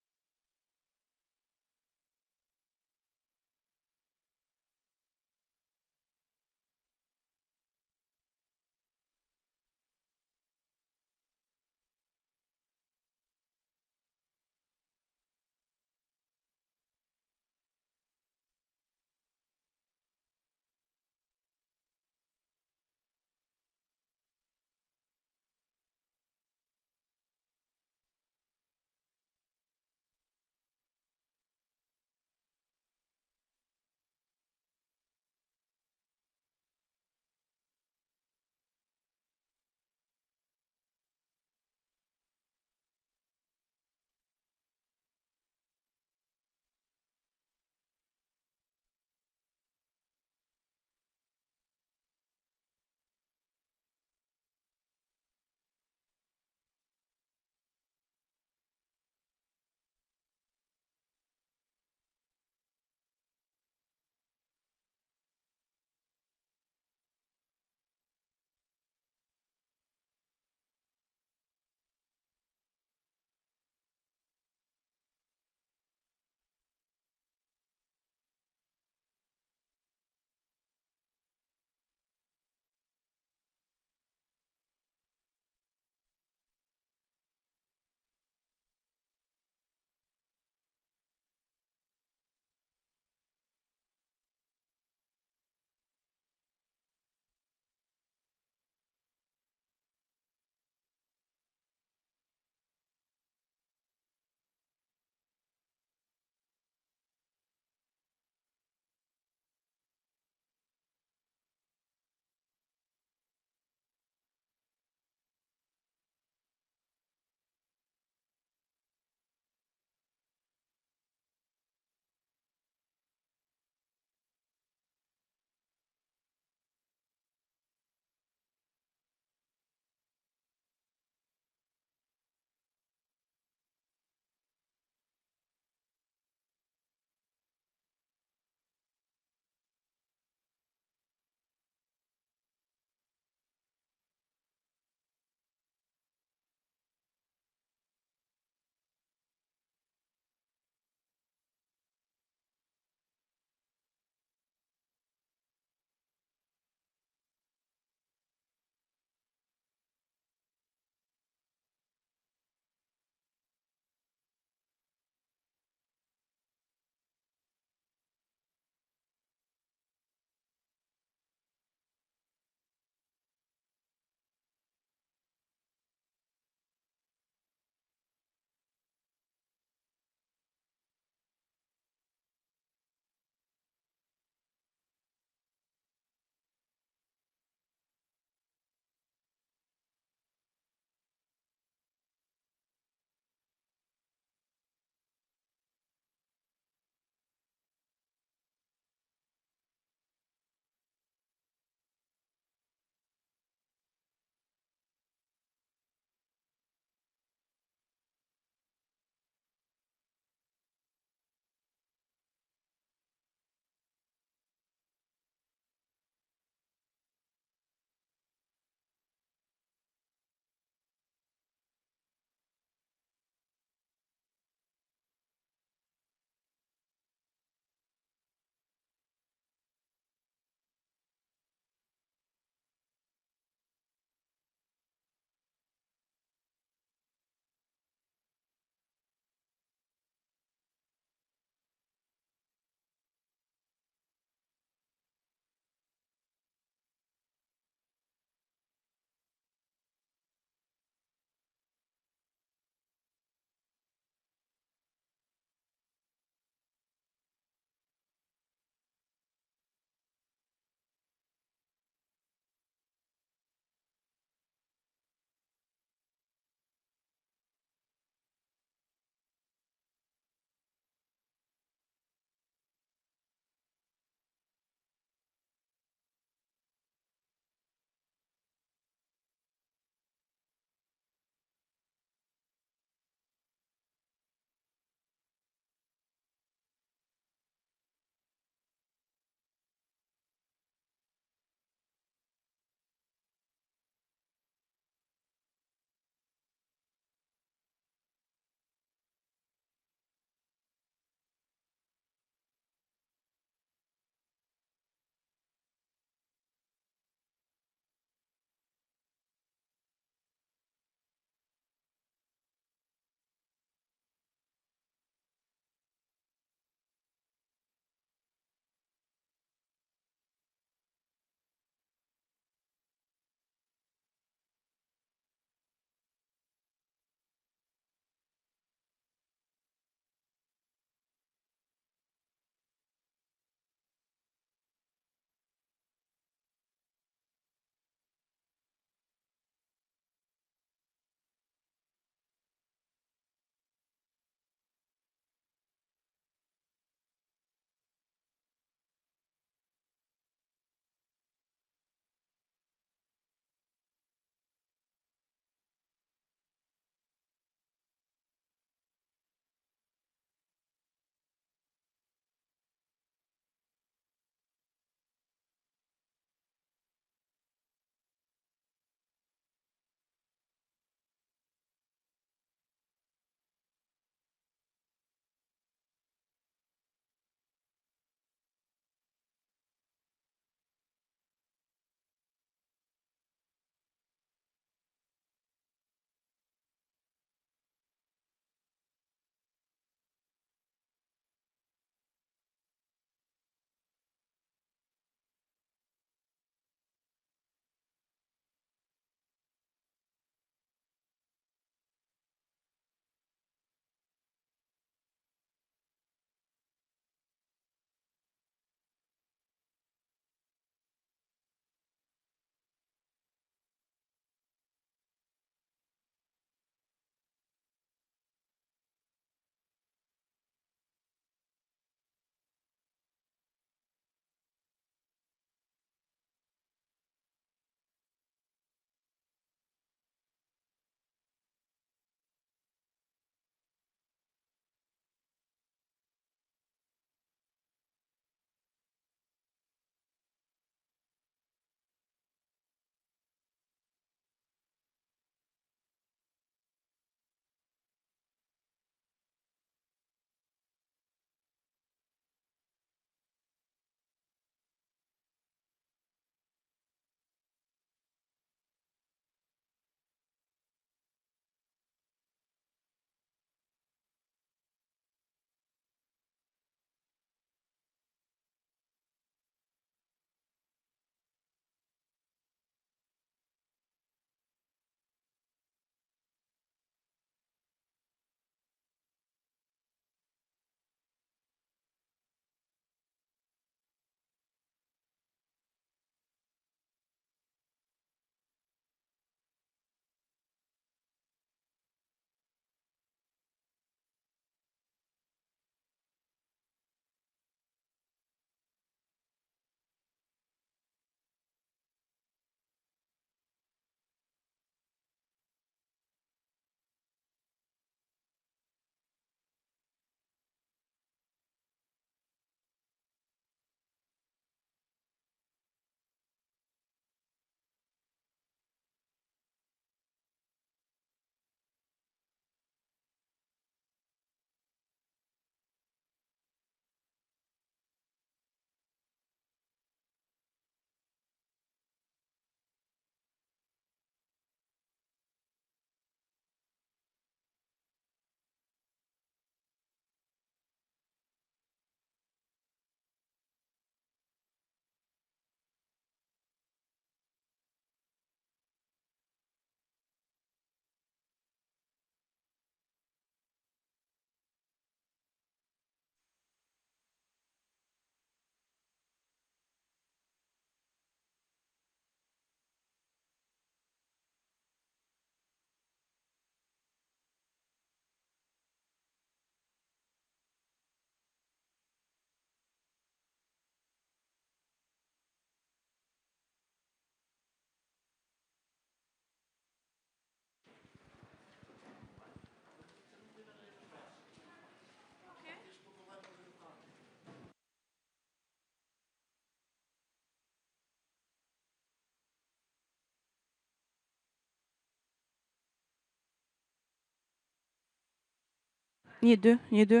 Një, dy, një, dy.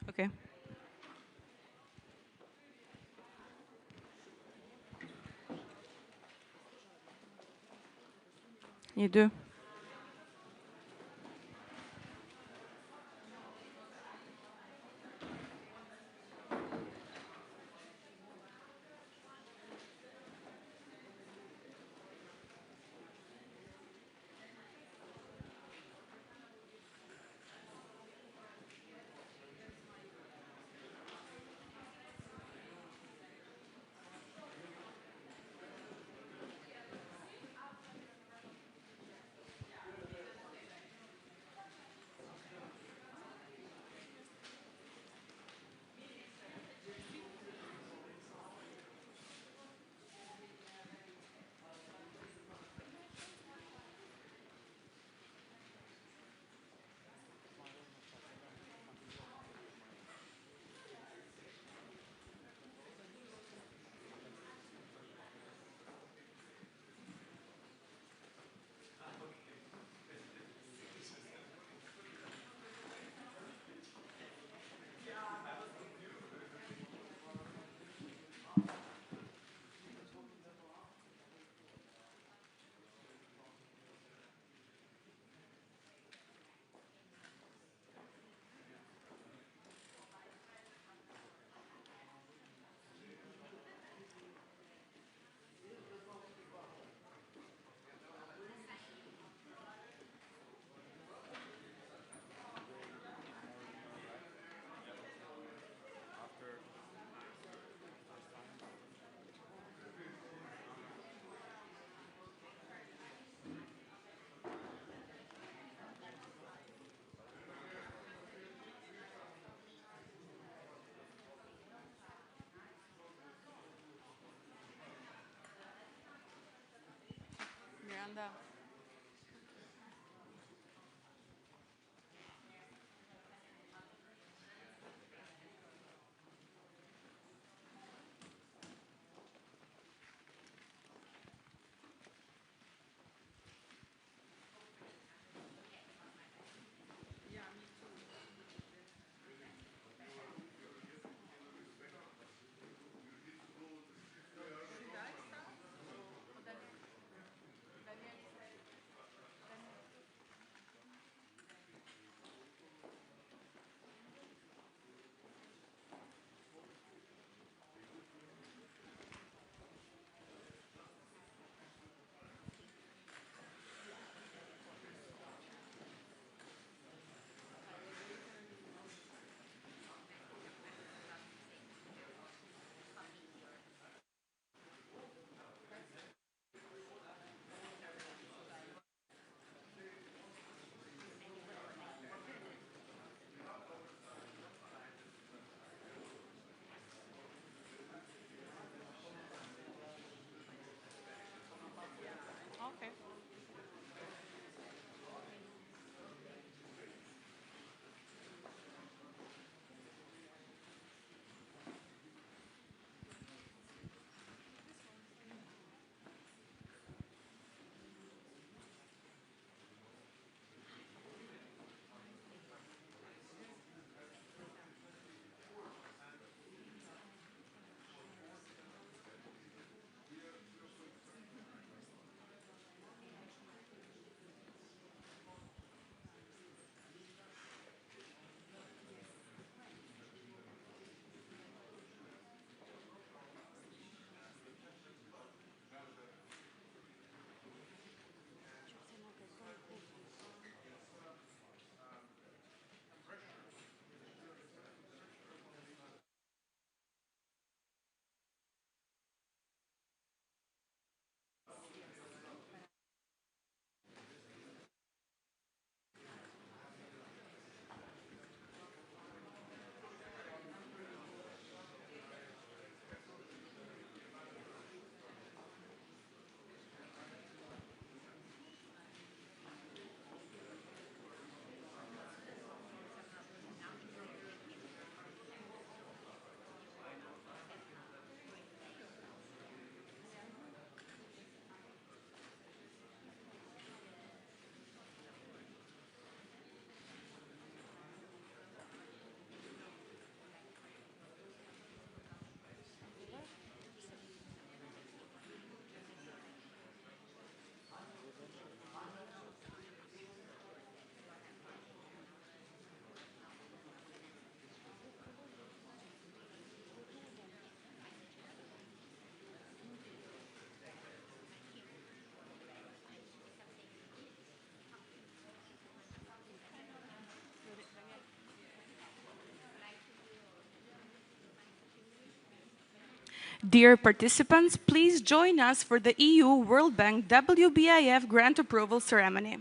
Okej. Një, dy. Miranda. Dear participants, please join us for the EU World Bank WBIF grant approval ceremony.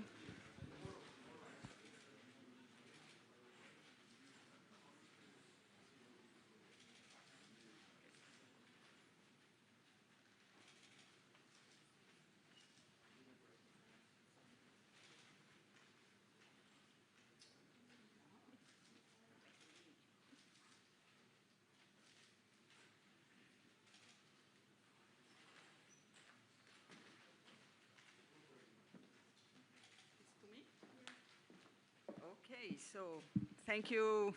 Okay, so thank you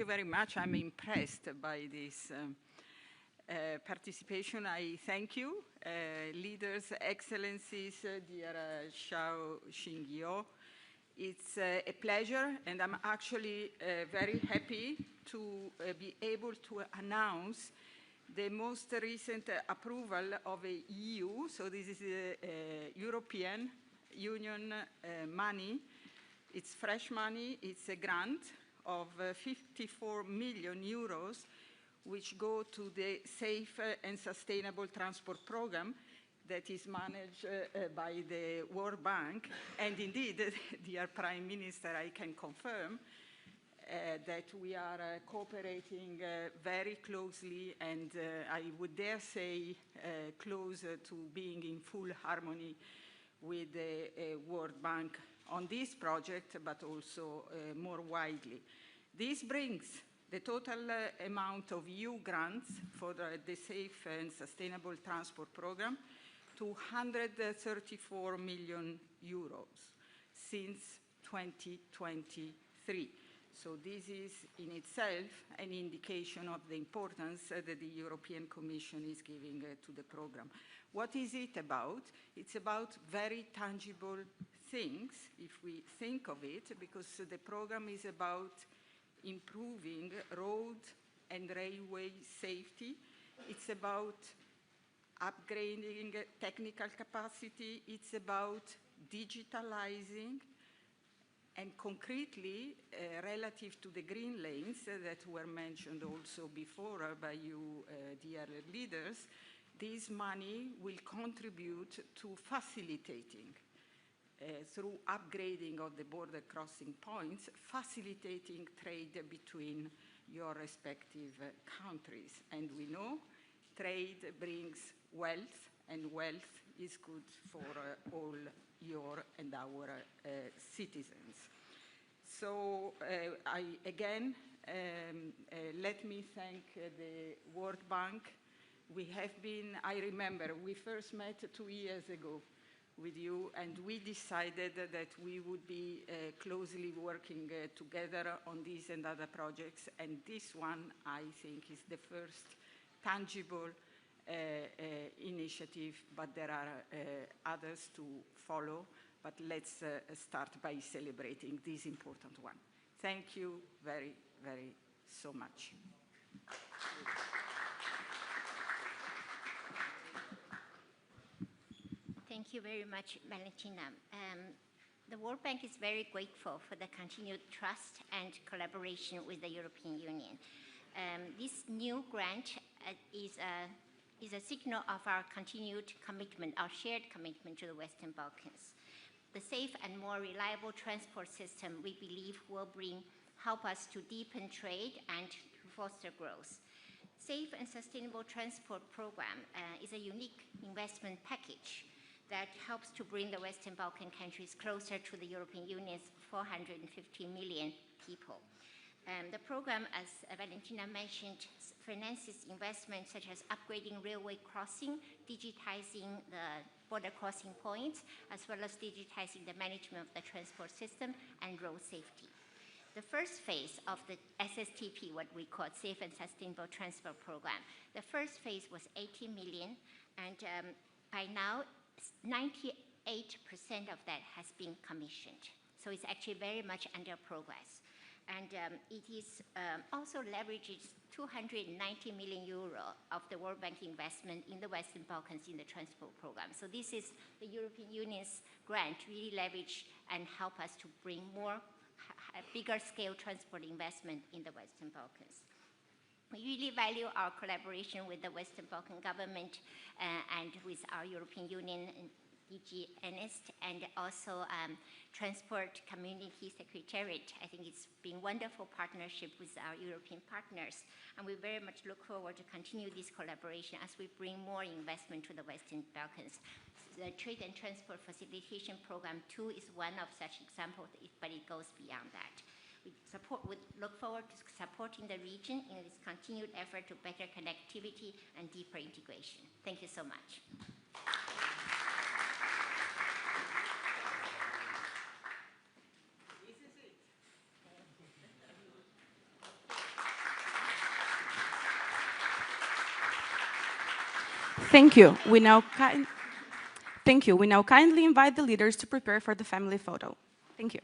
very much. I'm impressed by this participation. I thank you, leaders, excellencies, dear Xiao Xingyo. It's a pleasure, and I'm actually very happy to be able to announce the most recent approval of a EU. So this is European Union money. It's fresh money. It's a grant of 54 million euros, which go to the Safe and Sustainable Transport Program that is managed by the World Bank. And indeed, dear Prime Minister, I can confirm that we are cooperating very closely, and I would dare say closer to being in full harmony with the World Bank on this project, but also more widely. This brings the total amount of EU grants for the Safe and Sustainable Transport Program to 134 million euros since 2023. So this is in itself an indication of the importance that the European Commission is giving to the program. What is it about? It's about very tangible things, if we think of it, because the program is about improving road and railway safety. It's about upgrading technical capacity. It's about digitalizing, and concretely, relative to the green lanes that were mentioned also before by you, dear leaders, this money will contribute to facilitating through upgrading of the border crossing points, facilitating trade between your respective countries. And we know trade brings wealth, and wealth is good for all your and our citizens. So again, let me thank the World Bank. We have been, I remember, we first met 2 years ago with you, and we decided that we would be closely working together on these and other projects, and this one, I think, is the first tangible initiative, but there are others to follow, but let's start by celebrating this important one. Thank you very, very so much. Thank you very much, Valentina. The World Bank is very grateful for the continued trust and collaboration with the European Union. This new grant is a signal of our continued commitment, our shared commitment to the Western Balkans. The safe and more reliable transport system, we believe, will help us to deepen trade and to foster growth. Safe and Sustainable Transport Program is a unique investment package that helps to bring the Western Balkan countries closer to the European Union's 450 million people. The program, as Valentina mentioned, finances investments such as upgrading railway crossing, digitizing the border crossing points, as well as digitizing the management of the transport system and road safety. The first phase of the SSTP, what we call Safe and Sustainable Transport Program, the first phase was 80 million, and by now, 98% of that has been commissioned. So it's actually very much under progress. And it is also leverages 290 million euro of the World Bank investment in the Western Balkans in the transport program. So this is the European Union's grant really leverage and help us to bring more bigger scale transport investment in the Western Balkans. We really value our collaboration with the Western Balkan government and with our European Union and DG NST, and also Transport Community Secretariat. I think it's been wonderful partnership with our European partners, and we very much look forward to continue this collaboration as we bring more investment to the Western Balkans. The Trade and Transport Facilitation Program 2 is one of such examples, but it goes beyond that. We look forward to supporting the region in its continued effort to better connectivity and deeper integration. Thank you so much. Thank you. We now kindly invite the leaders to prepare for the family photo. Thank you.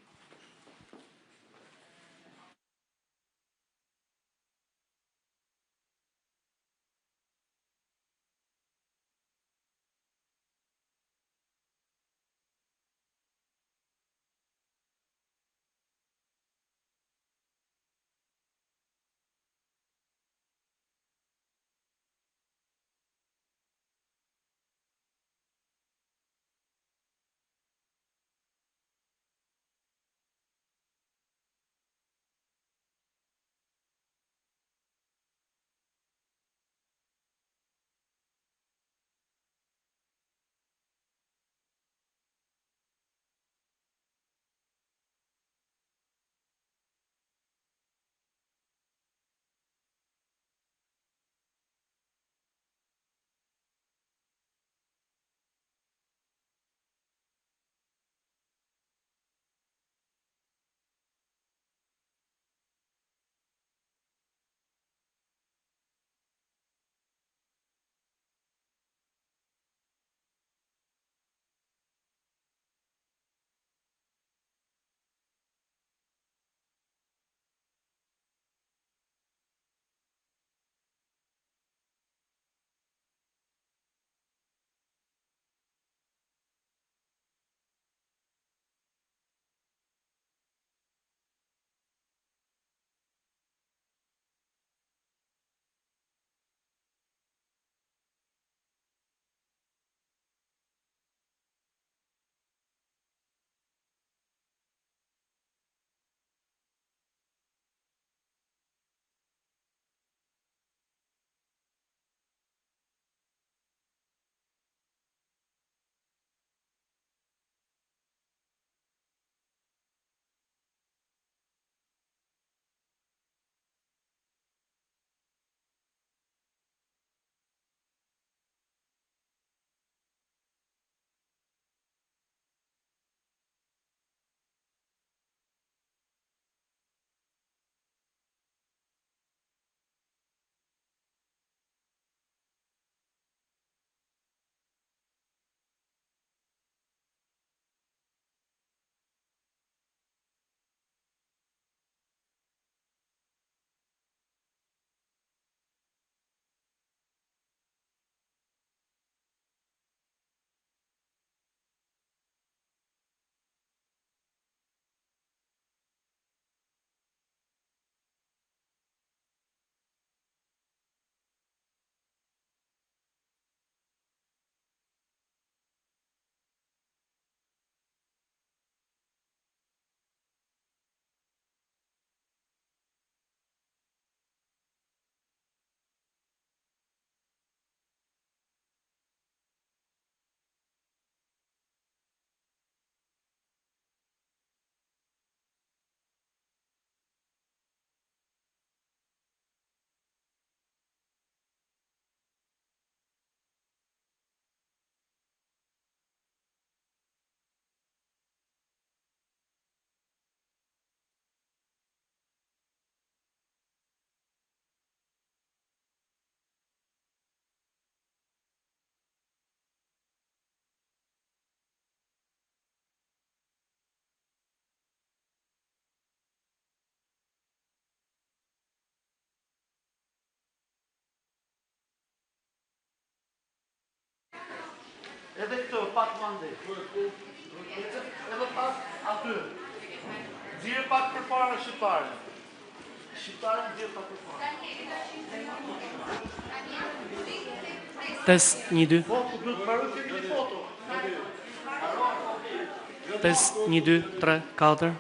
Edhe këto, pak mandi. Edhe pak aty. Gjirë pak për para shqiptare. Test 1, 2. Test 1, 2, 3, 4.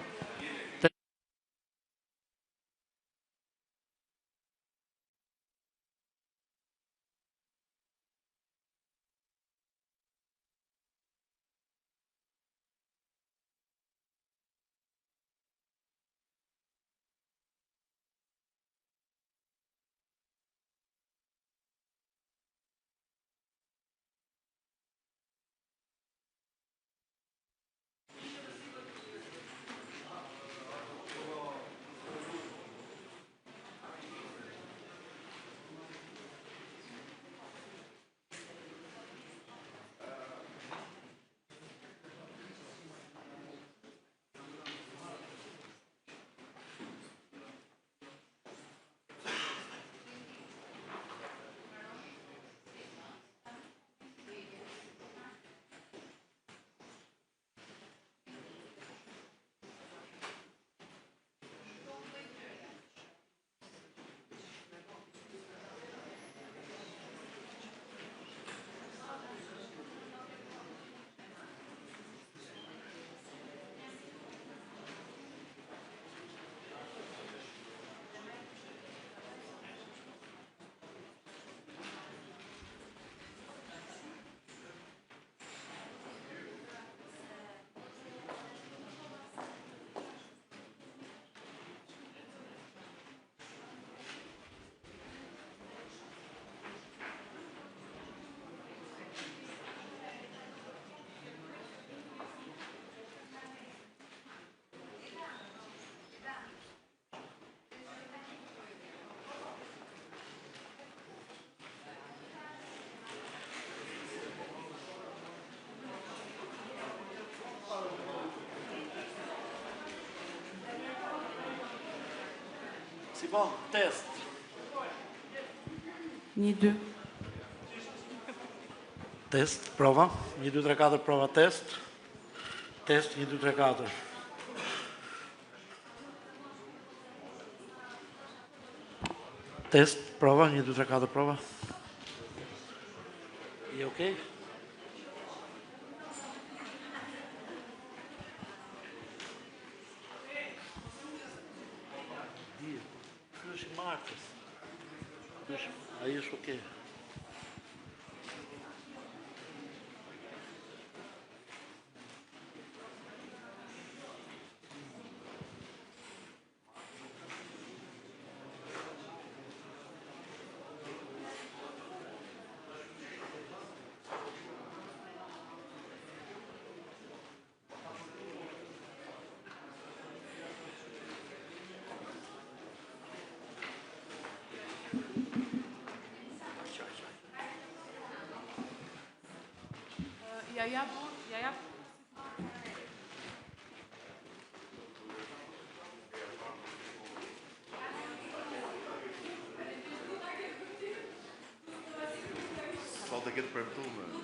C'est bon, test. 1, 2. Test, prova. 1, 2, 3, 4, prova, test. Test, 1, 2, 3, 4. Test, prova, 1, 2, 3, 4, prova. E ok? Dio, dus Marta. Dus, aí isso o quê? Ja. Falta aqui de perfume.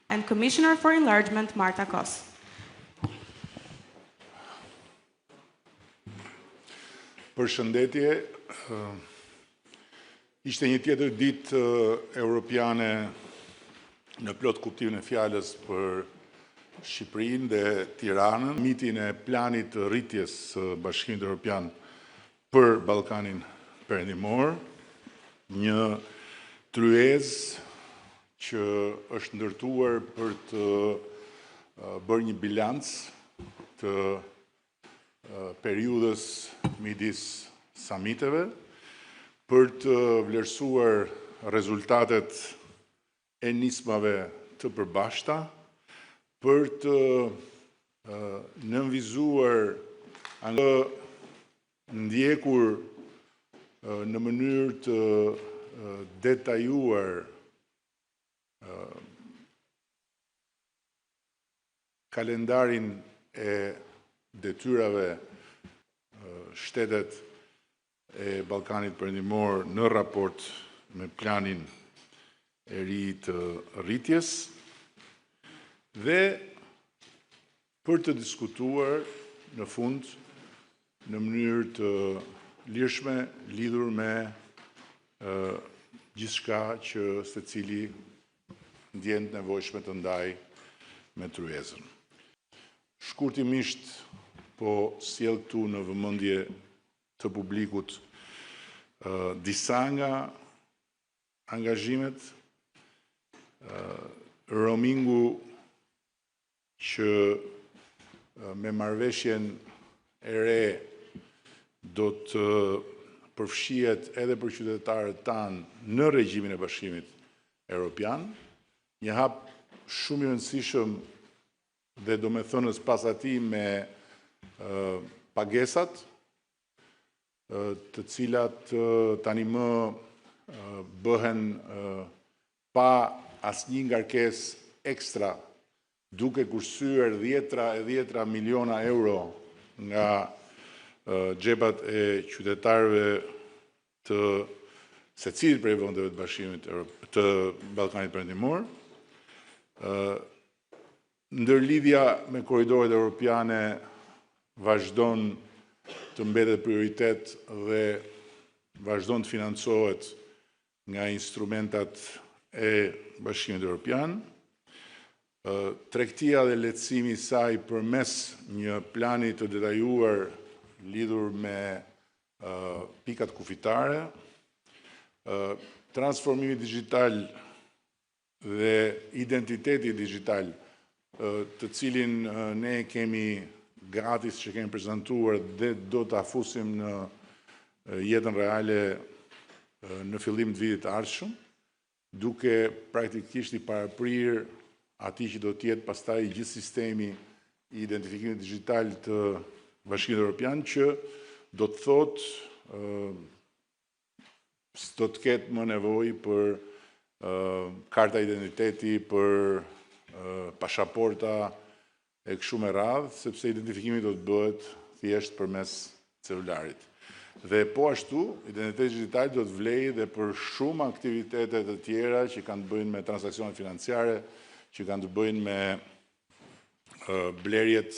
and Commissioner for Enlargement, Marta. Përshëndetje, ishte një tjetër ditë europiane në plot kuptimin e fjalës për Shqipërinë dhe Tiranën, mitin e planit të rritjes së Bashkimit Evropian për Ballkanin Perëndimor, një tryezë që është ndërtuar për të bërë një bilanc të periudhës midis samiteve, për të vlerësuar rezultatet e nismave të përbashkëta, për të nënvizuar të ndjekur në mënyrë të detajuar kalendarin e detyrave shtetet e Ballkanit Perëndimor në raport me planin e ri të rritjes dhe për të diskutuar në fund në mënyrë të lirshme lidhur me gjithçka që secili ndjen nevojshme të ndajë me tryezën. Shkurtimisht po sjell këtu në vëmendje të publikut disa nga angazhimet, roamingu që me marrëveshjen e re do të përfshihet edhe për qytetarët tanë në regjimin e Bashkimit Evropian, një hap shumë i rëndësishëm dhe do me thënës pas atij me pagesat, të cilat tani më bëhen pa asnjë ngarkesë ekstra, duke kursyer dhjetra miliona euro nga xhepat e qytetarëve të secilit prej vendeve të Bashkimit të Ballkanit Perëndimor. Ndërlidhja me korridoret europiane vazhdon të mbetet prioritet dhe vazhdon të financohet nga instrumentat e Bashkimit Evropian. Tregtia dhe lehtësimi i saj përmes një plani të detajuar lidhur me pikat kufitare, transformimi digjital dhe identiteti digjital, të cilin ne kemi gratis që kemi prezantuar dhe do të afusim në jetën reale në fillim të vitit të ardhshëm, duke praktikisht i paraprirë atij që do të jetë pastaj gjithë sistemi i identifikimit digjital të Bashkimit Evropian, që do të thotë do të ketë më nevojë për karta identiteti, për pashaporta e kështu me radhë, sepse identifikimi do të bëhet thjesht përmes celularit. Dhe po ashtu, identiteti digital do të vlejë dhe për shumë aktivitete të tjera që kanë të bëjnë me transakcione financiare, që kanë të bëjnë me blerjet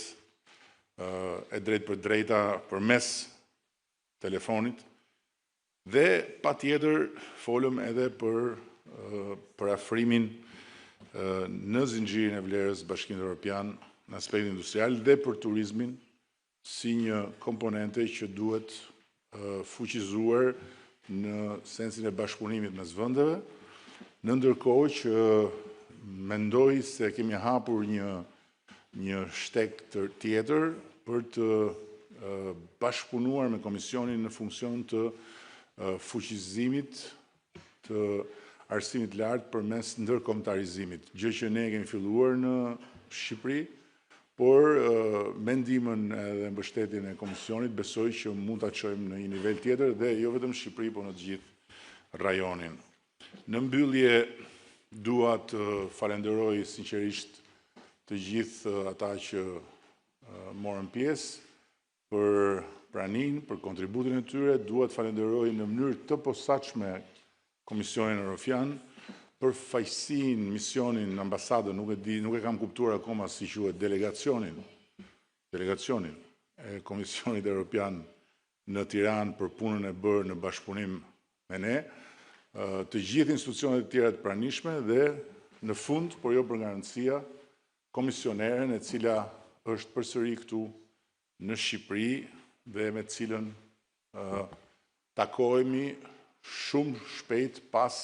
e drejt për drejta përmes telefonit. Dhe patjetër folëm edhe për afrimin në zinxhirin e vlerës Bashkimit Evropian në aspektin industrial dhe për turizmin si një komponente që duhet fuqizuar në sensin e bashkëpunimit mes vendeve, në ndërkohë që mendoj se kemi hapur një shtek tjetër për të bashkëpunuar me Komisionin në funksion të fuqizimit të arsimit lartë përmes ndërkombëtarizimit, gjë që ne kemi filluar në Shqipëri, por me ndihmën dhe mbështetjen e Komisionit besoj që mund ta çojmë në një nivel tjetër dhe jo vetëm Shqipëri, por në të gjithë rajonin. Në mbyllje dua të falenderoj sinqerisht të gjithë ata që morën pjesë për praninë, për kontributin e tyre, dua të falenderoj në mënyrë të posaçme Komisionin Evropian përfaqësinë, misionin, ambasadën, nuk e kam kuptuar akoma si quhet delegacionin e Komisionit Evropian në Tiranë për punën e bërë në bashkëpunim me ne, të gjithë institucionet e tjera të pranishme dhe në fund, por jo për garancia, komisioneren e cila është përsëri këtu në Shqipëri dhe me cilën takohemi shumë shpejt pas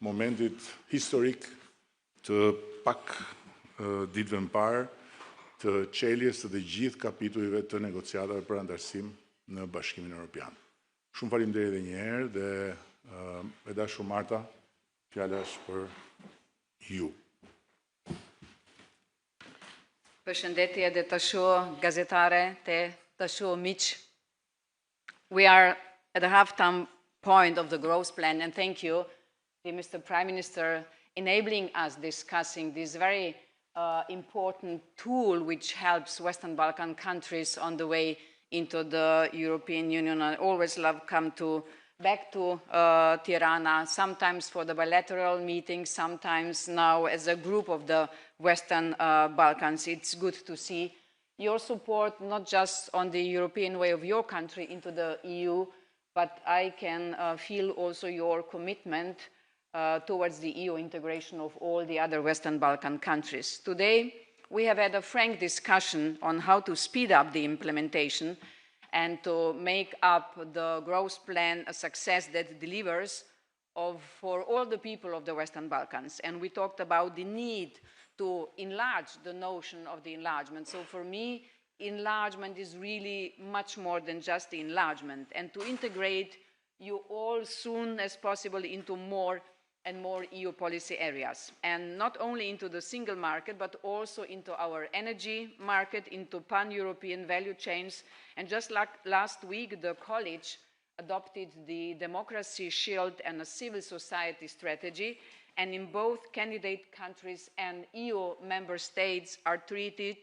momentit historik të pak ditëve më parë të çeljes të gjithë kapitujve të negociatave për antarësim në Bashkimin Evropian. Shumë faleminderit edhe një herë dhe e dashur Marta, fjala është për ju. Përshëndetje dhe të shoh gazetare të shoh miq. We are at the half-time point of the growth plan, and thank you, dear Mr. Prime Minister, enabling us discussing this very important tool which helps Western Balkan countries on the way into the European Union. I always love come back to Tirana, sometimes for the bilateral meetings, sometimes now as a group of the Western Balkans. It's good to see your support, not just on the European way of your country into the EU, but I can feel also your commitment towards the EU integration of all the other Western Balkan countries. Today, we have had a frank discussion on how to speed up the implementation and to make up the growth plan a success that delivers for all the people of the Western Balkans. And we talked about the need to enlarge the notion of the enlargement. So for me, enlargement is really much more than just the enlargement, and to integrate you all soon as possible into more and more EU policy areas, and not only into the single market, but also into our energy market, into pan-European value chains. And just like last week, the college adopted the Democracy Shield and a civil society strategy, and in both candidate countries and EU member states are treated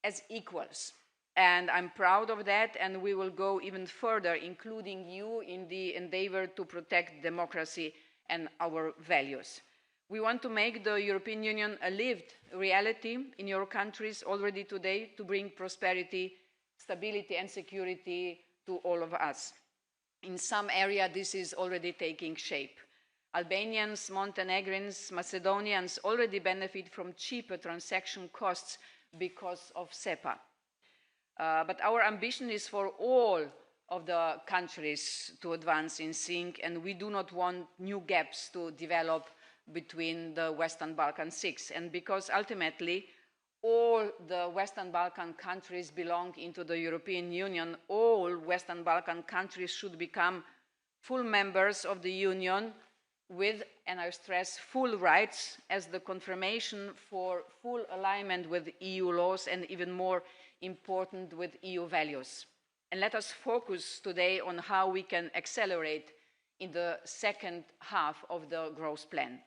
as equals. And I'm proud of that, and we will go even further, including you in the endeavor to protect democracy and our values. We want to make the European Union a lived reality in your countries already today to bring prosperity, stability and security to all of us. In some area, this is already taking shape. Albanians, Montenegrins, Macedonians already benefit from cheaper transaction costs because of SEPA. But our ambition is for all of the countries to advance in sync, and we do not want new gaps to develop between the Western Balkan six. And because ultimately all the Western Balkan countries belong into the European Union, all Western Balkan countries should become full members of the Union with, and I stress, full rights as the confirmation for full alignment with EU laws and even more important with EU values. And let us focus today on how we can accelerate in the second half of the growth plan.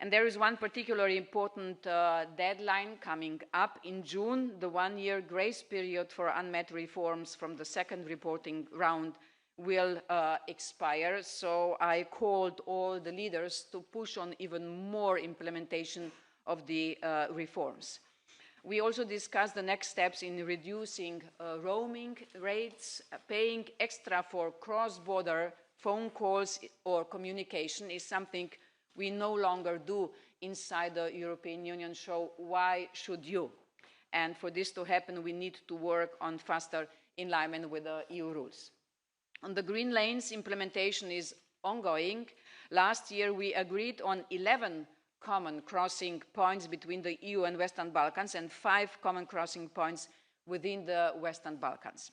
And there is one particularly important deadline coming up in June. The one-year grace period for unmet reforms from the second reporting round will expire. So I called all the leaders to push on even more implementation of the reforms. We also discussed the next steps in reducing roaming rates. Paying extra for cross-border phone calls or communication is something we no longer do inside the European Union, so why should you? And for this to happen, we need to work on faster alignment with the EU rules. On the green lanes, implementation is ongoing. Last year, we agreed on 11 common crossing points between the EU and Western Balkans and 5 common crossing points within the Western Balkans.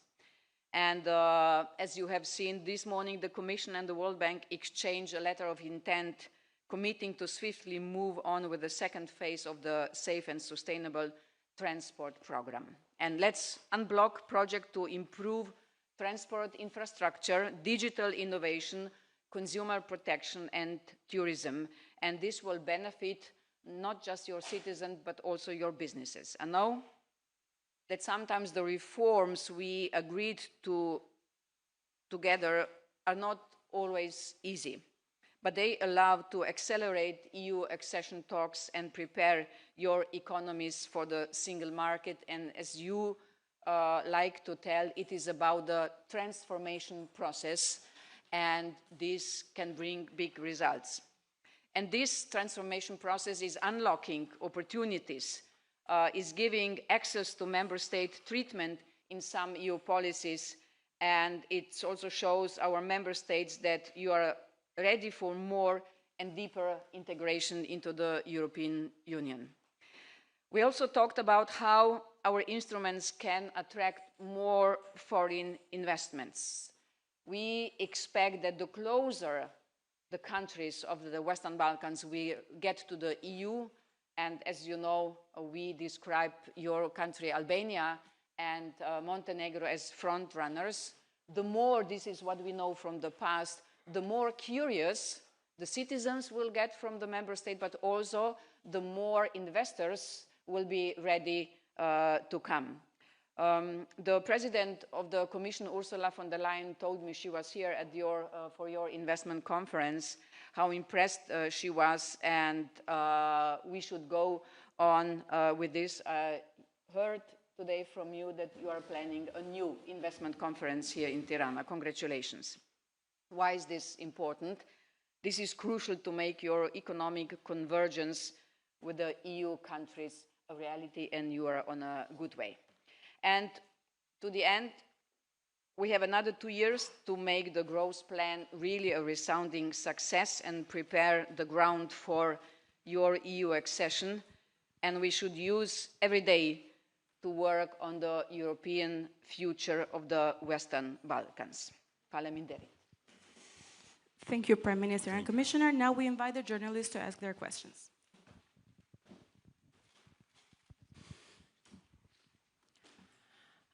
And as you have seen this morning, the Commission and the World Bank exchanged a letter of intent committing to swiftly move on with the second phase of the Safe and Sustainable Transport Programme. And let's unblock projects to improve transport infrastructure, digital innovation, consumer protection and tourism. And this will benefit not just your citizens, but also your businesses. I know that sometimes the reforms we agreed to together are not always easy. but they allow to accelerate EU accession talks and prepare your economies for the single market. And as you like to tell, it is about the transformation process, and this can bring big results. And this transformation process is unlocking opportunities, is giving access to member state treatment in some EU policies, and it also shows our member states that you are ready for more and deeper integration into the European Union. We also talked about how our instruments can attract more foreign investments. We expect that the closer the countries of the Western Balkans we get to the EU, and as you know, we describe your country, Albania, and Montenegro as front runners, the more, this is what we know from the past, the more curious the citizens will get from the member state, but also the more investors will be ready to come. The president of the Commission, Ursula von der Leyen, told me she was here at for your investment conference, how impressed she was, and we should go on with this. I heard today from you that you are planning a new investment conference here in Tirana. Congratulations. Why is this important? This is crucial to make your economic convergence with the EU countries a reality, and you are on a good way. And to the end, we have another 2 years to make the growth plan really a resounding success and prepare the ground for your EU accession. And we should use every day to work on the European future of the Western Balkans. Faleminderit. Thank you, Prime Minister and Commissioner. Now we invite the journalists to ask their questions.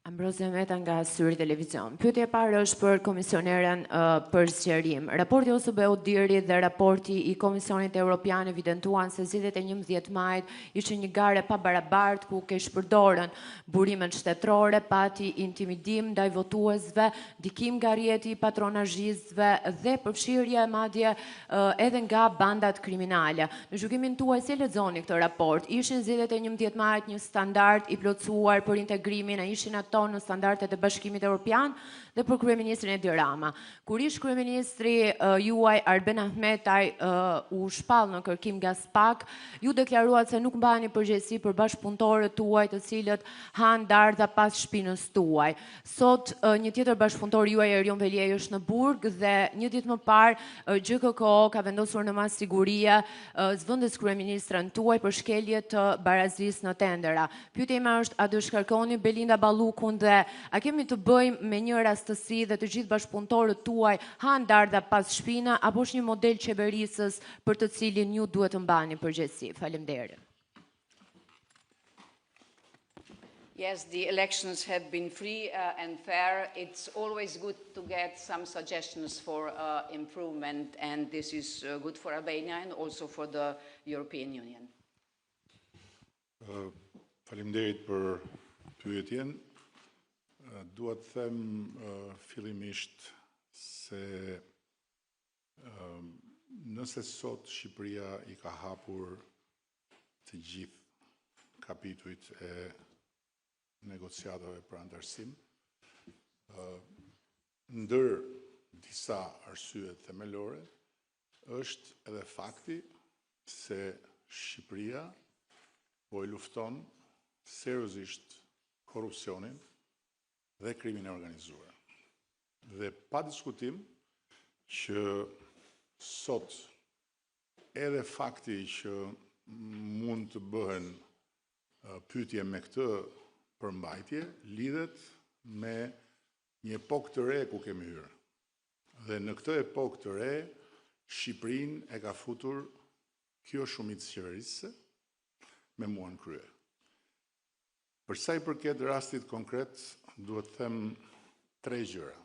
Ambrozia Meta nga Syri Televizion. Pyetja e parë është për komisioneren për sqarim. Raporti OSBE-u diri dhe raporti i Komisionit Evropian evidentuan se zgjedhjet e 11 majit ishin një gare pa barabartë ku ke shpërdorën burimet shtetërore, pati intimidim ndaj votuesve, dikim nga rrjeti i patronazhistëve dhe përfshirje madje edhe nga bandat kriminale. Në gjykimin tuaj si lexoni këtë raport? Ishin zgjedhjet e 11 majit një standard i plotësuar për integrimin, a ishin ato në standardet e Bashkimit Evropian? Dhe për kryeministrin Edi Rama. Kur ish kryeministri juaj Arben Ahmetaj u shpall në kërkim nga SPAK, ju deklaruat se nuk mbani përgjegjësi për bashkëpunëtorët tuaj të cilët han dardha pas shpinës tuaj. Sot një tjetër bashkëpunëtor juaj Erion Veliej është në Burg dhe një ditë më parë GKK ka vendosur në mas sigurie zvendës kryeministrën tuaj për shkelje të barazisë në tendera. Pyetja ime është, a do shkarkoni Belinda Ballukun dhe a kemi të bëjmë me një rastësi dhe të gjithë bashkëpunëtorët tuaj han dardha pas shpina, apo është një model qeverisës për të cilin ju duhet të mbani përgjegjësi? Faleminderit. Yes, the elections have been free and fair. It's always good to get some suggestions for improvement, and this is good for Albania and also for the European Union. Faleminderit për pyetjen. Dua të them fillimisht se nëse sot Shqipëria i ka hapur të gjithë kapitujt e negociatave për antarësim, ndër disa arsye themelore është edhe fakti se Shqipëria po e lufton seriozisht korrupsionin dhe krimin e organizuar. Dhe pa diskutim që sot edhe fakti që mund të bëhen pyetje me këtë përmbajtje lidhet me një epokë të re ku kemi hyrë. Dhe në këtë epokë të re, Shqipërinë e ka futur kjo shumicë qeverisëse me mua në krye. Për sa i përket rastit konkret, duhet të them 3 gjëra.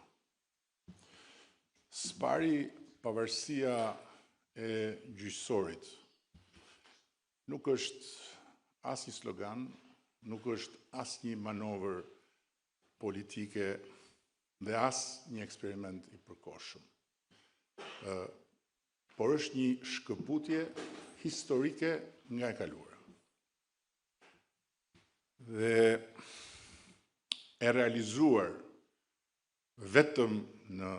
Spari, pavarësia e gjyqësorit nuk është as një slogan, nuk është as një manovër politike dhe as një eksperiment i përkohshëm. por është një shkëputje historike nga e kaluara. Dhe e realizuar vetëm në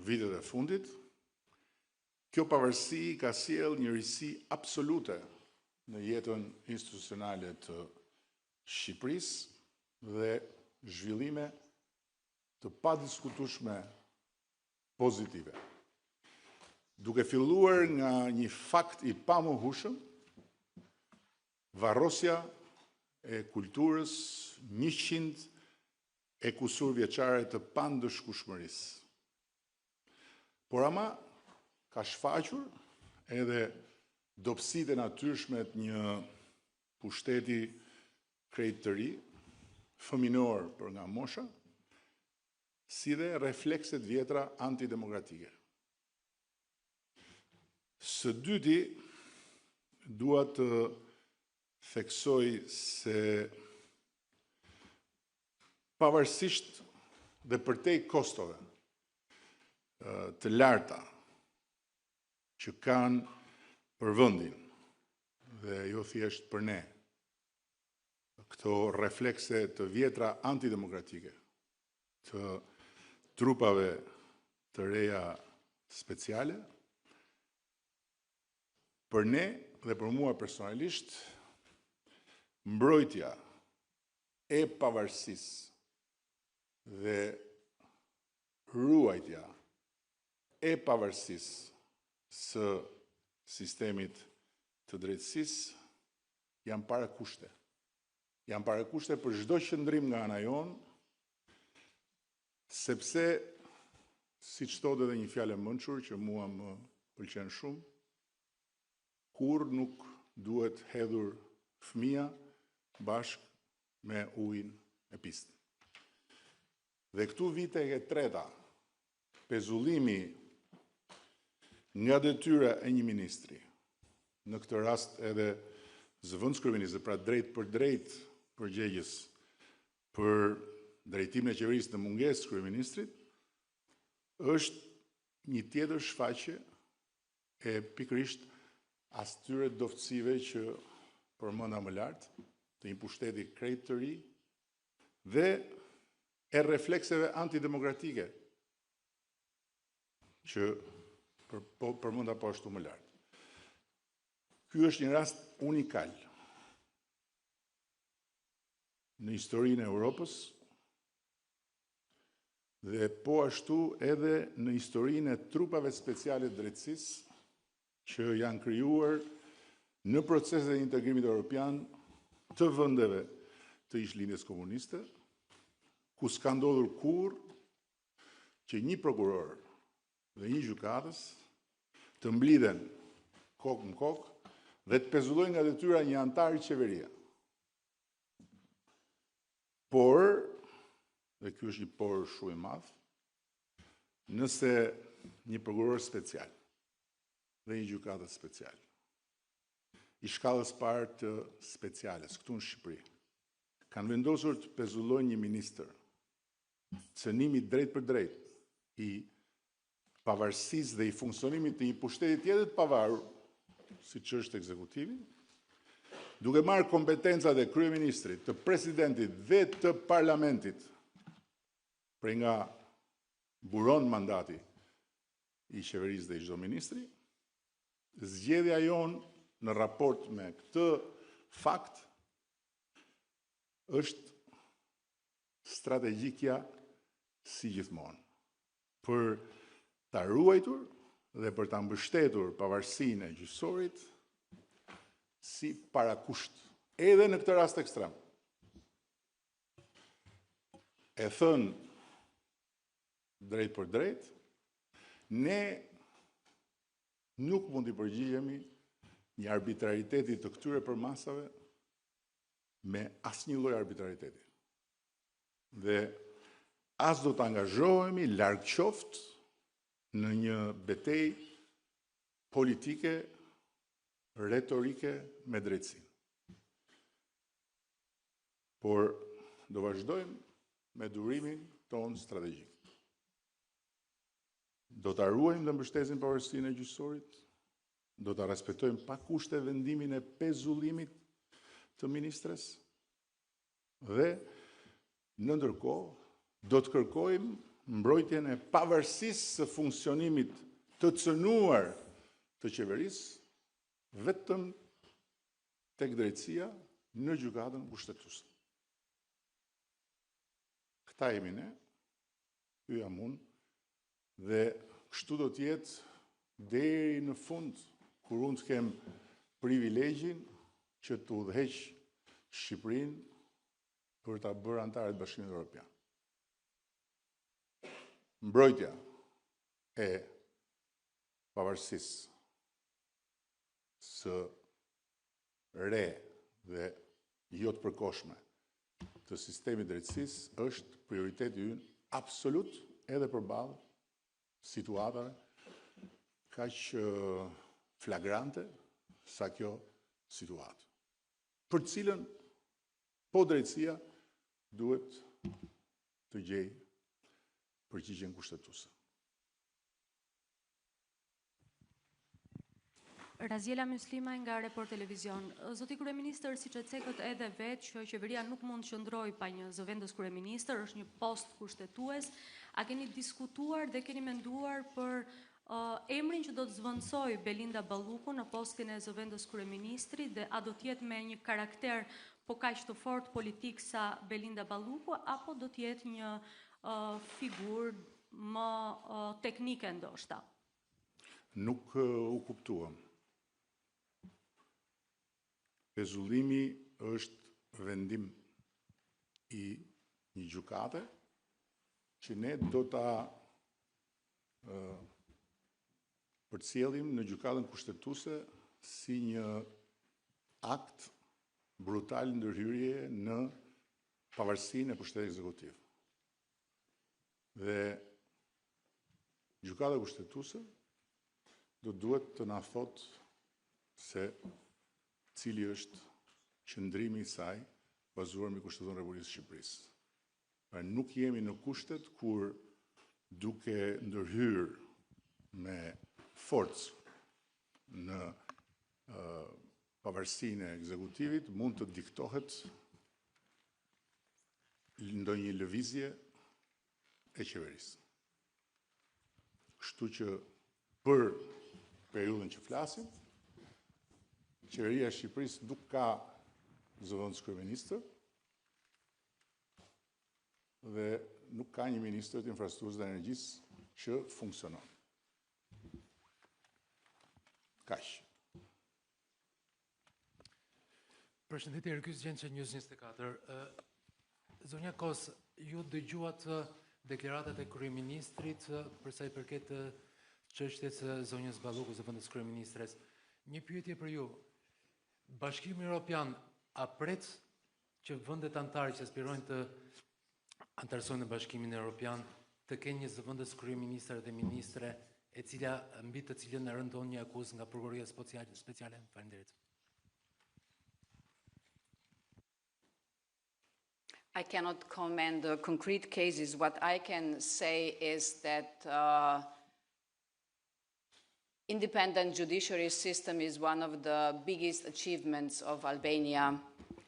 vitet e fundit, kjo pavarësi ka sjell një risi absolute në jetën institucionale të Shqipërisë dhe zhvillime të padiskutueshme pozitive. Duke filluar nga një fakt i pamohueshëm, varrosja e kulturës 100 e kusur vjeçare të pandëshkueshmërisë. Por ama ka shfaqur edhe dobësitë e natyrshme të një pushteti krejt të ri, fëminor për nga mosha, si dhe reflekset vjetra antidemokratike. Së dyti, dua të theksoj se pavarësisht dhe përtej kostove të larta që kanë për vendin dhe jo thjesht për ne, këto reflekse të vjetra antidemokratike, të trupave të reja speciale, për ne dhe për mua personalisht, mbrojtja e pavarësisë dhe ruajtja e pavarësisë së sistemit të drejtësisë janë para kushte. Janë para kushte për çdo qëndrim nga ana jonë, sepse, siç thotë edhe një fjalë e mençur që mua më pëlqen shumë, kur nuk duhet hedhur fëmia bashkë me ujin e pistën. Dhe këtu vite e treta, pezullimi nga detyra e një ministri, në këtë rast edhe zëvendës kryeministri, pra drejt për drejt përgjegjës për drejtimin e qeverisë në mungesë kryeministrit, është një tjetër shfaqje e pikërisht astyre doftësive që përmenda më lart, të një pushteti krejt të ri dhe e reflekseve antidemokratike që përmenda po ashtu më lart. Ky është një rast unikal në historinë e Europës dhe po ashtu edhe në historinë e trupave speciale të drejtësisë që janë krijuar në proceset e integrimit evropian të vendeve të ish-lindjes komuniste, ku s'ka ndodhur kurrë që një prokuror dhe një gjykatës të mblidhen kokë në kokë dhe të pezullojnë nga detyra një antar i qeveria. Por, dhe ky është një por shumë i madh, nëse një prokuror special dhe një gjykatës special, i shkallës parë të speciales, këtu në Shqipëri, kanë vendosur të pezullojnë një ministër, cënimi drejt për drejt i pavarësisë dhe i funksionimit të një pushteti tjetër të pavarur, siç është ekzekutivi, duke marrë kompetencat e kryeministrit, të presidentit dhe të parlamentit prej nga buron mandati i qeverisë dhe i çdo ministri, zgjedhja jonë në raport me këtë fakt është strategjikja si gjithmonë për ta ruajtur dhe për ta mbështetur pavarësinë e gjyqësorit si parakusht, edhe në këtë rast ekstrem. E thënë drejt për drejt, ne nuk mund të përgjigjemi një arbitrariteti të këtyre përmasave me asnjë lloj arbitrariteti. Dhe as do të angazhohemi larg qoftë në një betejë politike, retorike me drejtësinë. Por do vazhdojmë me durimin tonë strategjik. Do ta ruajmë dhe mbështesim pavarësinë e gjyqësorit, do të respektojmë pa kushte vendimin e pezullimit të ministres dhe në ndërkohë do të kërkojmë mbrojtjen e pavarësisë së funksionimit të cënuar të qeverisë vetëm tek drejtësia në gjykatën kushtetuese. Këta jemi ne, ky jam unë, dhe kështu do të jetë deri në fund, kur unë të kem privilegjin që të udhëheq Shqipërinë për ta bërë antare të Bashkimit Evropian. Mbrojtja e pavarësisë së re dhe jo të përkohshme të sistemit drejtësisë është prioriteti ynë absolut edhe përballë situatave kaq flagrante sa kjo situatë, për cilën po drejtësia duhet të gjejë përgjigjen kushtetuese. Raziela Muslimaj nga Report Televizion. Zoti kryeministër, siç e cekët edhe vetë që qeveria nuk mund të qëndrojë pa një zëvendës kryeministër, është një post kushtetues. A keni diskutuar dhe keni menduar për emrin që do të zvendësoj Belinda Balluku në postin e zëvendës kryeministrit dhe a do të jetë me një karakter po kaq të fortë politik sa Belinda Balluku apo do të jetë një figurë më teknike ndoshta? Nuk u kuptuam. Pezullimi është vendim i një gjykate që ne do ta përcjellim në gjykatën kushtetuese si një akt brutal ndërhyrje në pavarësinë e pushtetit ekzekutiv. Dhe gjykata kushtetuese do duhet të na thotë se cili është qëndrimi i saj bazuar mbi Kushtetuën e Republikës së Shqipërisë. Pra nuk jemi në kushtet kur duke ndërhyrë me forcë në pavarësinë e ekzekutivit mund të diktohet ndonjë lëvizje e qeverisë. Kështu që për periudhën që flasim, qeveria e Shqipërisë nuk ka zëvendës kryeministër dhe nuk ka një ministër të infrastrukturës dhe energjisë që funksionon. Kaq. Përshëndetje, Erkys Gjençe, News 24. Zonja Kos, ju dëgjuat deklaratat e kryeministrit për sa i përket çështjes së zonjës Balluku, zëvendës kryeministres. Një pyetje për ju. Bashkimi Evropian a pret që vendet anëtare që aspirojnë të anëtarësojnë në Bashkimin Evropian të kenë një zëvendës kryeministër dhe ministre e cila mbi të cilën e rëndon një akuzë nga prokuroria speciale? Faleminderit. I cannot comment the concrete cases. What I can say is that independent judiciary system is one of the biggest achievements of Albania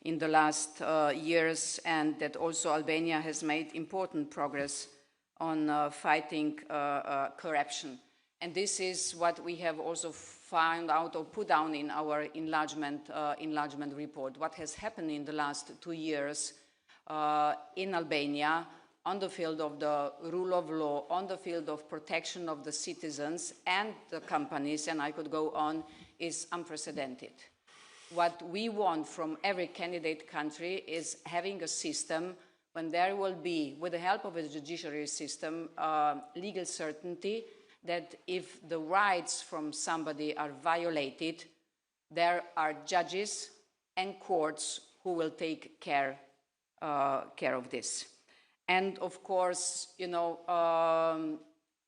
in the last years, and that also Albania has made important progress on fighting corruption. And this is what we have also found out or put down in our enlargement report. What has happened in the last 2 years in Albania on the field of the rule of law, on the field of protection of the citizens and the companies, and I could go on, is unprecedented. What we want from every candidate country is having a system when there will be, with the help of a judiciary system, legal certainty that if the rights from somebody are violated, there are judges and courts who will take care of this. And of course, you know,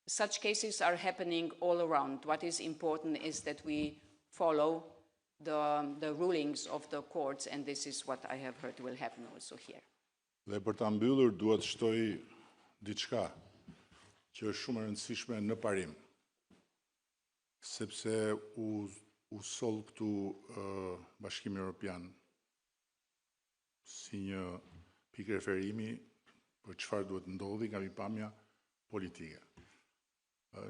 such cases are happening all around. What is important is that we follow the rulings of the courts, and this is what I have heard will happen also here. Dhe për ta mbyllur duhet shtoj diçka që është shumë e rëndësishme në parim, sepse u u sol këtu Bashkimi Evropian si një pikë referimi për çfarë duhet ndodhi nga pikpamja politike.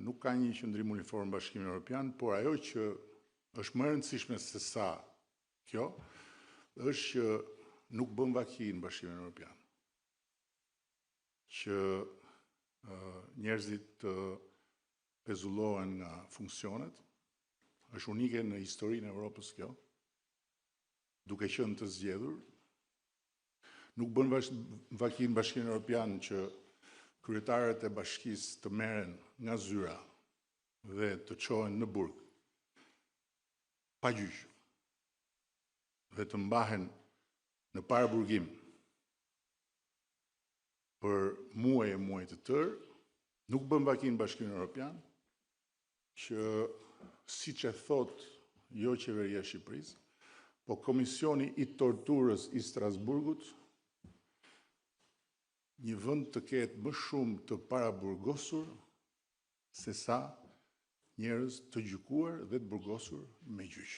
Nuk ka një qëndrim uniform Bashkimi Evropian, por ajo që është më e rëndësishme se sa kjo, është që nuk bën vaki në Bashkimin Evropian. Që njerëzit të pezullohen nga funksionet, është unike në historinë e Evropës kjo, duke qenë të zgjedhur. Nuk bën vaki në Bashkimin Evropian që kryetarët e bashkisë të merren nga zyra dhe të çohen në burg pa gjyq dhe të mbahen në paraburgim për muaj e muaj të tërë, nuk bën vaki në Bashkimin Evropian që siç e thot jo qeveria e Shqipërisë, po Komisioni i Torturës i Strasburgut, një vend të ketë më shumë të paraburgosur se sa njerëz të gjykuar dhe të burgosur me gjyq.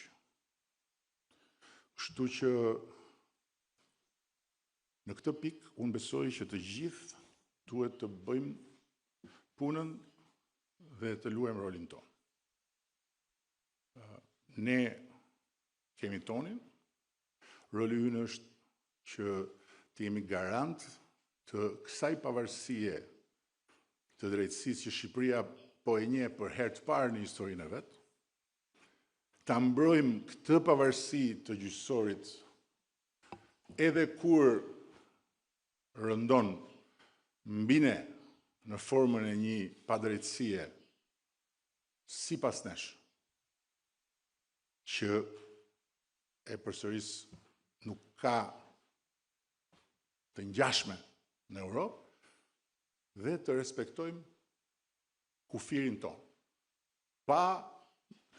Kështu që në këtë pikë unë besoj që të gjithë duhet të bëjmë punën dhe të luajmë rolin tonë. Ne kemi tonin, roli ynë është që të jemi garant të kësaj pavarësie të drejtësisë që Shqipëria po e njeh për herë të parë në historinë e vet, ta mbrojmë këtë pavarësi të gjyqësorit edhe kur rëndon mbi ne në formën e një padrejtësie sipas nesh, që e përsëris nuk ka të ngjashme në Europë dhe të respektojmë kufirin tonë, pa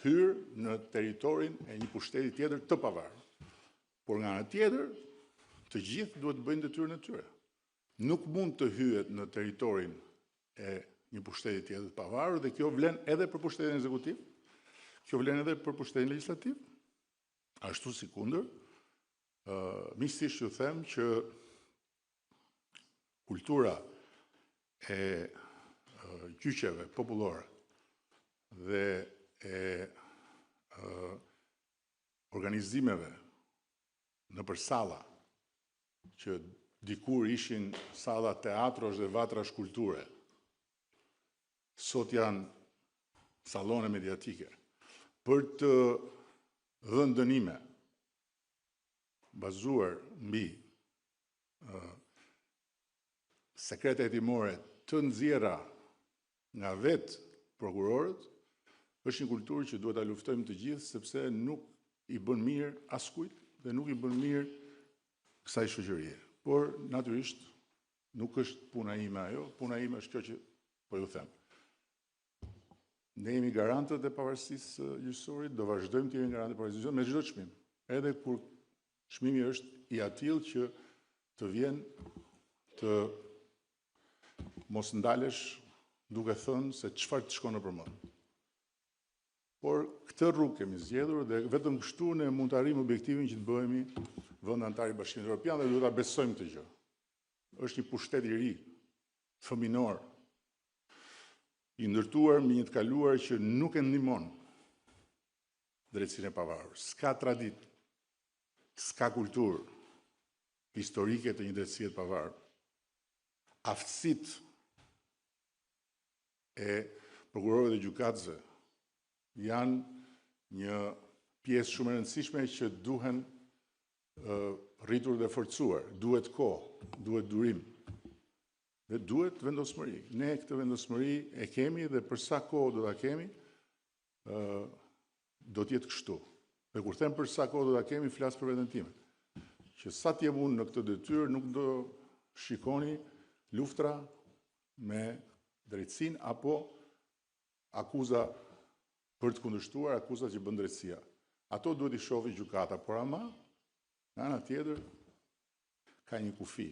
hyrë në territorin e një pushteti tjetër të pavarur. Por nga ana tjetër, të gjithë duhet të bëjnë detyrën e tyre. Nuk mund të hyhet në territorin e një pushteti tjetër të pavarur dhe kjo vlen edhe për pushtetin ekzekutiv, kjo vlen edhe për pushtetin legjislativ. Ashtu si kundër, miqësisht ju them që kultura e gjyqeve popullore dhe e organizimeve nëpër salla që dikur ishin salla teatrosh dhe vatrash kulture, sot janë sallone mediatike, për të dhënë dënime bazuar mbi sekrete hetimore të nxjerra nga vetë prokurorët, është një kulturë që duhet ta luftojmë të gjithë, sepse nuk i bën mirë askujt dhe nuk i bën mirë kësaj shoqërie. Por, natyrisht, nuk është puna ime ajo, puna ime është kjo që po ju them. Ne jemi garantët e pavarësisë gjyqësorit, do vazhdojmë të jemi garantët e pavarësisë me çdo çmim, edhe kur çmimi është i atill që të vjen të mos ndalesh duke thënë se çfarë të shkon nëpër mend. Por këtë rrugë kemi zgjedhur dhe vetëm kështu ne mund të arrijmë objektivin që të bëhemi vend antar i Bashkimit Evropian dhe duhet ta besojmë këtë gjë. Është një pushtet i ri, fëminor, i ndërtuar mbi një të kaluar që nuk e ndihmon drejtësinë e pavarur. S'ka traditë, s'ka kulturë historike të një drejtësie të pavarur. Aftësitë e prokurorëve dhe gjykatësve janë një pjesë shumë e rëndësishme që duhen rritur dhe forcuar. Duhet kohë, duhet durim dhe duhet vendosmëri. Ne këtë vendosmëri e kemi dhe për sa kohë do ta kemi, do të jetë kështu. Dhe kur them për sa kohë do ta kemi, flas për veten time. Që sa të jem unë në këtë detyrë nuk do shikoni luftra me drejtësinë apo akuza për të kundërshtuar, akuza që bën drejtësia. Ato duhet i shohë gjykata, por ama nga ana tjetër ka një kufi.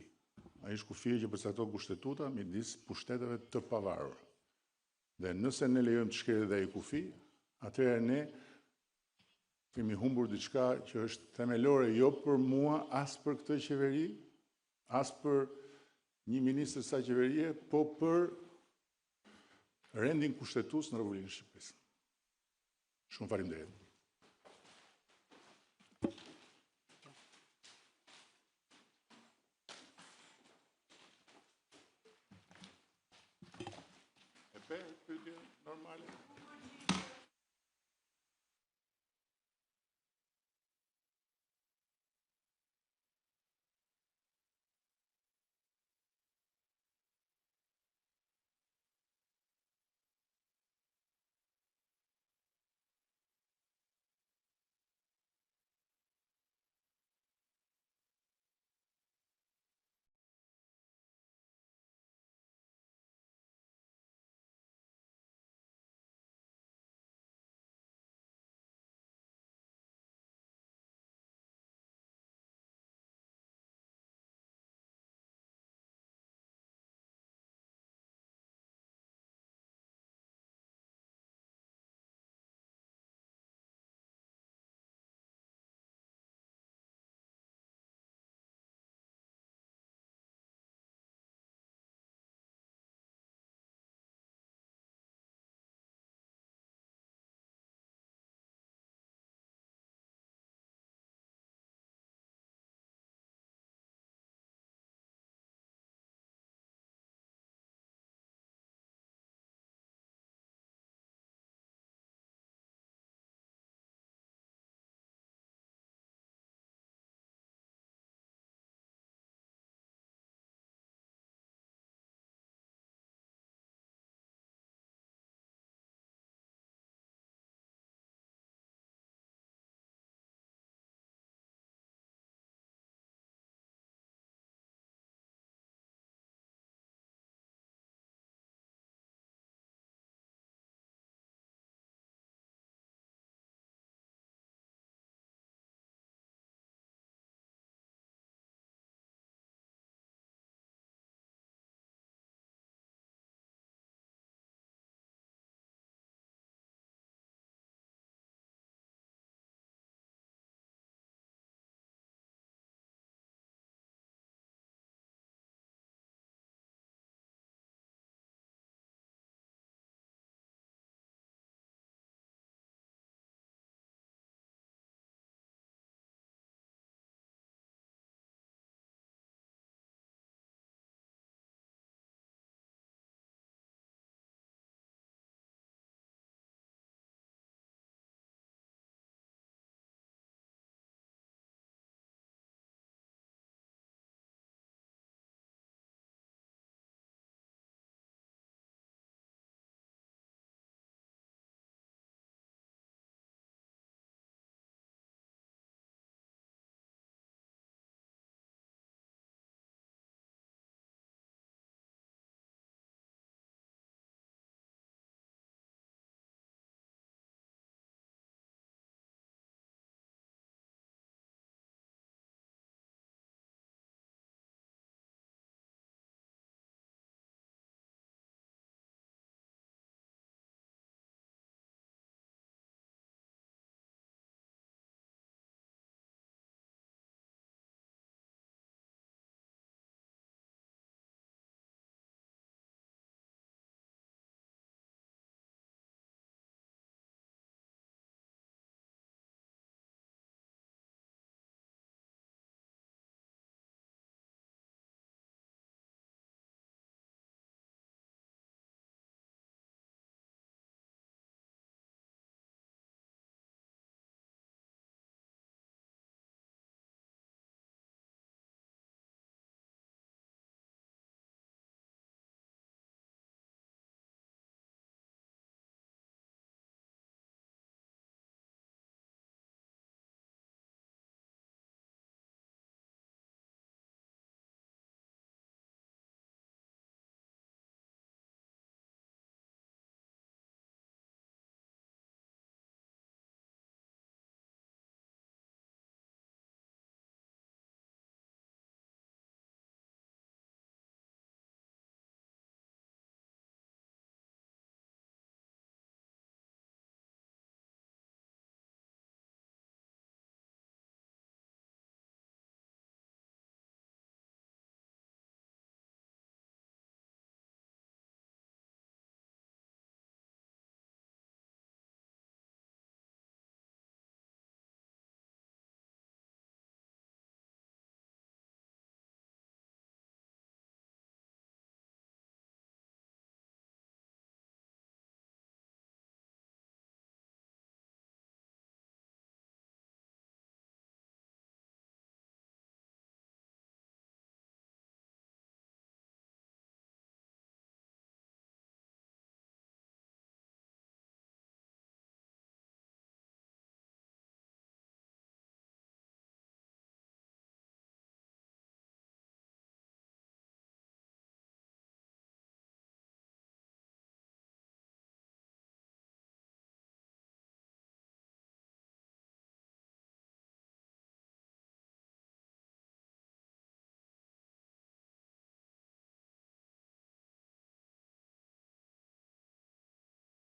Ai është kufia që përcakton kushtetuta midis pushteteve të pavarur. Dhe nëse ne lejojmë të shkelë dhe ai kufi, atëherë ne kemi humbur diçka që është themelore jo për mua, as për këtë qeveri, as për një ministër sa qeverie, po për rendin kushtetues në Republikën e Shqipërisë. Shumë faleminderit. E pe, pyetje normale.